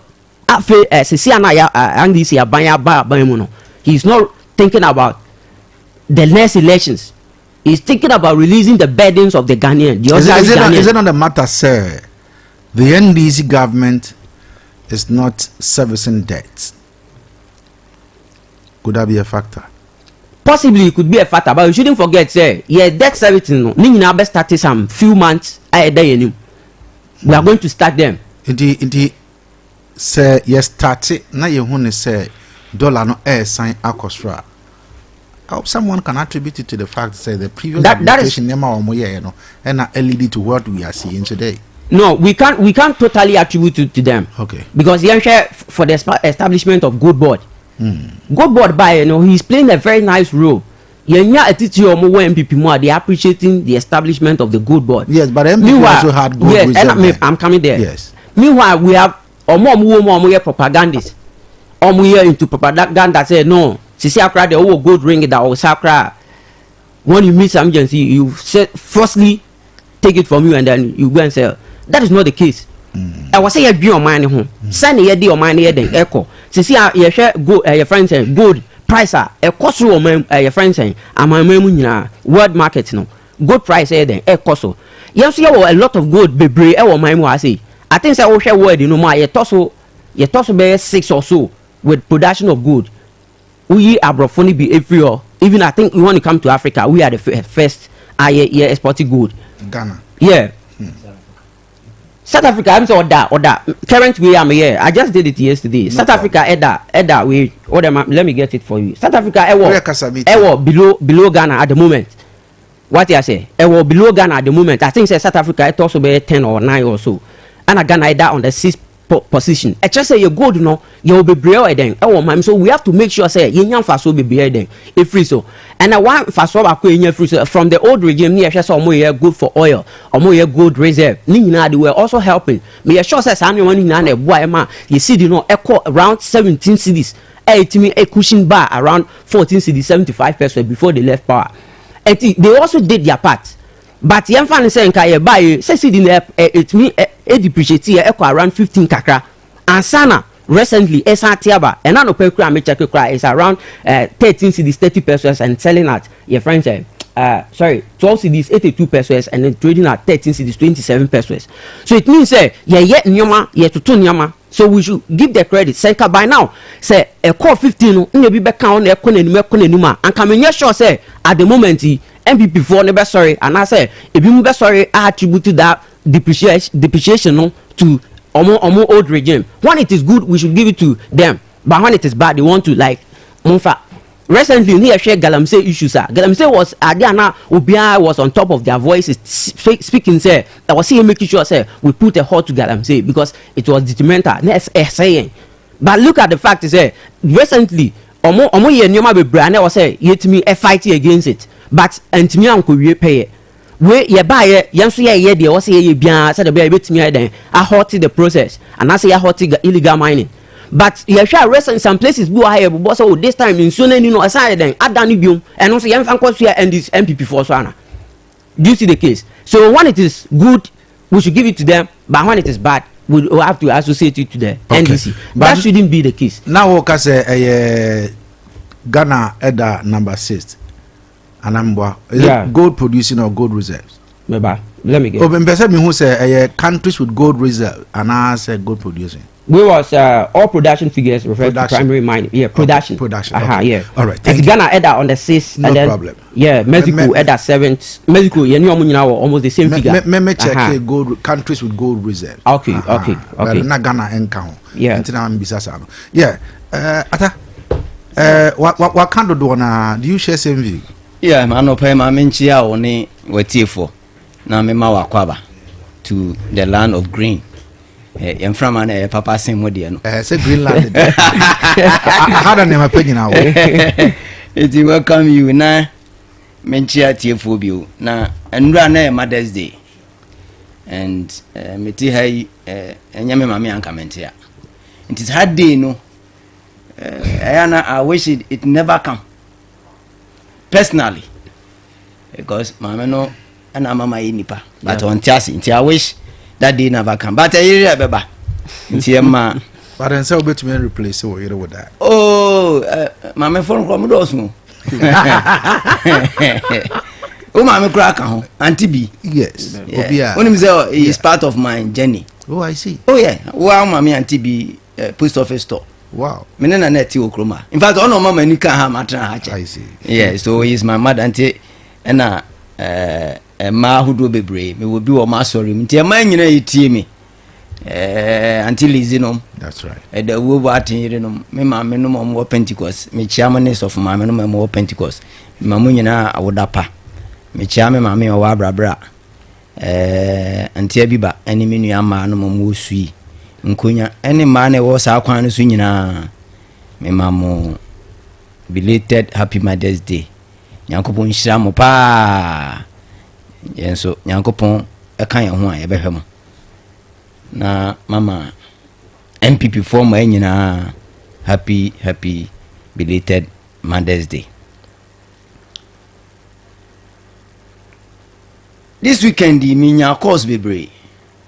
afi sisi na ya andisi abanya ba mu no he's not thinking about the next elections. He's thinking about releasing the burdens of the Ghanaian. Is it not a matter, sir? The NDC government is not servicing debts. Could that be a factor? Possibly it could be a factor, but you shouldn't forget, sir. Yeah, debt servicing. No, we started some few months. We are going to start them. Indeed, sir. Yes, started. Now you want to say dollar no air sign akosra. I hope someone can attribute it to the fact that the previous administration and lead to what we are seeing today. No, we can't totally attribute it to them. Okay. Because for the establishment of Goldbod. Goldbod by he's playing a very nice role. They are appreciating the establishment of the Goldbod. Yes, but MP also had good yes, I'm coming there. Yes. Meanwhile, we have more propagandists. We are into propaganda say no. Sisi Accra the whole gold ring that was Accra. When you meet some agency, you say firstly take it from you and then you go and sell. That is not the case. I was say you be on money home. Send your day on money then echo. Sisi you share gold your friends say gold price a cost your friends say am my world market no. Gold price then echo so. You see a lot of gold be brave my say. I think say we share word you know my you toss be 6 or so with production of gold. We are brophony be every year. Even I think we want to come to Africa. We are the first exporting gold. Ghana. Yeah. South Africa. I'm saying that current we am here. I just did it yesterday. South Africa Edda we let me get it for you. South Africa below Ghana at the moment. What I say? Below Ghana at the moment. I think South Africa it also be 10 or 9 or so. And Ghana is on the 6th position. I just say you good no, you will be brave then. So we have to make sure say you fast will be brave then. If free so. And I want fast from the old regime near just good for oil, or more good reserve. They were also helping. Me sure says you see echo around 17 cities. A cushion bar around 14 cities, 75% before they left power. And they also did their part. But young fan saying kaya buy say it me depreciate around 15 kakra and sana recently ASANTE and no pay kra me check kra is around 13 cedis 30 pesos and selling at your friends 12 cedis 82 pesos and then trading at 13 cedis 27 pesos. So it means say nyoma to nyoma. So we should give the credit. Say by now say a call 15 no be back on ekonenuma and can sure say at the moment MPP for never sorry and I say if you be sorry I attribute to that depreciation no, to almost old regime. When it is good we should give it to them, but when it is bad they want to like recently near share galamsey issues galamsey was Adiana Obia was on top of their voices speaking say that was saying making sure say we put a halt to galamsey because it was detrimental saying. But look at the fact is recently omo ye nyoma bebre na was say yetimi fight against it but antimi anko wie pay we ye buy ye so ye de was say ye bia say the be betimi den a halt the process and I say a halt illegal mining. But you shall rest in some places who are here, but so this time in Sunan, you know, aside then, at Danibium, and also young Fankos here and this MPP for Swana. Do you see the case? So when it is good, we should give it to them, but when it is bad, we will have to associate it to the NDC. But that shouldn't be the case. Now, what say Ghana Eda number 6, Anambwa, is it gold producing or gold reserves? Let me get. Open person who say countries with gold reserve and I say gold producing. We was all production figures refer to primary mining. Yeah, production. Production. Okay. Yeah. All right. It's Ghana Eda on the 6th. No and then, problem. Yeah, Mexico Eda 7th. Mexico, you know, almost the same figure. Me check gold countries with gold reserve. Okay. Na Ghana enka. Yeah. Ntina mbisa no. Yeah. Ata. What kind of do na? Do you share same view? Yeah, man, no pay my menchia oni wetifo. Na me ma wakwaba to the land of green. In from an papa same with you. Say Greenland. How do you pay now? It welcome you na menchia tiefobio na and run Mother's Day. And meti hai nyame mami anka it is hard day no. I wish it never come. Personally. Because mama no and mama nipa. But on tiasi, I wish that day never come. But I hear beba. Ntiema. But then say obet me replace so you with that. Oh, mama phone come do so. Oh mama crack ho. Auntie B. Yes. Obia. When him say he is part of my journey. Oh, I see. Oh yeah. Wow, mama Auntie B post office store. Wow. Me na net okroma. In fact, ono mama ni kan ha matra ha che. I see. Yeah, so he is my mother auntie na ma hudo bebre. Me will be o ma sorry. Nti ma nyina yitie me. Until Lizinom. That's right. The wo atin no me ma me no mo Pentecost. Me chairmaness of ma me no mo Pentecost. Ma mu nyina awodapa. Me chairman ma me o wa brabra. Antia biba eni me nua ma no mo sui. Nkonya eni ma na wo sa kwan no so nyina. Me ma mo belated happy Mother's Day. Nyankopon hyira mo pa. Yenso Nyankopon eka ye ho a ye behwe mo. Na mama MPP former nyina happy belated Mother's Day. This weekend minya course bebre.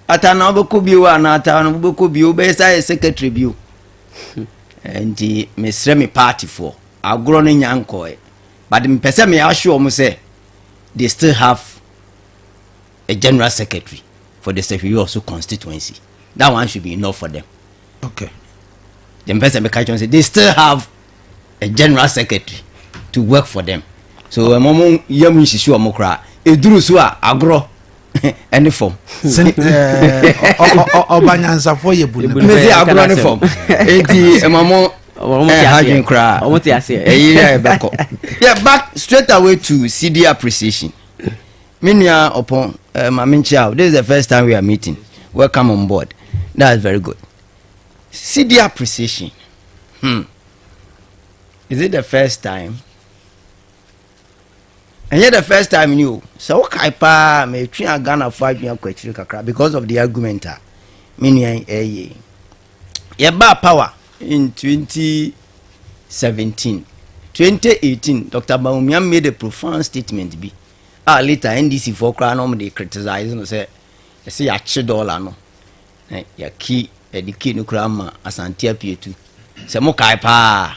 Ata na obeko biwa na ata na obeko biwo be say secretary biwo. Enti mesre me party for agro no nyanko but me pese me assure mo say they still have a general secretary for the Sefiyo also constituency. That one should be enough for them. Okay. The person be catch on say they still have a general secretary to work for them. So momo yamu shishu amokra eduru so agro any form. Obanyansa for ye bu. Me say agro any form. Enti momo hajin kra. Yeah, back straight away to CD appreciation. Minya upon Maminchao, this is the first time we are meeting. Welcome on board. That's very good. CD appreciation. Is it the first time? And yet the first time you so kaipa me twa Ghana for adwua kwachiri kakra because of the argument. Minya ye ba power in 2017. 2018 Dr. Baumiam made a profound statement be. Later NDC for crown they criticize no say $1 no ya key the key no krama ASANTE appetu say mo kai pa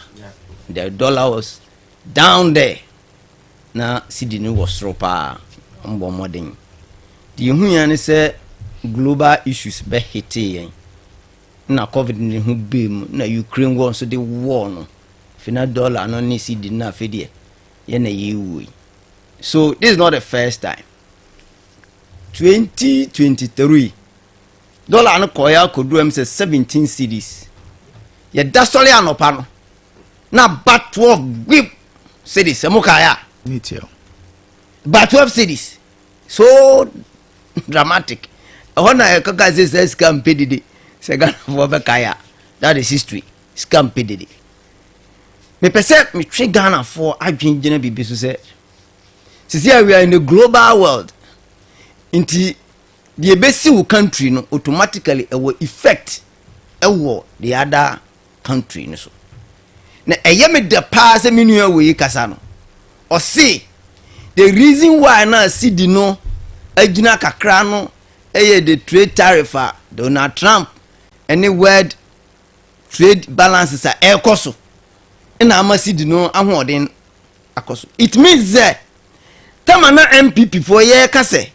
the dollar was down there na cedi no was ropa mbo modern the hu yan say global issues be hit yen na covid ni hu bem na Ukraine war so the war no fina dollar no ni cedi na fedie ye na yewu. So this is not the first time. 2023 dollar no koya kodu am say 17 cedis. Ye dasole anopa no. Na bat 12 whip cities emukaya meet you but 12 cities so dramatic hona kaka say scam pedidi say Ghana for bekaya that is history scam pedidi me pese me twe Ghana for adwengene bibi so say we are in a global world inti the basic country no automatically will effect the other country no so na me the pass me nua we kasa no or see the reason why na cedi no agina kakra no the trade tariff Donald Trump any word trade balances are ekoso na ama cedi no ahoden akoso it means that tama na MPP for ye kase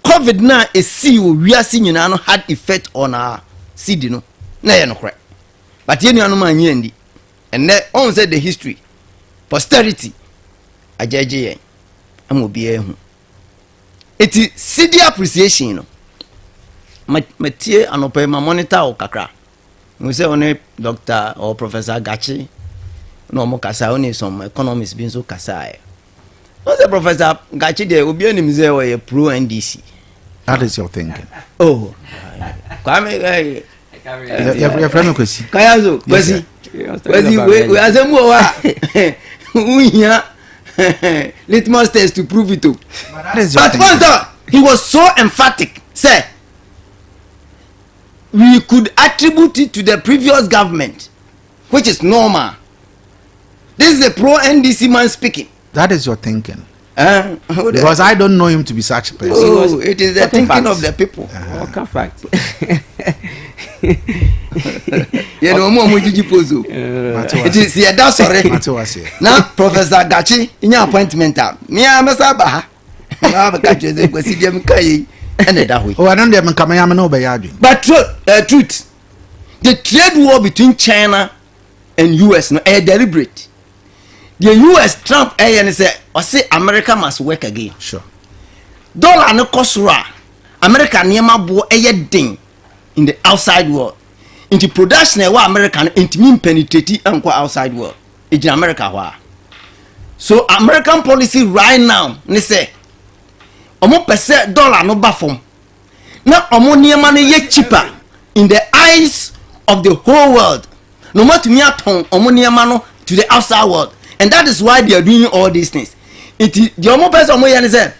COVID na a see we are seeing no had effect on our cedi no na ye no correct but ye no man ye ndi and then on said the history posterity ajeje ye amobi ehu eti cedi appreciation no matie anope ma monitor o kakra we say on Dr. or Professor Gachi no mo kasa on some economists bin so kasa e what's the Professor Gachi there obi anim say we pro NDC. That is your thinking. Oh kwame your friend kwesi kayazo kwesi we azemu wa unya litmus test to prove it. But once he was so emphatic say we could attribute it to the previous government, which is normal. This is a pro NDC man speaking. That is your thinking. Because I don't know him to be such a person. Oh, it is the thinking facts of the people. Okay, fact. You know, more pozo. It is here. That's sorry. Now, Professor Gachi, in your appointment, me am a sabaha. Now, the catch is a question. Oh, I don't even come here. No, but truth, the trade war between China and US no deliberate. The US Trump say or say America must work again. Sure. Dollar no kosura. America niema bo ding in the outside world. Into production wa American intimi penetrate and go outside world. In America wa. So American policy right now, they say omo pese dollar no bafom. Na omo niema no ye cheaper in the eyes of the whole world. No matter me aton omo niema no to the outside world. And that is why they are doing all these things. It is the omo pese omo yan say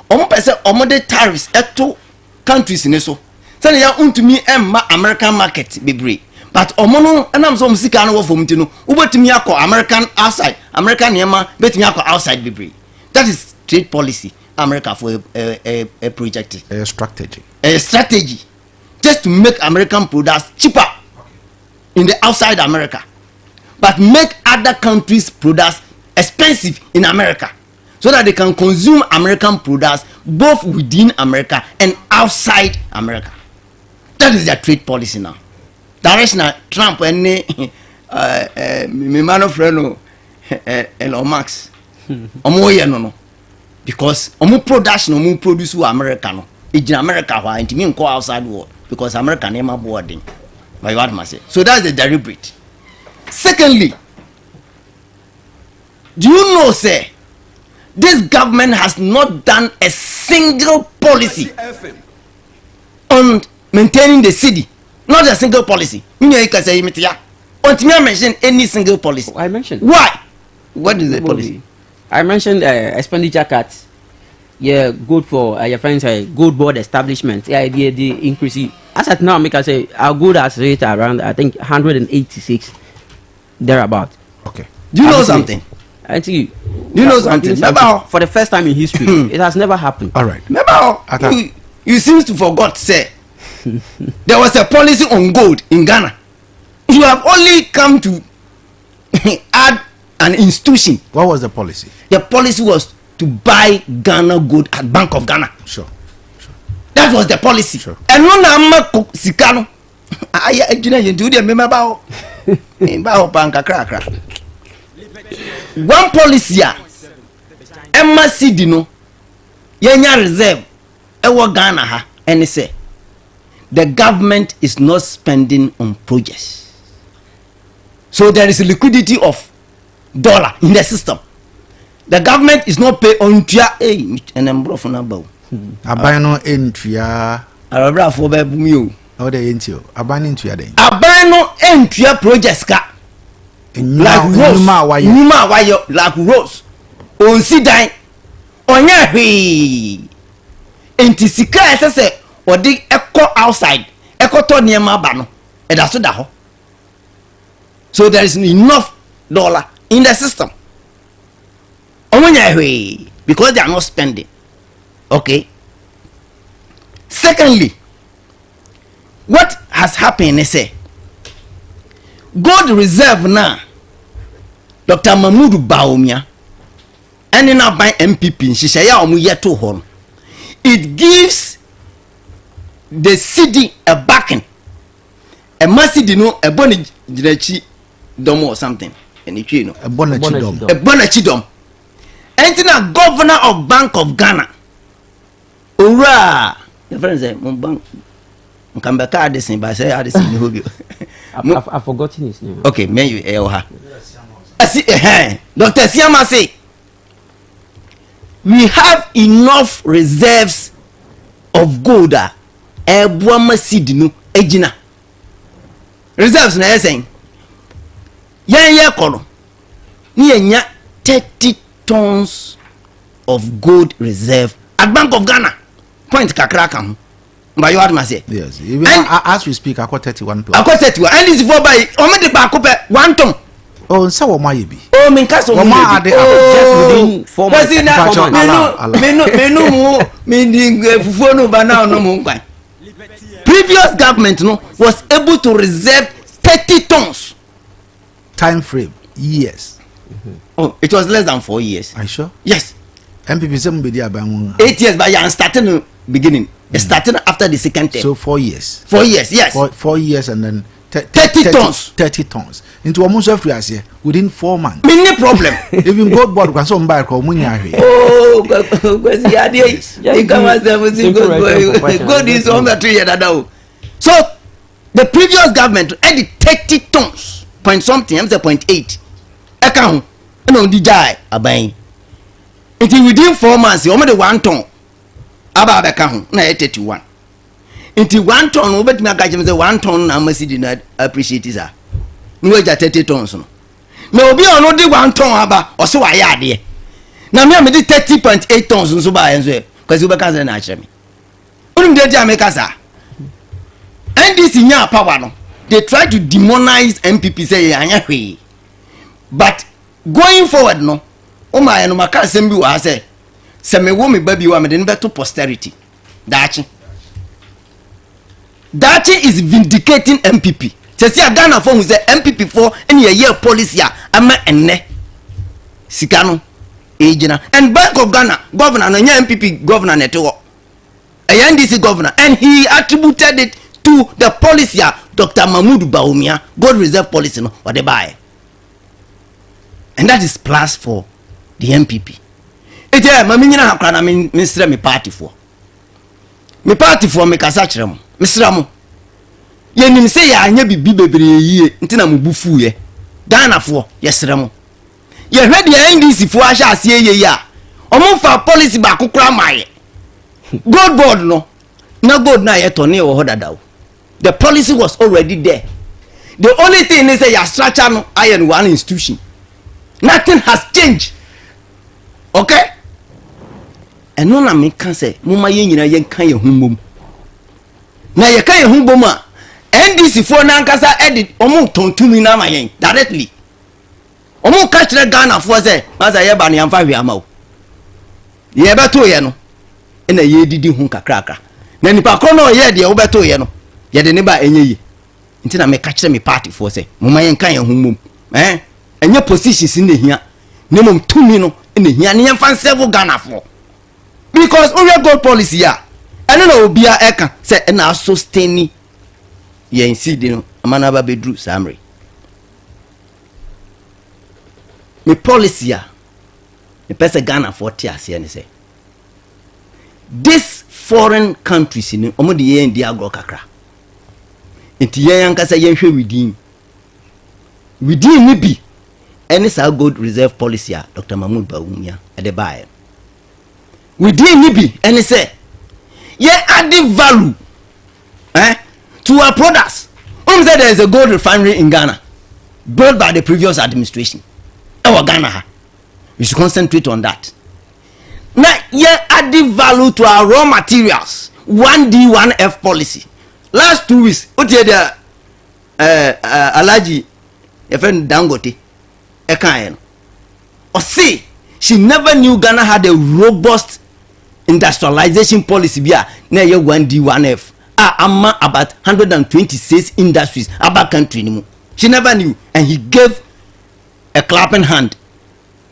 omo pese omo de tariffs eto countries in so. Say ya untumi emma American market bebre. But omo no anam so musika no wo fom ti no. Ubetumi akọ American outside, American niema betumi akọ outside bebre. That is trade policy America for a project. A strategy. A strategy just to make American products cheaper in the outside America, but make other countries' products expensive in America, so that they can consume American products both within America and outside America. That is their trade policy now. Direction Trump and my man of friend Elon Musk. No. Because omu production omu produce who America no in America why it mean go outside world because America never boarding by what must say. So that's the deliberate. Secondly, do you know say this government has not done a single policy on maintaining the city? Not a single policy. You can say mention any single policy. I mentioned. Why? What is the policy? I mentioned expenditure cuts. Yeah, good for your friends. Goldbod establishment. Yeah, the increase. As at now, make I say our good as rate around I think 186 thereabout. Okay. Do you know something? I think you know something. For the first time in history, it has never happened. All right. You seems to forgot say there was a policy on gold in Ghana. You have only come to add an institution. What was the policy? The policy was to buy Ghana gold at Bank of Ghana. Sure. That was the policy. Sure. And no na sikano. Aya ejina yentu de me ba o. Ba o banka kra. One policy a Emma Cedi no yenya reserve ewo Ghana ha and say the government is not spending on projects. So there is a liquidity of dollar in the system. the government is not pay on tua and I'm bro for number. Abano entua. Arabra for be bumi o. De entio. Abano entua den. Abano entua projects ka. Like rose. Numa wayo like rose. On si dan. Onya hwe. Enti sika ese odi ekọ outside. Ekọ to niema ba no. E da so da ho. So there is enough dollar in the system. Because they are not spending. Okay. Secondly, what has happened is gold reserve now. Dr. Mahmoud Bawumia and in our by MPP, she say yet to home. It gives the city a backing. A massive a bonnet dom or something. And it you know a bonnet dom. Entina governor of Bank of Ghana. Ura! Your friends say, Bank. Come back at this, but I say, I see I've forgotten his name. Okay, may you, Eoha. Dr. Siama say, we have enough reserves of gold. Ebuama sidinu, ejina. Reserves, na saying, ya kono. Ni 30 tons of gold reserve at Bank of Ghana. Point kakraka. But you heard me say. Yes. Even as we speak, I got 31 plus. I got 31. And this is for by omedi ba kope 1 ton. Oh, so what my be? Oh, min kaso mo just within 4 months. Menu fufuo no ba now no mo nkwan. Previous government no was able to reserve 30 tons. Time frame years. Oh, it was less than 4 years. Are you sure? Yes. MPP some be there by 8 years, but you starting the beginning. Starting after the second term. So 4 years. 4 years, yes. 4 years and then 30 tons. 30 tons. Into almost every year within 4 months. Many problem. Even Goldbod can some buy call money. Oh, because he had you come as God is on the 3 years now. So the previous government added 30 tons, point something, I'm saying 0.8. Account, no DJ abain. Until within 4 months, you only 1 ton. About account, na 31. Until 1 ton, over to my guy, say 1 ton, I must did not appreciate it. No, 30 tons. No, be on only 1 ton, about or so I had here. Now, me, I did 30.8 tons, and so by and so, because you can't answer me. And this in your power, they try to demonize MPP, say, but going forward, no, oh my, no, my car assembly was say, Sammy woman baby, you are made to posterity. Dachi is vindicating MPP. See a Ghana form with MPP for any year policy, ama enne Sikano, Agena, and Bank of Ghana governor, and MPP governor network, a NDC governor, and he attributed it to the policy Dr. Mahmoud Bawumia, gold reserve policy, no, or they buy. And that is plus for the MPP. It's a mamina hakana minister me party for. Me party for me kasachram. Misramu. Ye nim say ya anya bibi bebre yie ntina mu bufu ye. Ghana for yesramu. Ye hwe de NDC for ahya ase ye ya. Omo fa policy ba kokora maye. Goldbod no. Na gold na ye tone wo hodadaw. The policy was already there. The only thing is say ya structure no iron one institution. Nothing has changed. Okay? And no na me can say mama ye nyina ye kan ye humbom. Na ye kan ye humbom a NDC for na nkasa edit omo tontumi na ma yen directly. Omo ka kire Ghana for say maza ye ba ne amfa hwe ama o. Ye beto ye no. Na ye didi hu kakrakra. Na nipa kro no ye de wo beto ye no. Ye de ne ba enye ye. Nti na me ka kire me party for say mama ye kan ye humbom. Enye positions in the here. Nemom tumi no in the here. Ni amfa several Ghana for. Because we gold policy ya. And no obia eka say na sustain ye inside no amana ba bedru samre. Me policy ya. Me pese Ghana for tiase ne say. This foreign countries ni omo de ye ndi agro kakra. Enti ye yankasa ye hwe within ni bi any sa gold reserve policy Dr. Mahmoud Bawumia at the buy. We didn't be any say, yeah, adding value to our products. Say there is a gold refinery in Ghana built by the previous administration. Our Ghana, we should concentrate on that. Now, yeah, adding value to our raw materials. 1D, 1F policy. Last 2 weeks, what you the Alaji, your friend Dangote, Ekayen, or see, she never knew Ghana had a robust industrialization policy. Near 1D, 1F. About 126 industries about country anymore. She never knew, and he gave a clapping hand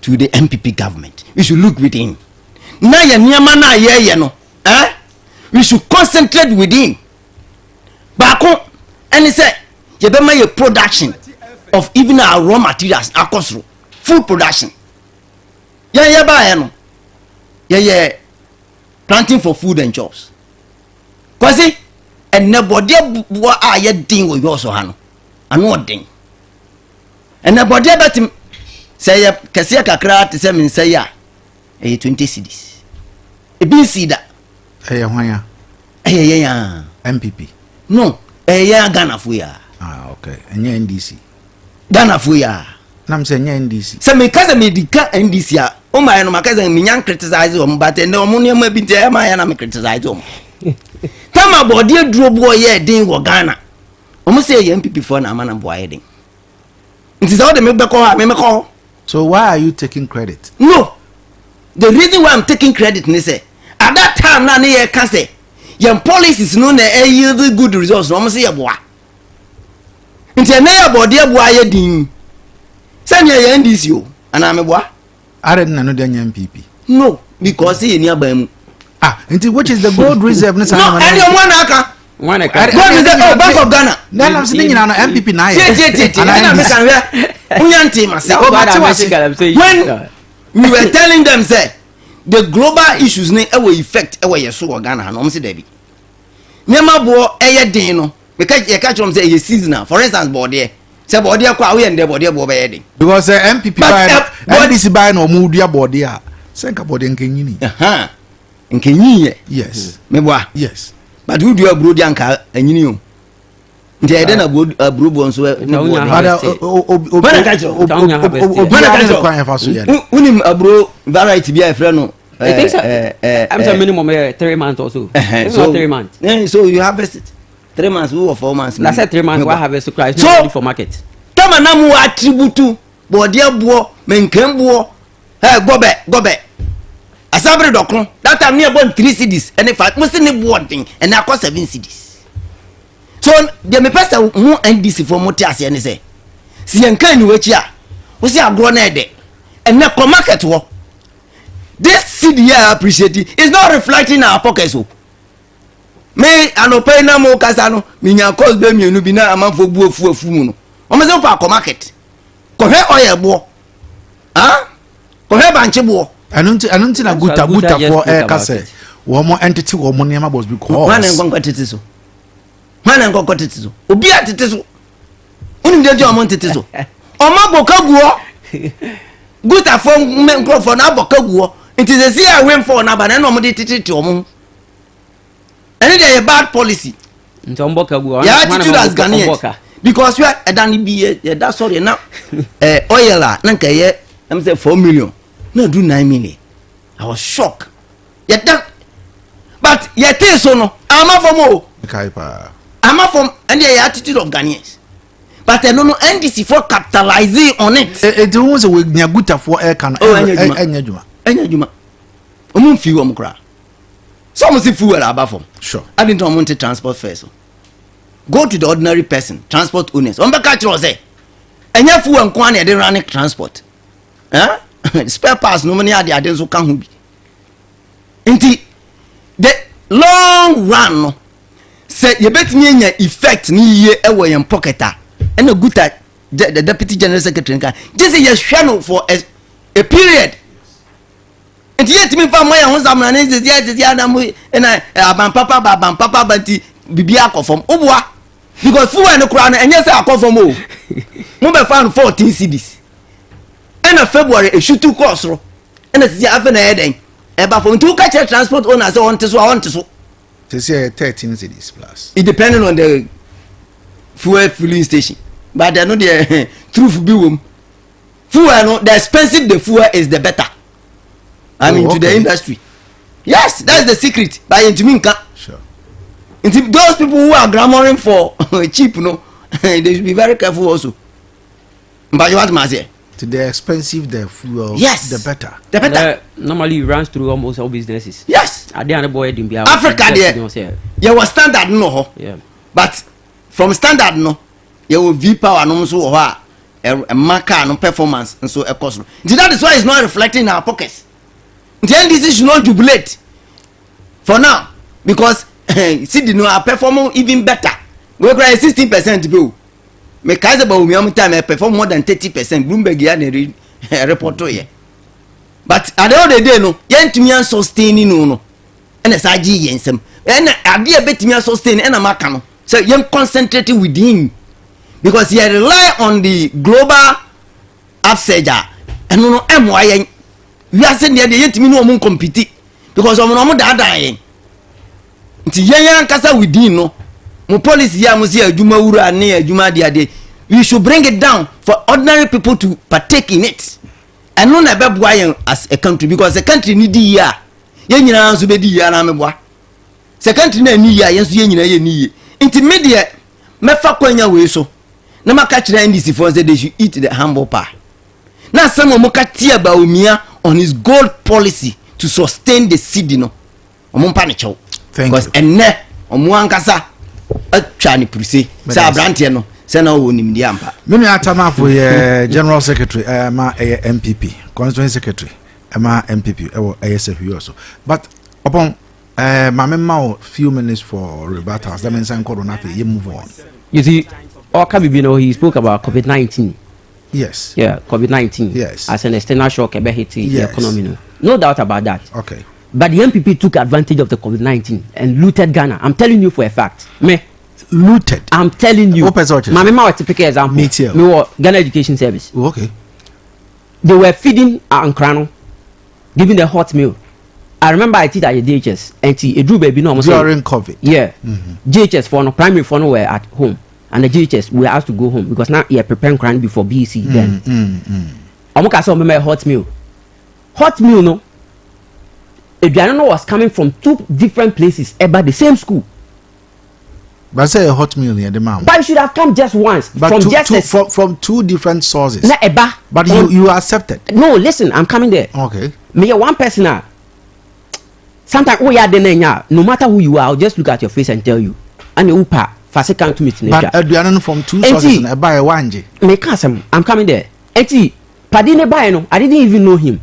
to the MPP government. We should look within. Now we should concentrate within. Back on, and he said, you better make a production of even our raw materials, our food production. Yeah, planting for food and jobs. Cause and nobody what are you doing with yours or hano? And what thing? And nobody but him say Kasia Kakra to say ya 20 cities. A B C that. Hey, MPP. No, Ghana Fuya. Ah, okay. And you're NDC. Ghana Fuya. I'm saying you're NDC. So my cousin made the NDC. Oh my, no, my cousin, me young criticize him, but no money may be there, my and I criticize him. Tell my body drop boy, yeah, ding or Ghana. Almost say MPP for a man and boy heading. It is all the member call. So why are you taking credit? No. The reason why I'm taking credit is say at that time na near can say your policies no na yield good results. No say boy. Nti na your body boy heading. Say me NDC o and I'm a boy. I didn't know the MPP. No, because he nearby mu. Into which is the gold reserve? No, and your one aka. Bank of Ghana. Then I'm sitting in an MPP now. When we were telling them, say, the global issues ne ewe effect ewe yeso o Ghana no mse dabi. Nyama bo eye din no. Because you catch them say ye seasonal. For instance, board there. Say board there kwa we and board there bo be yedin. Because MPP buy NDC buy no mu dua board there. Senka board nkenyini. Nkenyi yes meboa yes but who do you bro dianka anyini o nti e dey na bro bo nso ne bo unim abro variety bia efre no I think I'm saying minimum 3 months or so. So 3 months. So you harvest it 3 months or 4 months. That's 3 months we harvest so price no for market. Tama na mu attribute bo dia bo menkan bo gobe Asabre dokron that time near born 3 cities and if I must need boarding and I cost 7 cities. So the me pesa mu NDC for motias and say si enka ni wachi a wo si agro na ede and na market wo this city here appreciate is not reflecting our pockets o me anopai na mo kasa no minya cost be mienu bi na amanfo bu afu mu no o me se pa market ko he oil bo ko he banche bo anunti na guta for kase wo mo entity wo mo niam boss because man ngwa tete so obi atete so unim de o mo tete so o ma boka guo guta for microphone na boka guo it is a see I win for na ba na no de tete o mo any dey bad policy nti on boka guo ya attitude as Ghanaians because we are dan bi that sorry now oil na nka ye am say 4 million no do 9 million. I was shocked. Yet that, but yet so no. I'm a from I'm a from and the attitude of Ghanaians. But I don't know NDC for capitalizing on it. It was a week near Guta for air can. Enyajuma. Few omkra. Some see fuel above them. Sure. I didn't want to transport first. Go to the ordinary person, transport owners. On the catch was there. And your fuel and quantity they run transport. Huh? Spare parts no money ade ade so kan ho bi nti the long run no say you betimi anya effect ni ye ewo yen pocketa and a good the deputy general secretary kan just say you hwe for a period nti yet me fa moya ho zamna na zezi adamu na aban papa banti bibia akofom oboa because fuwa no kura na enye say akofom o mo be fan 14 cedis end of February a shoot 2 course and it's the afternoon but from 2 catch transport owners I want to so to say 13 cities plus. It depending on the fuel filling station, but they know the truth be fuel no the expensive the fuel is the better. I mean to the industry. Yes, that's the secret. By into me sure. Into those people who are clamoring for cheap, no, they should be very careful also. But you want to say to the expensive the fuel, yes, the better. The better. Normally runs through almost all businesses. Yes. Africa there. You was standard no. Yeah. But from standard no, you will V power no so a marker no performance and so a cost. That is why it's not reflecting in our pockets. Then this should not jubilate for now because see the no are performing even better. We cry 16% bill. Me kaze ba umiam time I perform more than 30%. Bloomberg ya ne report here. But at the end of the day no, yentumi sustain no. And as I yensem. And idea betumi sustain and amaka no. So you concentrate within because you rely on the global upsurge. And no MY we are saying that yentumi no mun compete because omo da yen. Nti yen kasa within no. Mo policy ya mo si adwuma wura ne adwuma de we should bring it down for ordinary people to partake in it. And no na be boa as a country because the country need di ya yen nyina so be di ya na me boa. The country na ni ya yen so yen nyina ye ni. Nti media me fa kwanya we so na maka kire NDC for say they should eat the humble pie. Na some mo ka tie ba omia on his gold policy to sustain the city no. Omo mpa ne chew. Because enne omo ankasa atwa ne purse sa brante no se na wo nimdi ampa me atama for general secretary ma MPP constituency secretary ma MPP e wo ASANTE also but upon ma me few minutes for rebuttals that means enko na you move on. You see Okabi he spoke about COVID-19. Yes. Yeah, COVID-19. Yes. As an external shock about hitting the economy. No doubt about that. Okay. But the MPP took advantage of the COVID-19 and looted Ghana. I'm telling you for a fact. Me looted. I'm telling you. My mama typical example. Me too. Me were Ghana Education Service. Okay. They were feeding Ankrano, giving the hot meal. I remember I teach at the DHS and it drew baby no during COVID. Yeah. GHS for no primary for no were at home and the GHS we were asked to go home because now you're preparing crime before BC then. Amuka saw me hot meal. Hot meal no. Aduane was coming from 2 different places about the same school. But say a hot meal near the mom. But it should have come just once. But from 2 different sources. Na eba. But you accepted. No, listen, I'm coming there. Okay. Me one person now. Sometimes we are the no matter who you are, I'll just look at your face and tell you. And you pa fast come to meet. But aduane from 2 sources and buy a wanje. Me kasem, I'm coming there. Enti padine buy no, I didn't even know him.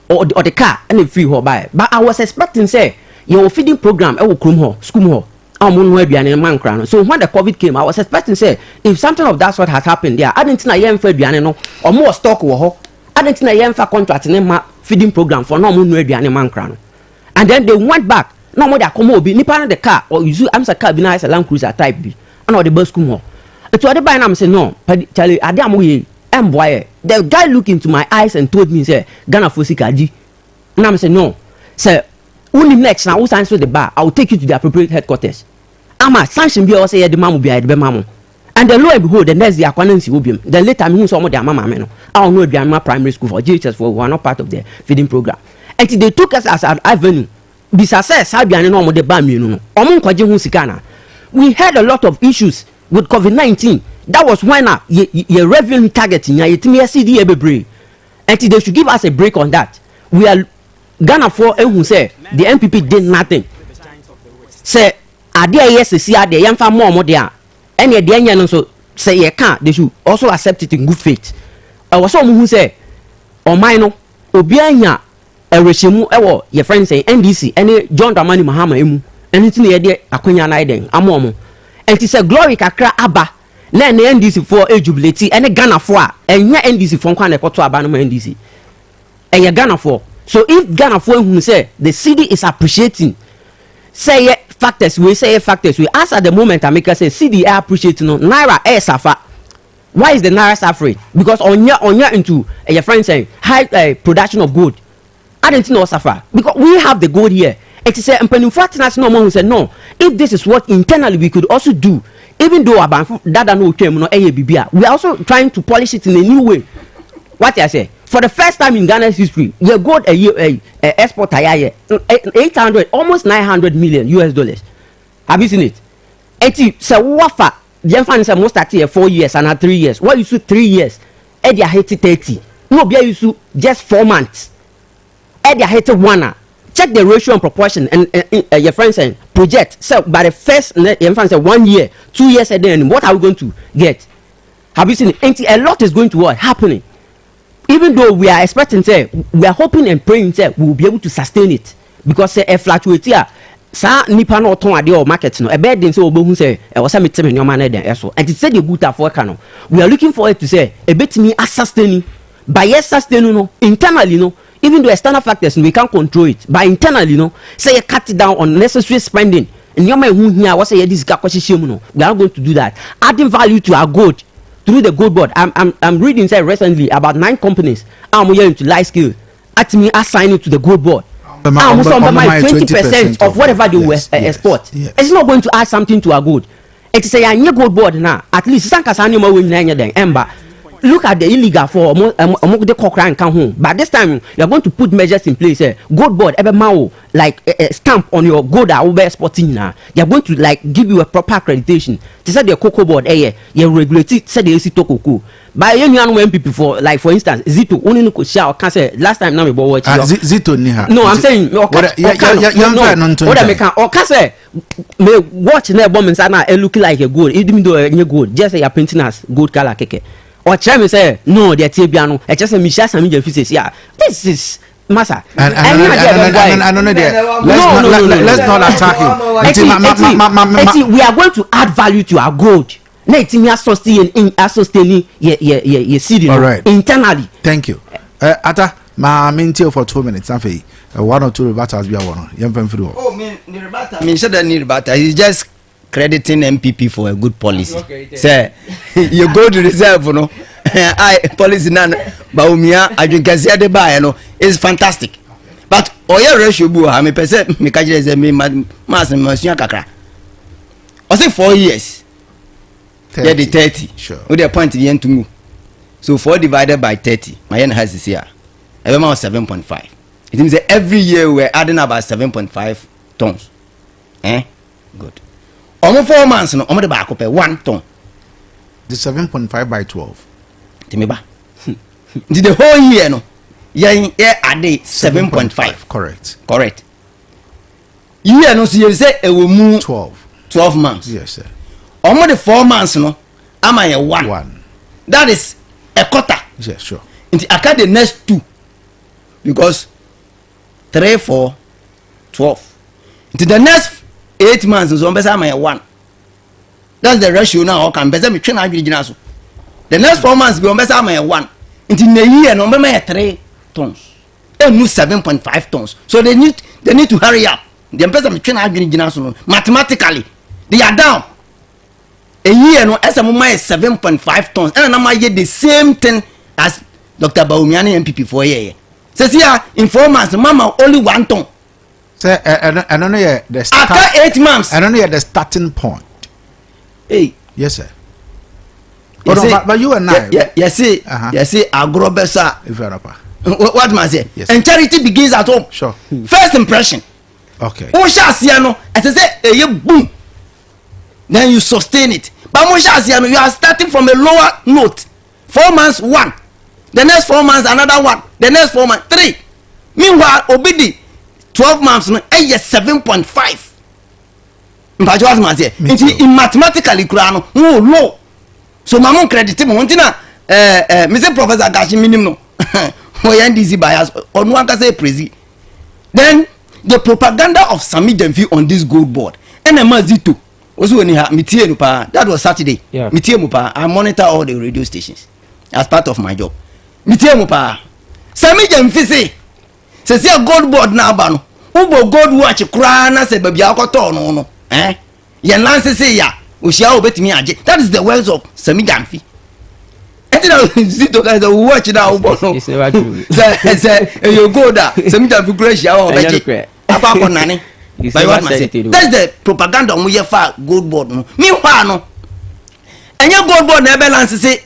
Or the car and the free ho buy. But I was expecting say your feeding program will come ho, school ho. So when the COVID came, I was expecting say if something of that sort has happened there, I didn't know yen for aduane no or more stock wo. I didn't know yen for contract in feeding program for no more aduane man crown. And then they went back. No more that come obi nipa the car or you am sa car be nice Land Cruiser type B. And or the bus come ho. To other buy am say no, Charlie Adam we boy. The guy looked into my eyes and told me say Ghana for sikaji. And I say no. Say only next now who answer the bar, I will take you to the appropriate headquarters. Ama sanction be say the mamu be the mamu. And the lo and behold the next day akwanansi obium. Then later me so mo the mama me no. I know the primary school for GHS for one part of the feeding program. And they took us as an avenue. Be success abiane no mo the ba mienu no. Omo nkwaje hu sika na. We had a lot of issues with COVID-19. That was when your revenue targeting ya yetimi CDA bebre. And they should give us a break on that. We are Ghana for who say the MPP did nothing. Say idea yes see ade yamfa more there. Any the anya no so say you can't they should also accept it in good faith. I was some who say o mine no obi anya erehemu ewo your friend say NDC any John Dramani Mahama emu anything ye de akwanya na iden amomo. And it say glory kakra aba na NDC for a jubilate any Ghana for enya NDC for kwa na ekoto aba no NDC. Enya Ghana for. So if Ghana for who say the city is appreciating say factors we say factors we as at the moment I make say city appreciating no naira safa Why is the naira suffering? Because on your into your friend saying high production of gold. I didn't know suffer because we have the gold here. It is a international who said no. If this is what internally we could also do, even though we are also trying to polish it in a new way. What I say, for the first time in Ghana's history, we got a export 800, almost 900 million US dollars. Have you seen it? It's a wafa. The infant is most at 4 years and 3 years. What you 3 years? Edia hate 30. No, be you just 4 months. Edia hate 1. Check the ratio and proportion and your friend saying project. So by the first your friend said 1 year, 2 years, and then what are we going to get? Have you seen it? And a lot is going to what happening. Even though we are expecting, say we are hoping and praying, say we will be able to sustain it because say a fluctuate here. Sa nipa no ton ade o market no e be den say obohu say e wo say metem nyoma na den eso and it say the good for no we are looking for it to say e betimi sustain by yes sustain no internally no even though external factors we can't control it but internally no say you cut down on unnecessary spending and nyoma hu hia wo say you this ga kwahyehyem no we are going to do that adding value to our gold through the Goldbod. I'm reading say recently about 9 companies are into life skill at me assigning to the Goldbod. 20% of whatever they will export. Yes. It's not going to add something to our good. It's a new Goldbod now. At least look at the illegal for the Cochrane come home. But this time you're going to put measures in place. Goldbod ever mao like a stamp on your gold that will be exporting now. They're going to like give you a proper accreditation. They said the cocoa board you regulate it, said the cocoa. By any one people for like for instance Zito only no could share can say last time now we bought watch Zito niha. No, I'm saying what I make or can say me watch na bomb inside now it look like a gold even though a gold just say you're painting as gold color keke or try me say no they tibiano I just say Michelle Sammy Gyamfi says yeah this is massa and I don't know let's not attack him. We are going to add value to our gold. Na itimi sustaining ye city internally. Thank you. Ata ma minti for 2 minutes afi 1 or 2 rebatas bi awon yemfam firi ho. Oh me rebata. Me said that rebata is just crediting MPP for a good policy. Okay, say you go to reserve no. I policy na baumia adwinkase de ba no is fantastic. But oya ratio bu ha me pese me ka jere say me mas masua kakra. I say 4 years. 30. Yeah, the 30. Sure. With the point the end to move. So 4 divided by 30, my end has this year. Every month 7.5. It means that every year we're adding about 7.5 tons. Good. Almost 4 months, no, almost back up 1 ton. The 7.5 by 12. Timeba. The whole year, no. Yeah, add 7.5. Correct. Year, no, so you say it will move 12 months. Yes, sir. Almost the 4 months, no, am I a 1? That is a quarter. Yes, sure. I cut the next 2 because 3, 4, 12. Into the next 8 months, so am I a 1. That's the ratio now. Okay, the next 4 months, be am I a 1. Into the year, no, am I a 3 tons. They move 7.5 tons. So they need to hurry up. The mathematically, they are down. A year no as a moment 7.5 tons and I get the same thing as Dr. Baumiani MPP for a year. Says here in 4 months mama only 1 ton. Say I don't know the start, after 8 months I don't know the starting point. Hey yes sir. But you and I yes see agrobesa what man say yes. And charity begins at home. Sure. First impression. Okay. O sha see no as I say boom. Then you sustain it. But you are starting from a lower note. 4 months 1. The next 4 months another 1. The next 4 months 3. Meanwhile, obedi 12 months no 7.5. In mathematically no low. So my credit mo ntina Mr. Professor Gashi minimum no. NDC bias or no one can say prezi. Then the propaganda of Sammy Gyamfi on this Goldbod. And Zito. That was Saturday. Yeah. I monitor all the radio stations as part of my job. Sammy Gyamfi say a Goldbod now bano. Ubo gold watch krana se baby akoto no. Yen lance say ya. Ushia obetimi aje. That is the words of Sammy Gyamfi. Zito guys watch now it's never true say you go there some time for crash ya o beje apart nani by what man say that's the propaganda we for Goldbod no meanwhile no enye Goldbod na balance say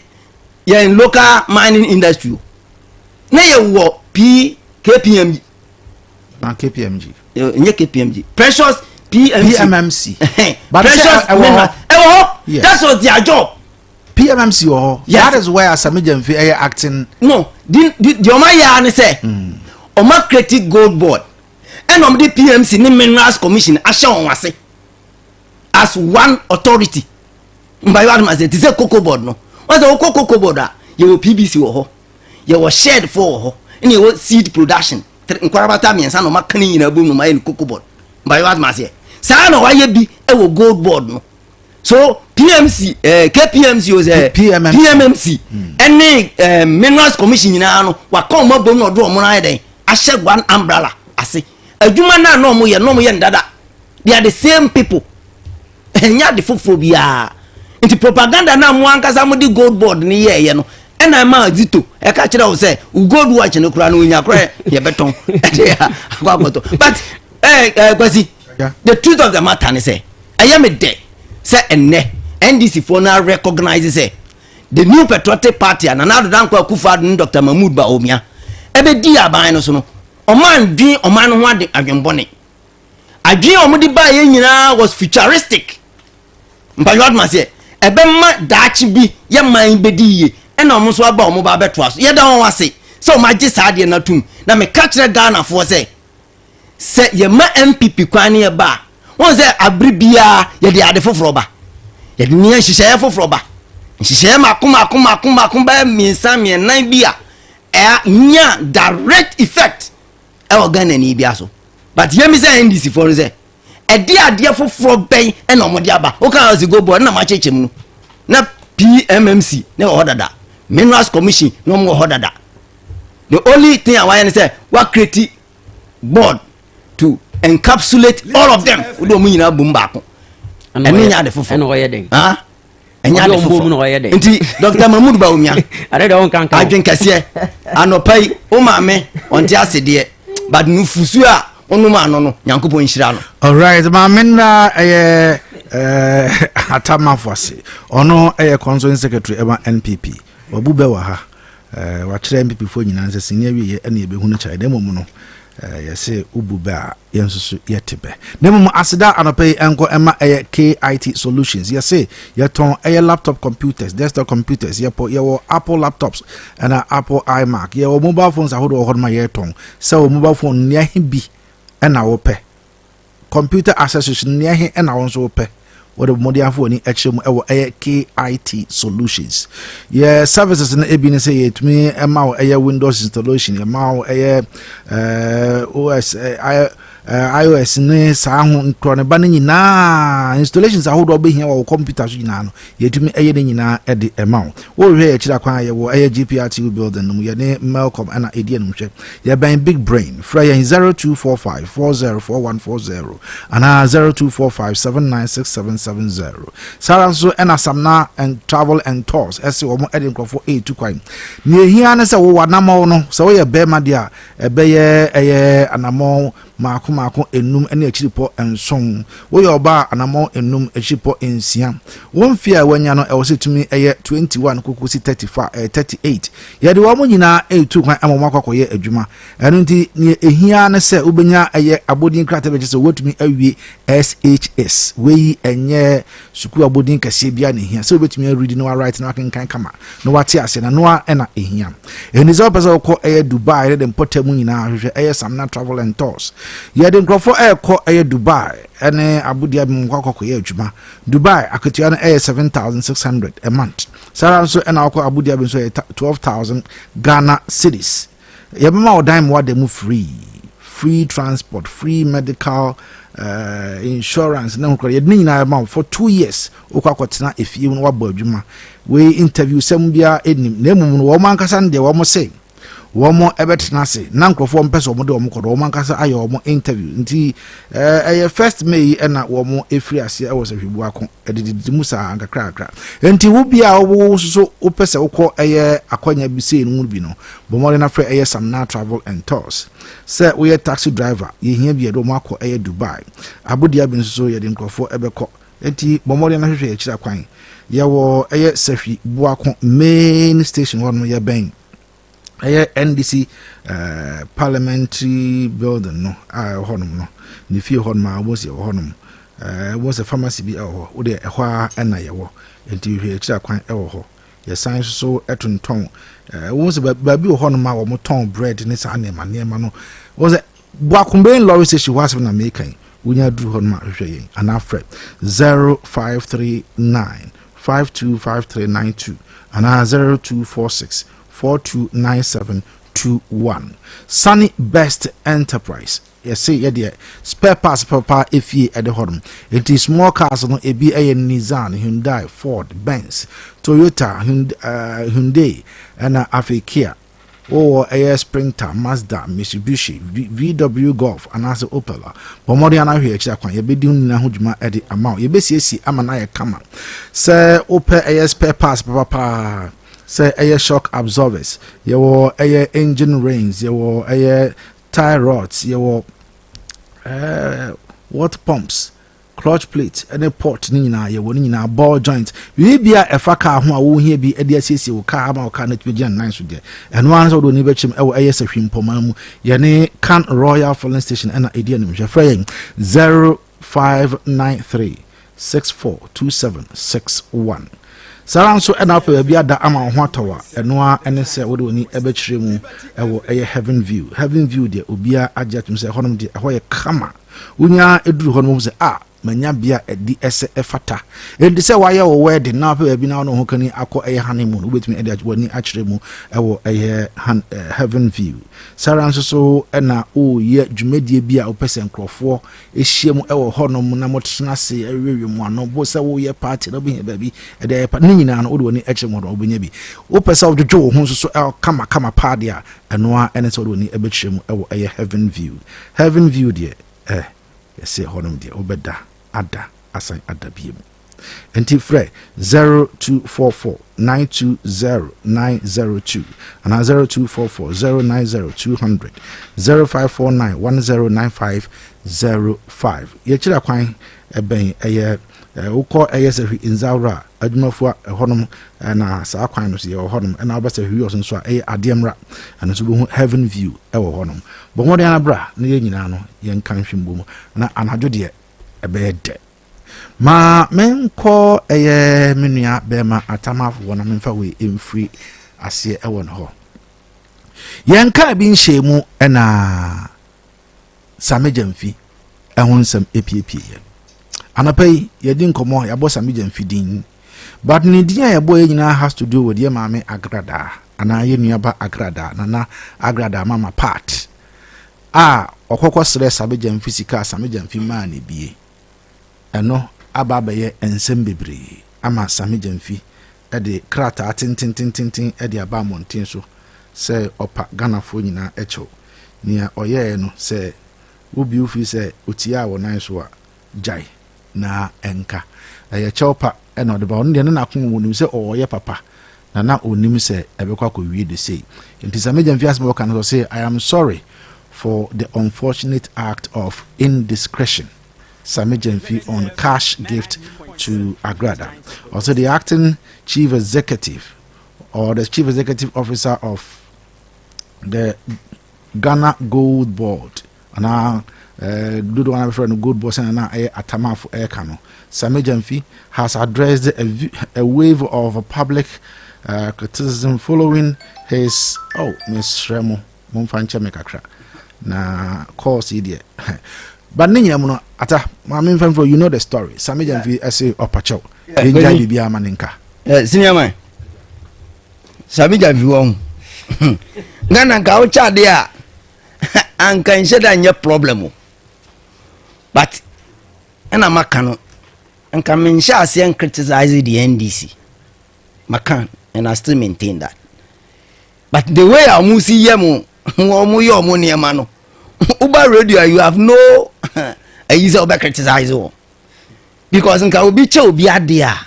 you in local mining industry na you wo KPMG and KPMG enye KPMG precious PMMC but precious mineral that's what their job PMMC yes. That is where Sammy Gyamfi acting. No, the Oma ya ne say. Oma create Goldbod. And the PMC ni Minerals Commission asha on wase as one authority. By what man say it is a cocoa board no. What's the cocoa board ah? You PBC wo ho. You was shared for ho. And you seed production. Nkwabata miensa no makani nyina bu no ma en cocoa board. By what man say. Sa no wa ye bi e wo Goldbod no. So PMC KPMC was PMMC any Minerals Commission nyina no wa come mabom no do mo na den a share one umbrella ase adwuma na no mo ye ndada they are the same people enya de foforo bia into propaganda na mo ankasa mo di Goldbod ni ye no ena ma Zito e ka kire wo say gold watch no kura no nya kura ye beton akwagoto but kwasi the truth of the matter is say I am a day say enne NDC for now recognizes say the new patriotic party and another dan kwa Akufo-Addo Dr. Mahmood Bawumia ebe di aban no so no oman ho ade adwenbone adwen omudi ba ye nyina was futuristic mpayod ma say ebe ma daachi bi ye man bedi ye ena omo so aba omo ba beto aso ye da won wase so ma gi saade na tum na me ka kire Ghana for say ye ma MPP kwani ye ba won say abribia ye de ade foforo ba ye de nia hihye foforo ba hihye makuma ba minsa nan bia nya direct effect e Ghana ni bia so but ye mi say NDC for say e de ade foforo ben e na omode aba o kan as go board na ma chechem no na PMMC na hodada Minerals Commission no mo hodada the only thing I want to say what create board to encapsulate all of them we do nyina bum baako enya de fofo eno ye den enya de fofo nti Dr. Mahmood Bawumia are de won kan adwen kase anopai o maame onti asede but nufusu a onu ma no Nyankopon nhira no. All right, maame na atama fose ono constituency secretary ema NPP obube wa ha wa kire MPP fo nyina nse senior wie ene ebehu no chai dem no yese ubube a yensusu yetebe nemu asida anopai enko ema KIT solutions yese yeton laptop computers desktop computers yewo Apple laptops and Apple iMac yewo mobile phones ahodo hodma yeton so mobile phone niahe bi ena wo pe computer accessories niahe ena won so pe what modian for ni HM ewo KIT solutions yeah services na ebi ni say it me ema Windows installation ema OS iOS ne sa ho ntone ba ne nyina installations ahodo obehia wo computer so nyina no yetumi ne nyina de ema wo hwe e kira kwan wo GPRTU building no ye ne Malcolm ana edie no hwe ye ban big brain fra ye 0245404140 ana 0245796770 saranso ena samna and travel and tours ese wo mo ede nkrofo e2 kwan ne hia ne se wo wanamo no se wo ye be ma dia ebe ye anamo maako enum ene achiripo enson wo ye oba anamo enum achiripo ensia won fia wanya no e wo setumi 21 kokosi 38 ye de wo mo nyina e2 kwan amomako ye adwuma eno nti ne ehia ne se ubenya abodin krata be se wotumi awie SHS we enye suku abodin kase bia ne hia se obetumi read no write no akenkan kama no wate ase na no ena ehia enizo pesa ko Dubai de potamu nyina hwehwe Samna Travel and Tours ye de nkrofo ko Dubai ene abudi abim kwakọ ye adwuma Dubai akotua no 7,600 a month sara so ena akọ abudi abim so 12,000 Ghana cedis ye bema odam wa dem free transport, free medical insurance na nkọ ye nyina ma for 2 years okwakwotena efie no wabọ adwuma we interview sem bia enim na emum no wo mankasa de wo mo say wɔn ɛbɛtena ase na nkurɔfoɔ mpɛ sɛ wɔn de wɔn kɔ do wɔn ankasa ayɛ wɔn interview nti ɛyɛ first May ɛna wɔn efiri aseɛ ɛwɔ sɛ hwibu ako ɛdidi mu saa nkakrakra nti wo bia wo so wopɛ sɛ wokɔ ɛyɛ akɔnya bi sei no mu bi no bɔmɔde na frɛ ɛyɛ Samna Travel and Tours sɛ woyɛ taxi driver yɛhia bi yɛde wɔn akɔ ɛyɛ Dubai abodia bi nso so yɛde nkurɔfoɔ ɛbɛkɔ nti bɔmɔde na hwehwɛ akyira kwan yɛwɔ ɛyɛ sɛhwi buako main station hɔ no yɛ bɛn ɛyɛ NDC parliamentary building no a hɔ nom no ne fie hɔ nom a wɔsi ɛwɔ hɔ nom wɔsɛ pharmacy bi ɛwɔ hɔ wode ɛhɔ a ɛna yɛwɔ nti hwehwɛ akyira kwan ɛwɔ hɔ yɛsan so ɛtontɔn wɔsɛ baabi wɔ hɔ nom a wɔn tɔn bread ne saa nneɛma no wɔsɛ buako main lorry station hɔ asɛm na meekan wonya duru hɔ nom a hwehwɛ yɛn anaa frɛ 0539 525392 and 0246 429721. Sunny Best Enterprise. Yes, say yeah, spare parts papa if ye at the home. It is small cars no ebi a Nissan, Hyundai, Ford, Benz, Toyota, Hyundai, and a Kia. Or a Sprinter, Mazda, Mitsubishi, VW Golf, and as Opel. Pomodiana here, Chakwan, you be doing Nahujma at the amount. You be see, Amanaya Kama. Sir, Opel a spare parts, papa. Say air shock absorbers. You were air engine rings. You were air tie rods. You were water pumps, clutch plates, any port nina. You were nina ball joints. We be a faka who are here be a DSC or car or can't be nice with you. And once or the BECHEM our ASANTE pomamu. Yane can Royal Filling Station and Adianum. Jeffrey 0593 642761. Saranso ena pe bia da ama ho atawa eno a ene se wo de oni ebekire mu ewo eye heaven view de obia agyatum se honom de ho kama unya eduru honom se manya bia edi ese efata endi se waye wo wedding na pe bia na no ho kani akọ eye honeymoon obetumi edi woni akire mu ewo eye heaven view saranso so ena o ye dwumadie bia opese nkrofo ehie mu ewo honom na motena se ewewe mu ano bo se wo ye party na bi baabi ede pa ni nyina no o de woni akire mu do obenya bi opese o dwodwo ho so kama party a eno a ene se o de woni ebekire mu ewo eye heaven view de yɛsɛ hɔnom deɛ wobɛda ada asan ada biem enti frɛ 0244 920 902 and 0244 090 200 0549 109505 yɛkyerɛ kwan ɛbɛn ɛyɛ wokɔ ɛyɛ sɛ hwi nzawra adwumafo hɔnom na saa kwan no so yɛ hɔnom ɛna wobɛsɛ hwi ɔso nso a ɛyɛ adeɛmra ɛno so bɛhu heaven view ɛwɔ hɔnom bɔmmɔden anabra na yɛ nyinaa no yɛnka nhwemmɔ mu na anadwo deɛ ɛbɛyɛ dɛ ma menkɔ ɛyɛ menua bɛma atamafo na memfa wei ɛmfiri aseɛ ɛwɔ no hɔ yɛnka bi nhyɛ mu ɛna Sammy Gyamfi ɛho nsɛm epiepie anapai yɛdi nkɔmɔ yɛbɔ Sammy Gyamfi din but ne din a yɛbɔ nyinaa has to do with yɛ maame Agradaa ana yɛ nuaba Agradaa nana Agradaa mama part ɔkɔkɔ srɛ Sammy Gyamfi sika Sammy Gyamfi maa ne bie ɛno aba bɛyɛ nsɛm bebree ama Sammy Gyamfi ɛde krataa tentententen ɛde aba mmɔnten so sɛ ɔpa Ghanafoɔ nyinaa ɛkyɛw nea ɔyɛɛ no sɛ wobi wofi sɛ otia wɔ nan so a gyae na enka ɛyɛ kyɛw pa ɛna ɔde ba ɔno deɛ na akoma wɔ nim sɛ ɔyɛ papa na onim sɛ ɛbɛkɔ akɔwie de sei nti Sammy Gyamfi asɛm ɔka no sɛ I am sorry for the unfortunate act of indiscretion Sammy Gyamfi on cash gift to Agradaa. Also the acting chief executive or the chief executive officer of the Ghana Goldbod and do the one friend Goldbod and now atama for Ekano. Sammy Gyamfi has addressed a wave of public criticism following his Miss Remo Mumfancha Mekakra na course idiot. But ninya ata maame for you know the story Sammy Gyamfi say opacho enja bibia maninka senior man Sammy Gyamfi won ngana ka o cha de a anka nse da nye problem but ena maka no anka men sha criticize the NDC makan and I still maintain that but the way amu see yemu omu yo omu niema no uba radio you have no a user oba criticize o because nka obi che obi ade a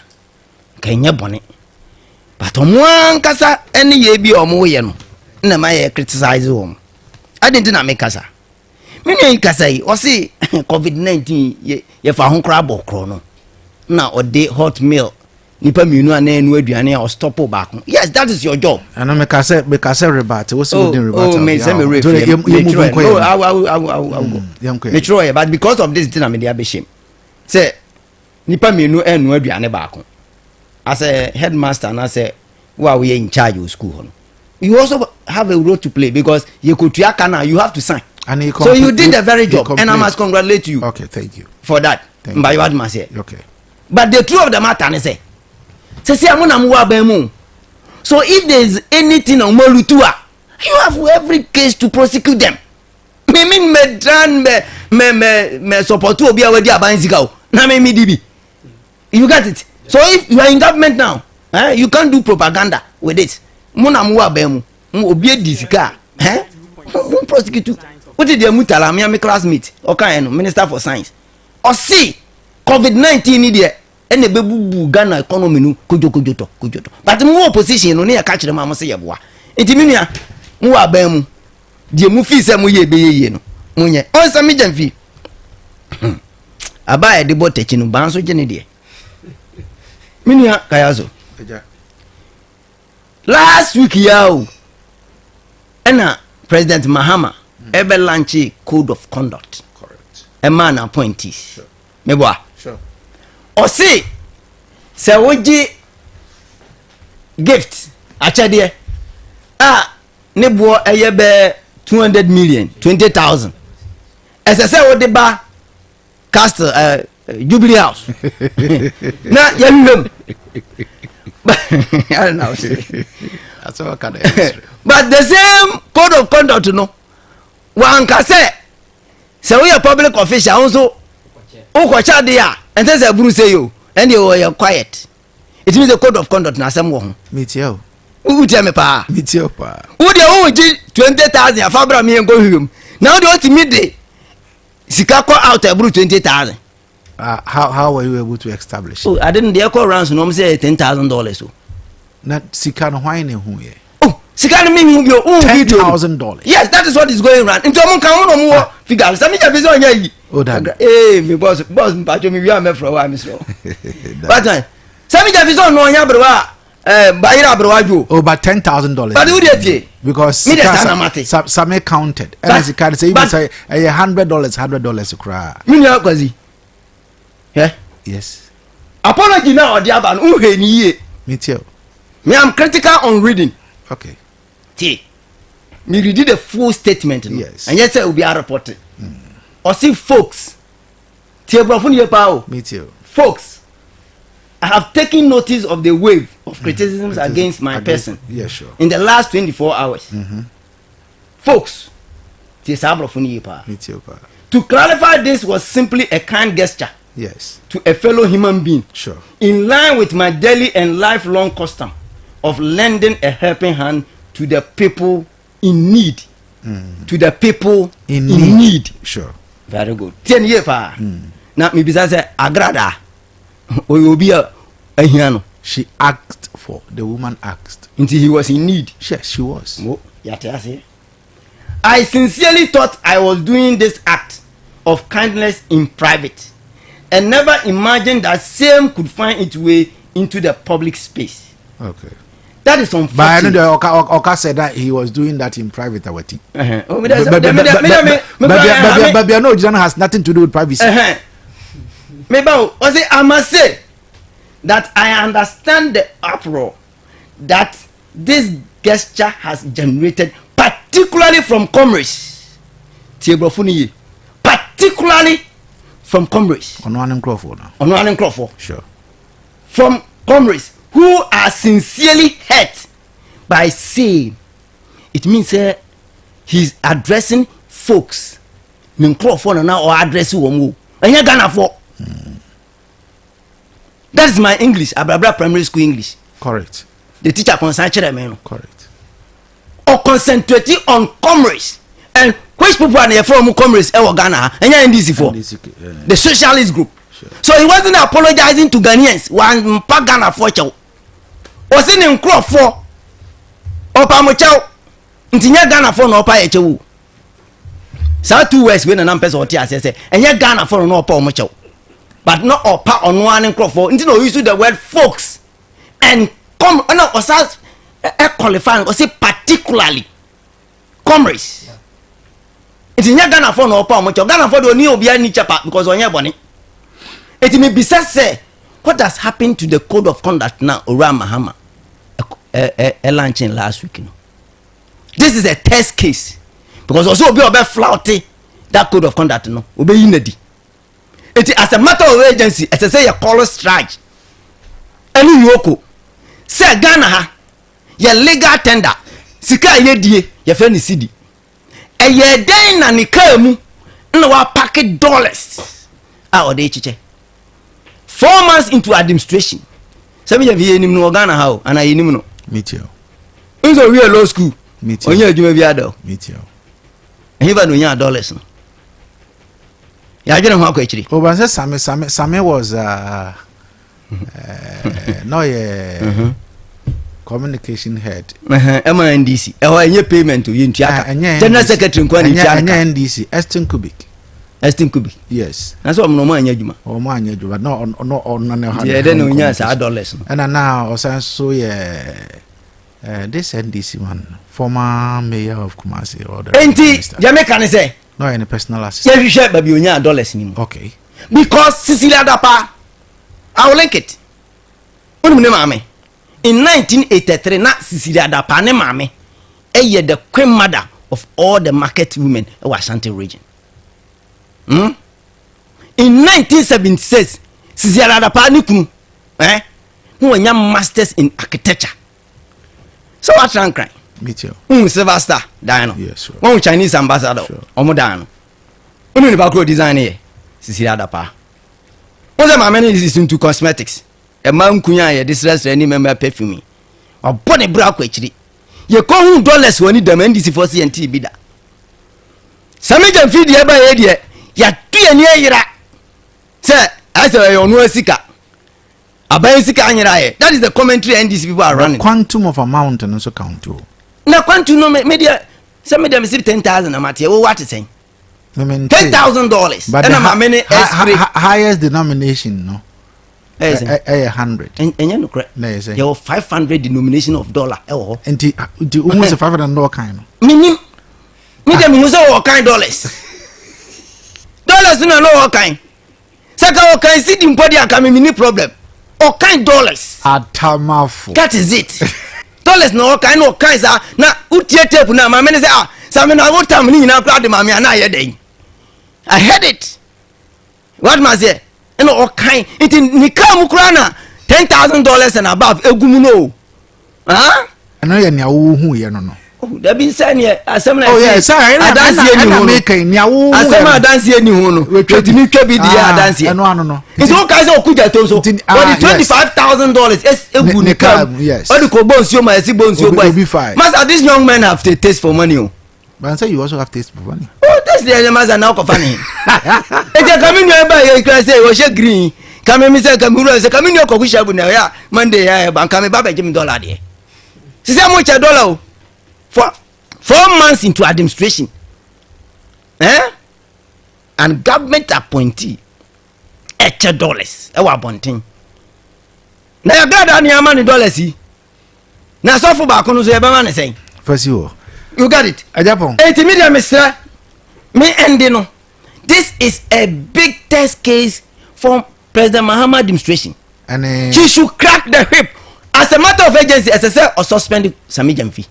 kanya bone but omu ankasa ene ye bi omu ye no na ma ye criticize o ade nti na me kasa me ne kasa yi o see covid-19 ye fa ho kra bokro no na ode hot meal nipa mienu ana enu aduane a stop back. Yes, that is your job. And me ka say rebate. What's the rebate? Oh, me say me refer. No, I me try, but because of this thing I mean dey BECHEM. Say nipa mienu enu aduane back. As a headmaster and I say we are in charge of school. You also have a role to play because you could kana you have to sign. And so you did a very job and I must congratulate you. Okay, thank you. For that. By what must say. Okay. But the truth of the matter is say so if there is anything on Molutua, you have every case to prosecute them. Me support to be away na me DB. You got it. So if you are in government now, you can't do propaganda with it. Who prosecute you? What did you mutala me classmate? Okay, Minister for Science. Or see COVID-19 there. Ene bebubu Ghana economy no kojoto but mu opposition no ne ya catch them am say yeboa enti minua mu aban mu die mu fi se mu ye beye no munye on Sammy Gyamfi aba e de botechi no ban so gene de minua kayazo last week yawo ena President Mahama ebe launch code of conduct. Correct. A man appointees. Sure. Meboa. Sure. Or say, woji gift achade nebo ayebe 200 million 20,000 as I say what the bar castle Jubilee House na yelum I don't know. That's all kind of but the same code of conduct no one can say we are public official also ukwacha dia and say Bruce say you and you are quiet. It means the code of conduct na some one. Meet you. Who tell me pa? Meet you pa. Who the 20,000 afabra me go him. Now they want to meet the Sikako out a 20,000. How were you able to establish? Oh, I didn't dare call around so no say $10,000 so. Not Sikano wine who ye. Oh, Sikano meaning your own $10,000. Yes, that is what is going around. Into one can no more figure. Sammy Gyamfi on ye. Oh, that. Hey, me boss, mpacho me we am for a while, Miss. But Sammy Gyamfi on no nya browa bayira browaju. Oh, but $10,000. But who dey because some counted. And as can say even say $100 cry. Minya kwazi. Yeah? Yes. Apology now or the aban unhe ni ye. Me too. Me am critical on reading. Okay. T. Me read the full statement. No? Yes. And yet say will be reported. Or see folks. Me too. Folks, I have taken notice of the wave of criticisms against my person. Yeah, sure. In the last 24 hours. Folks, me too. To clarify, this was simply a kind gesture. Yes. To a fellow human being. Sure. In line with my daily and lifelong custom of lending a helping hand to the people in need. To the people in need. Sure. Very good. 10 years pa. Now me bisa say Agradaa obi a hiano. She asked for. The woman asked. Until he was in need. Yes, she was. I sincerely thought I was doing this act of kindness in private and never imagined that same could find its way into the public space. Okay. That is unfortunate. But I know Oka said that he was doing that in private. But no, John has nothing to do with privacy. Maybe I must say that I understand the uproar that this gesture has generated, particularly from comrades. Particularly from comrades. Sure. From comrades who are sincerely hurt by saying it means he's addressing folks or addressing womu and you Ghana for that is my English Agradaa primary school English. Correct. The teacher concerned me. Correct. or concentrating on commerce. And which people are there from commerce or Ghana and NDC for the socialist group. Sure. So he wasn't apologizing to Ghanaians one Ghana for chow. Was in him crop for Opamochow Intinya Ghana for no pay chow. South 2 West when an ampes or tia says, and yet Ghana for no pomochow. But not or part on one and crop for until you use the word folks and come no or qualifying or say particularly commerce. It's in Ghana for no power much. Ghana for the new Biani chapa because on your bonnet. It may be said, say, what has happened to the code of conduct now around Mahama? A launching last week. This is a test case because also be about flouting that code of conduct. No, obey unity. It as a matter of agency, as I say, a call strike. Any yoko say Ghana, your legal tender, Sika ye your friend is CD. A year day na ni kamu no wa packet dollars out de chiche 4 months into administration Sammy Gyamfi enim no Ghana how and I enim no meet you so we law school meet you onye adwuma bi ado meet you he no nya dollars no ya jere ho akwa oh but Sammy was no yeah communication head MNDC enye payment to yin tiaka general secretary nkwa ni tiaka NDC Estin Kubik yes na so mo anya adwuma o mo anya adwuma no na yeah then onya sa dollars and now so this NDC man former mayor of Kumasi or the enti Jamaica ne say no any personal assistant yeah you share baby onya dollars ni okay because Cecilia Dapa I will link it onum ne mame in 1983 na Cecilia Dapa ne mame eye the queen mother of all the market women in Ashanti region. In 1976 Cecilia Dapa ni kunu who anya masters in architecture. So what rank cry? Meet you. Silver Star Diano. Yes, sure. One Chinese ambassador. Omo Diano. Who the background design here? Cecilia Dapa. What's my man is into cosmetics. A man kunya ye distress any member perfume. Or body bra kwechiri. Ye ko dollars woni dem NDC for CNT bida. Sammy Gyamfi de ba ye de ya tue ni ayira. Say asa yo no sika. Aban sika anyira ye. That is the commentary NDC people are running. The quantum of amount and also count to. Na quantum no media some them say 10,000 amate. What is saying? $10,000. But and how many highest denomination no? 100. And you know correct. Your 500 denomination of dollar. And almost $500 kind. Me them who say what kind dollars? Dollars no what kind. Saka what kind see the body and come mini problem. What kind dollars? Atamafu. That is it. Dollars no what kind sir. Na utie tape na my man say Sammy na what time ni na crowd mama na here dey. I heard it. What must say? You know, kind. It in Nikam Ukraina $10,000 and above. Egumuno. Huh? I know you're who you no. Oh, they've been saying here. Oh, yes, sir. I dance here. I dance here. We try to make be the dance here. No. It's all kinds of kuja toso. But the $25,000 is Egunikam. Yes. All the cobons you might see bones you buy. Master, these young men have to taste for money. But I say you also have taste for money. Oh, that's the elements are now funny. If you come in here by you can say, "Oh, she green." Come in, Mr. Kamuru. Say, "Come in here, Kokusha Buna." Yeah, Monday, yeah, but come back by $1 there. She say, "How much $1 for 4 months into administration?" And government appointee $8. Ewa bonting. Na ya gada ni amani $. Na so for back no so e be man say. First you. You got it. Agyapong. Eti media Mr. Me endino. This is a big test case for President Mahama administration. And she should crack the whip. As a matter of agency, as I said, or suspend Sammy Gyamfi.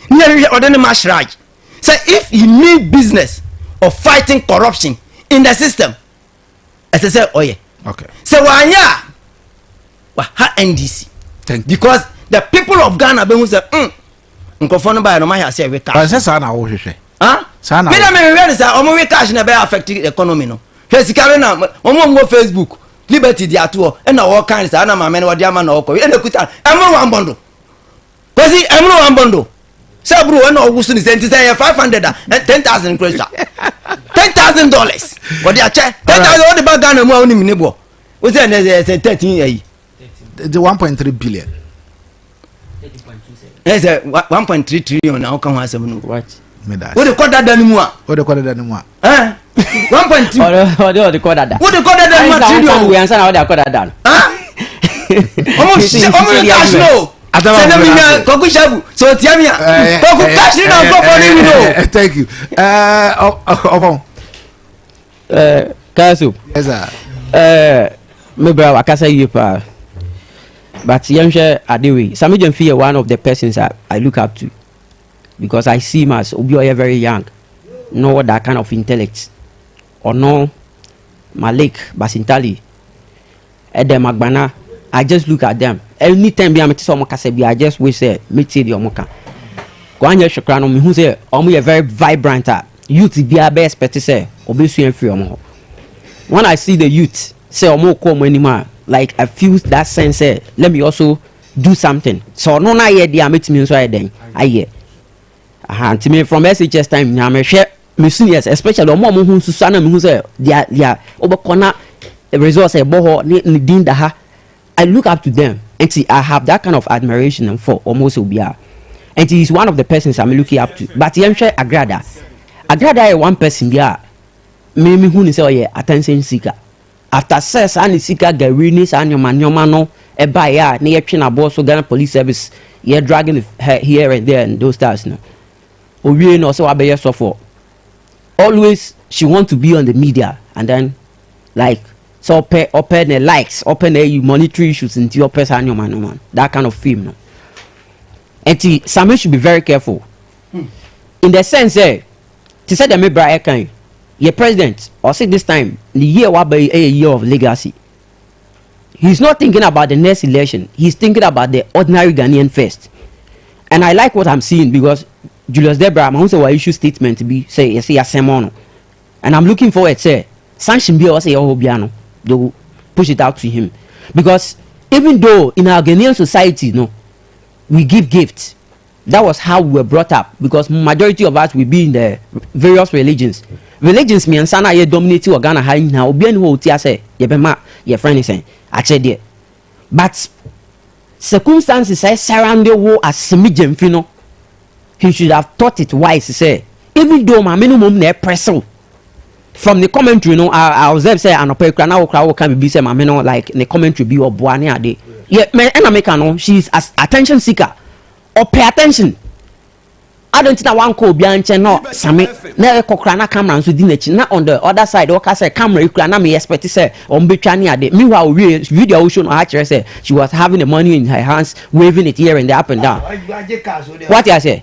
Nearly ordinary mashraj. Say if he mean business of fighting corruption in the system, as I said, oh yeah. Okay. So wanya, ha NDC. Thank you. Because the people of Ghana be who say, nkofo ba no ma ya say we cash. But say na wo hwehwe. Sana. Me na me we say omo we cash na be affect the economy no. Hwe sika na omo ngo Facebook, Liberty dia to e na wo kan say na ma me na wo dia ma na wo ko. E na kuta emro one bondo. Kwesi emro one bondo. Say bro, when owusu ni say $500 and $10,000 credit. $10,000. What they are check? 10,000 what the bank Ghana mo oni mi nebo. We say 13 year. The 1.3 billion. Yes, 1.3 trillion now come one seven. What? What the call that anymore? What the call that anymore? 1.2. What the call that? What the call that anymore trillion? We answer how they call that down. Almost cash flow. So Tiamia, cash in our go. Thank you. Kasu. Yes, sir. Maybe I can say you pa. But Yamsha Adewe, Sammy Gyamfi one of the persons I look up to. Because I see him as Obi very young. No that kind of intellect. Or no Malik Basintali. Edem Magbana. I just look at them. Anytime I meet someone, I just wish say meet the omoka. Go on your shokrano me who say omo very vibrant youth be a best expect say obesu free omo. When I see the youth say omo come anymore, like I feel that sense say let me also do something. So no na here dey meet me so I then I hear. To me from SHS time na me share me seniors especially omo who susana me who say dia obekona resource e boho ni din da ha. I look up to them and see I have that kind of admiration for almost Obia. And he is one of the persons I'm looking up to. But Yamsha Agradaa is one person there. Maybe who is a attention seeker. After says and seeker Garini and your man no a buyer near China boss or Ghana police service, you're dragging here and there and those stars no. Obi no so abeya so for. Always she want to be on the media and then like so open the likes, open the monetary issues into your person your man. That kind of film no. And Sammy should be very careful. In the sense to say the Mebra Ekan, your president, or say this time, the year will be a year of legacy. He's not thinking about the next election, he's thinking about the ordinary Ghanaian first. And I like what I'm seeing because Julius Debra, I'm also issue statement to be say a semono. And I'm looking forward say sanction be or say Obiano. They will push it out to him. Because even though in our Ghanaian society, no, we give gifts. That was how we were brought up. Because majority of us will be in the various religions. Religions me and sana ye dominate or Ghana high now. Obi any wo tia say ye bema your friend is saying actually there. But circumstances say surround the war as Sammy Gyamfi no. He should have thought it wise to say even though my minimum ne pressure. From the commentary, I was there say an opera now crowd can be say my men like in the commentary be or boani ade. Yeah, man, and American she's as attention seeker or pay attention. I don't think one ko bianche no same na kokra na camera so di na chi na on the other side o ka say camera ikra na me expect say on betwa ni ade. Meanwhile video will show no actually say she was having the money in her hands waving it here and there up and down. What you say?